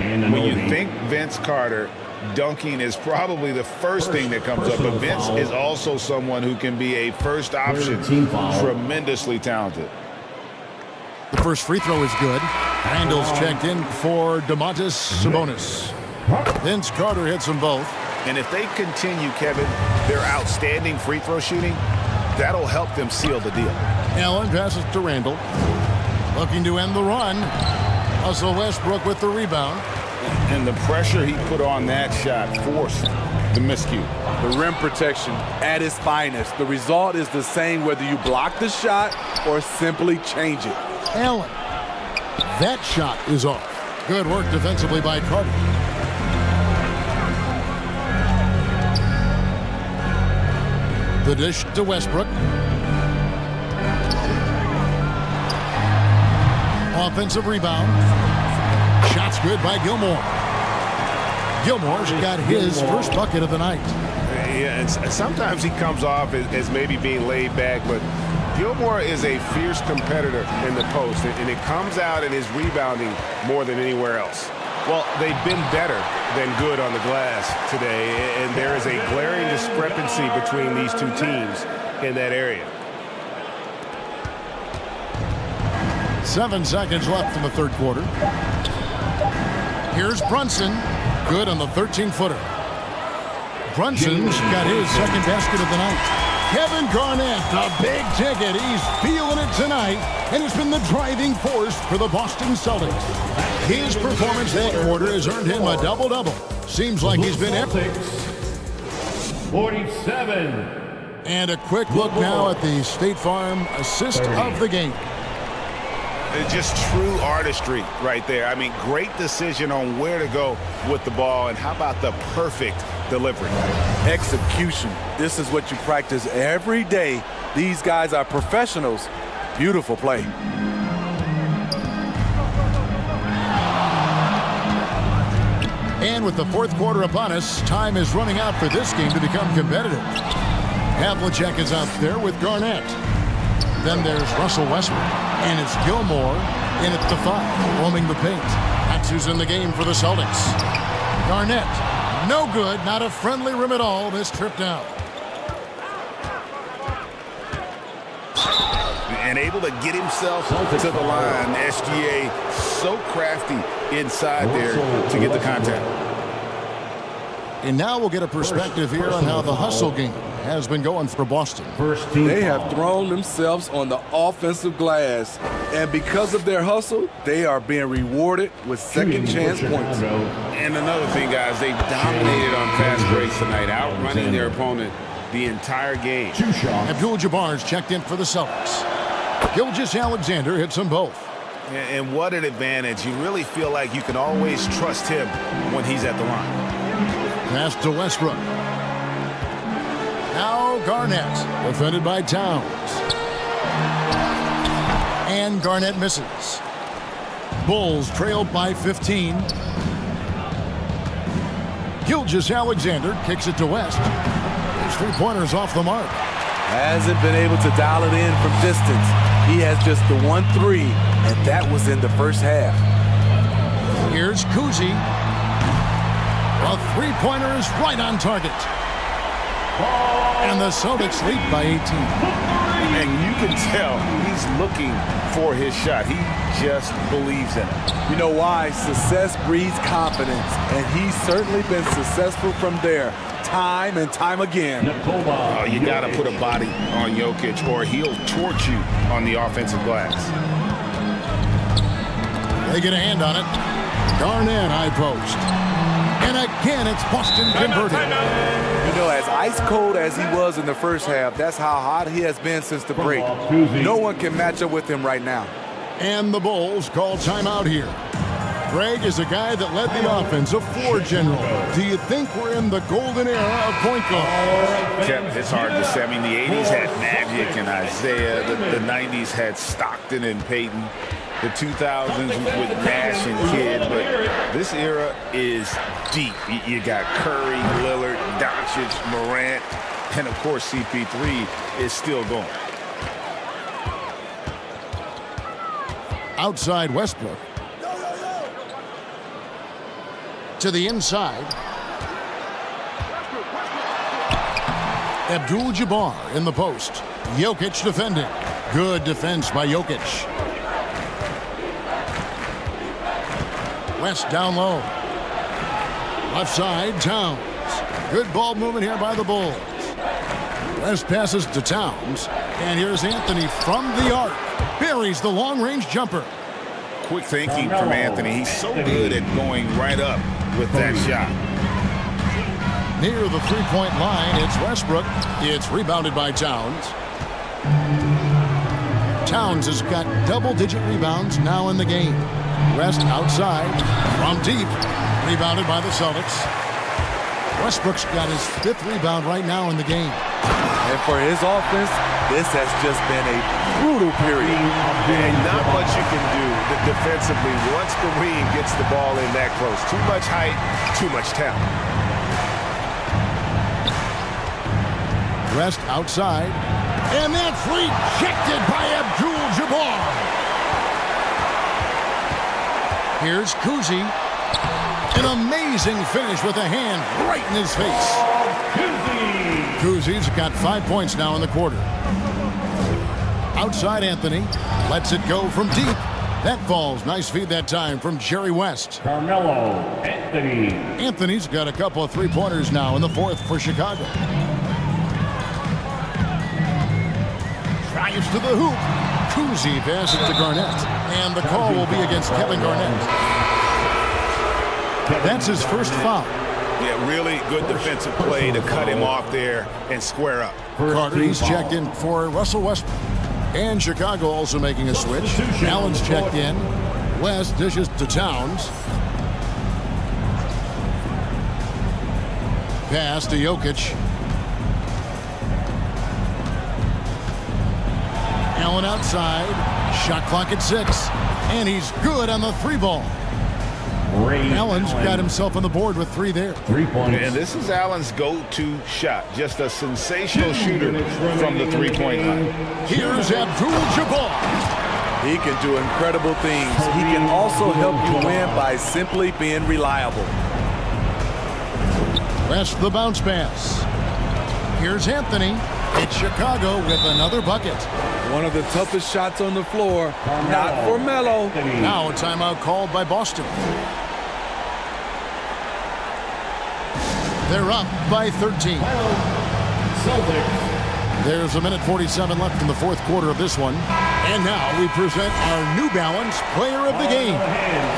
and when you think Vince Carter, dunking is probably the first thing that comes up. But Vince is also someone who can be a first option. Tremendously talented. The first free throw is good. Randall's checked in for Domantas Sabonis. Vince Carter hits them both. And if they continue, Kevin, their outstanding free throw shooting, that'll help them seal the deal. Allen passes to Randall. Looking to end the run. Russell Westbrook with the rebound. And the pressure he put on that shot forced the miscue. The rim protection at its finest. The result is the same whether you block the shot or simply change it. Allen. That shot is off. Good work defensively by Carter. The dish to Westbrook. Offensive rebound. Shot's good by Gilmore. Gilmore's got his first bucket of the night. Yeah, and sometimes he comes off as maybe being laid back, but Gilmore is a fierce competitor in the post, and it comes out in his rebounding more than anywhere else. Well, they've been better than good on the glass today, and there is a glaring discrepancy between these two teams in that area. 7 seconds left in the third quarter. Here's Brunson. Good on the 13-footer. Brunson's got his second basket of the night. Kevin Garnett, the big ticket. He's feeling it tonight, and it's been the driving force for the Boston Celtics. His performance that quarter has earned him a double-double. Seems like he's been epic. 47. And a quick look now at the State Farm assist of the game. It's just true artistry right there. I mean, great decision on where to go with the ball, and how about the perfect delivery? Execution. This is what you practice every day. These guys are professionals. Beautiful play. And with the fourth quarter upon us, time is running out for this game to become competitive. Havlicek is out there with Garnett. Then there's Russell Westbrook. And it's Gilmore in at the 5, roaming the paint. That's who's in the game for the Celtics. Garnett, no good, not a friendly rim at all this trip down. And able to get himself to the line. SGA so crafty inside there to get the contact. And now we'll get a perspective here on how the hustle game has been going for Boston. They have thrown themselves on the offensive glass, and because of their hustle, they are being rewarded with second chance points. And another thing, guys, they've dominated on fast breaks tonight, outrunning their opponent the entire game. Abdul-Jabbar's checked in for the Celtics. Gilgeous-Alexander hits them both. And what an advantage. You really feel like you can always trust him when he's at the line. Pass to Westbrook. Now Garnett, defended by Towns. And Garnett misses. Bulls trailed by 15. Gilgeous-Alexander kicks it to West. His three-pointers off the mark. Hasn't been able to dial it in from distance. He has just the 1-3, and that was in the first half. Here's Kuzi. A three-pointer is right on target. And the Celtics lead by 18. And you can tell he's looking for his shot. He just believes in it. You know why? Success breeds confidence, and he's certainly been successful from there, time and time again. You got to put a body on Jokic, or he'll torch you on the offensive glass. They get a hand on it. Garnett, high post. And again, it's Boston converted. You know, as ice cold as he was in the first half, that's how hot he has been since the break. No one can match up with him right now. And the Bulls call timeout here. Greg is a guy that led the offense, a floor general. Do you think we're in the golden era of point guard? It's hard to say. I mean, the 80s had Magic and Isaiah. The 90s had Stockton and Peyton. The 2000s with Nash and Kidd. But this era is deep. You got Curry, Lillard, Doncic, Morant, and, of course, CP3 is still going. Outside Westbrook. To the inside. Abdul-Jabbar in the post. Jokic defending. Good defense by Jokic. West down low. Left side, Towns. Good ball movement here by the Bulls. West passes to Towns. And here's Anthony from the arc. Buries the long-range jumper. Quick thinking from Anthony. He's so good at going right up with that shot. Near the three-point line, it's Westbrook. It's rebounded by Towns. Towns has got double-digit rebounds now in the game. West outside from deep. Rebounded by the Celtics. Westbrook's got his 5th rebound right now in the game. And for his offense, this has just been a brutal period. And not much you can do defensively once Kareem gets the ball in that close. Too much height, too much talent. West outside. And that's rejected by Abdul-Jabbar. Here's Kuzi. An amazing finish with a hand right in his face. Kuzi's got 5 points now in the quarter. Outside Anthony. Lets it go from deep. That falls. Nice feed that time from Jerry West. Carmelo Anthony. Anthony's got a couple of three-pointers now in the 4th for Chicago. Drives to the hoop. Kuzi passes to Garnett. And the call will be against Kevin Garnett. That's his first foul. Yeah, really good defensive play to cut him off there and square up. Carter's checked in for Russell Westbrook. And Chicago also making a switch. Allen's checked in. West dishes to Towns. Pass to Jokic. Allen outside. Shot clock at 6. And he's good on the 3-ball. Allen's got himself on the board with 3 there. 3 points. And this is Allen's go-to shot. Just a sensational shooter from the 3-point line. Here's Abdul-Jabbar. He can do incredible things. He can also help you win by simply being reliable. West the bounce pass. Here's Anthony. It's Chicago with another bucket. One of the toughest shots on the floor. Not for Melo. Now a timeout called by Boston. They're up by 13. There's a minute 47 left in the 4th quarter of this one. And now we present our New Balance player of the game,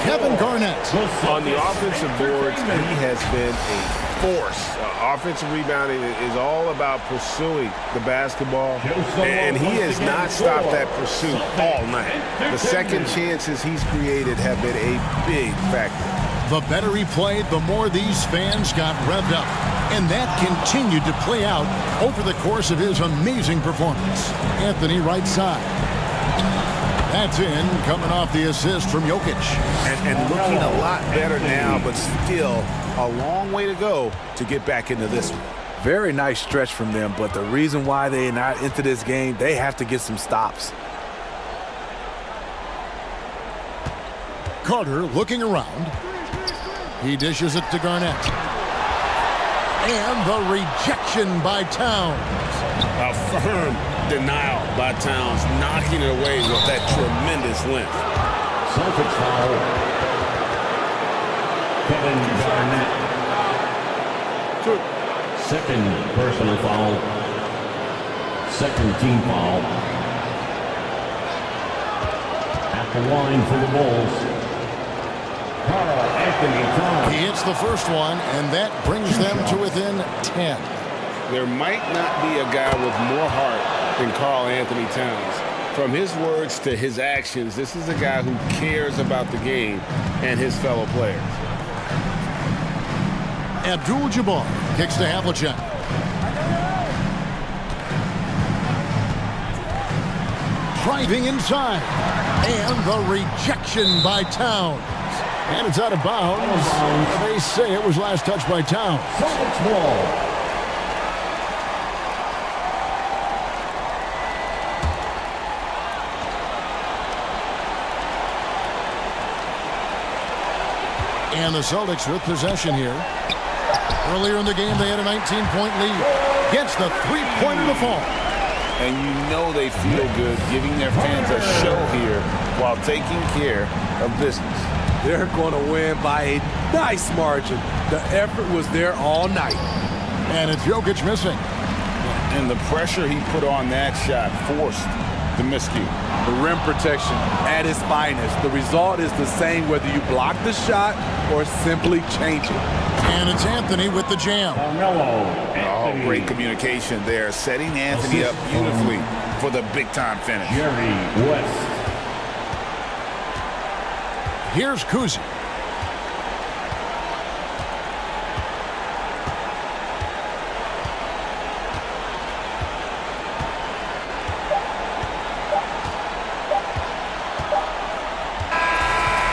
Kevin Garnett. On the offensive boards, he has been a force. Offensive rebounding is all about pursuing the basketball, and he has not stopped that pursuit all night. The second chances he's created have been a big factor. The better he played, the more these fans got revved up. And that continued to play out over the course of his amazing performance. Anthony right side. That's in, coming off the assist from Jokic. And looking a lot better now, but still a long way to go to get back into this one. Very nice stretch from them, but the reason why they're not into this game, they have to get some stops. Carter looking around. He dishes it to Garnett. And the rejection by Towns. A firm denial by Towns, knocking it away with that tremendous length. Celtics foul. Kevin Garnett. Second personal foul. Second team foul. At the line for the Bulls. He hits the first one, and that brings them to within 10. There might not be a guy with more heart than Karl Anthony Towns. From his words to his actions, this is a guy who cares about the game and his fellow players. Abdul-Jabbar kicks to Havlicek. Driving inside. And the rejection by Towns. And it's out of bounds. They say it was last touched by Towns. And the Celtics with possession here. Earlier in the game, they had a 19-point lead. Gets the three-pointer to fall. And you know they feel good giving their fans a show here while taking care of business. They're going to win by a nice margin. The effort was there all night. And it's Jokic missing. And the pressure he put on that shot forced the miscue. The rim protection at its finest. The result is the same whether you block the shot or simply change it. And it's Anthony with the jam. Oh, great communication there, setting Anthony up beautifully for the big-time finish. Jerry West. Here's Kuzi.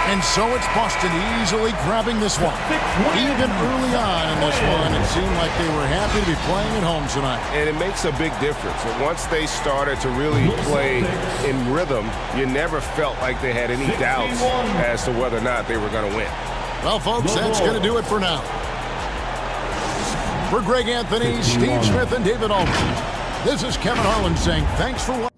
And so it's Boston easily grabbing this one. Even early on in this one, it seemed like they were happy to be playing at home tonight. And it makes a big difference. And once they started to really play in rhythm, you never felt like they had any doubts as to whether or not they were going to win. Well, folks, that's going to do it for now. For Greg Anthony, Steve Smith, and David Aldridge, this is Kevin Harlan saying thanks for watching.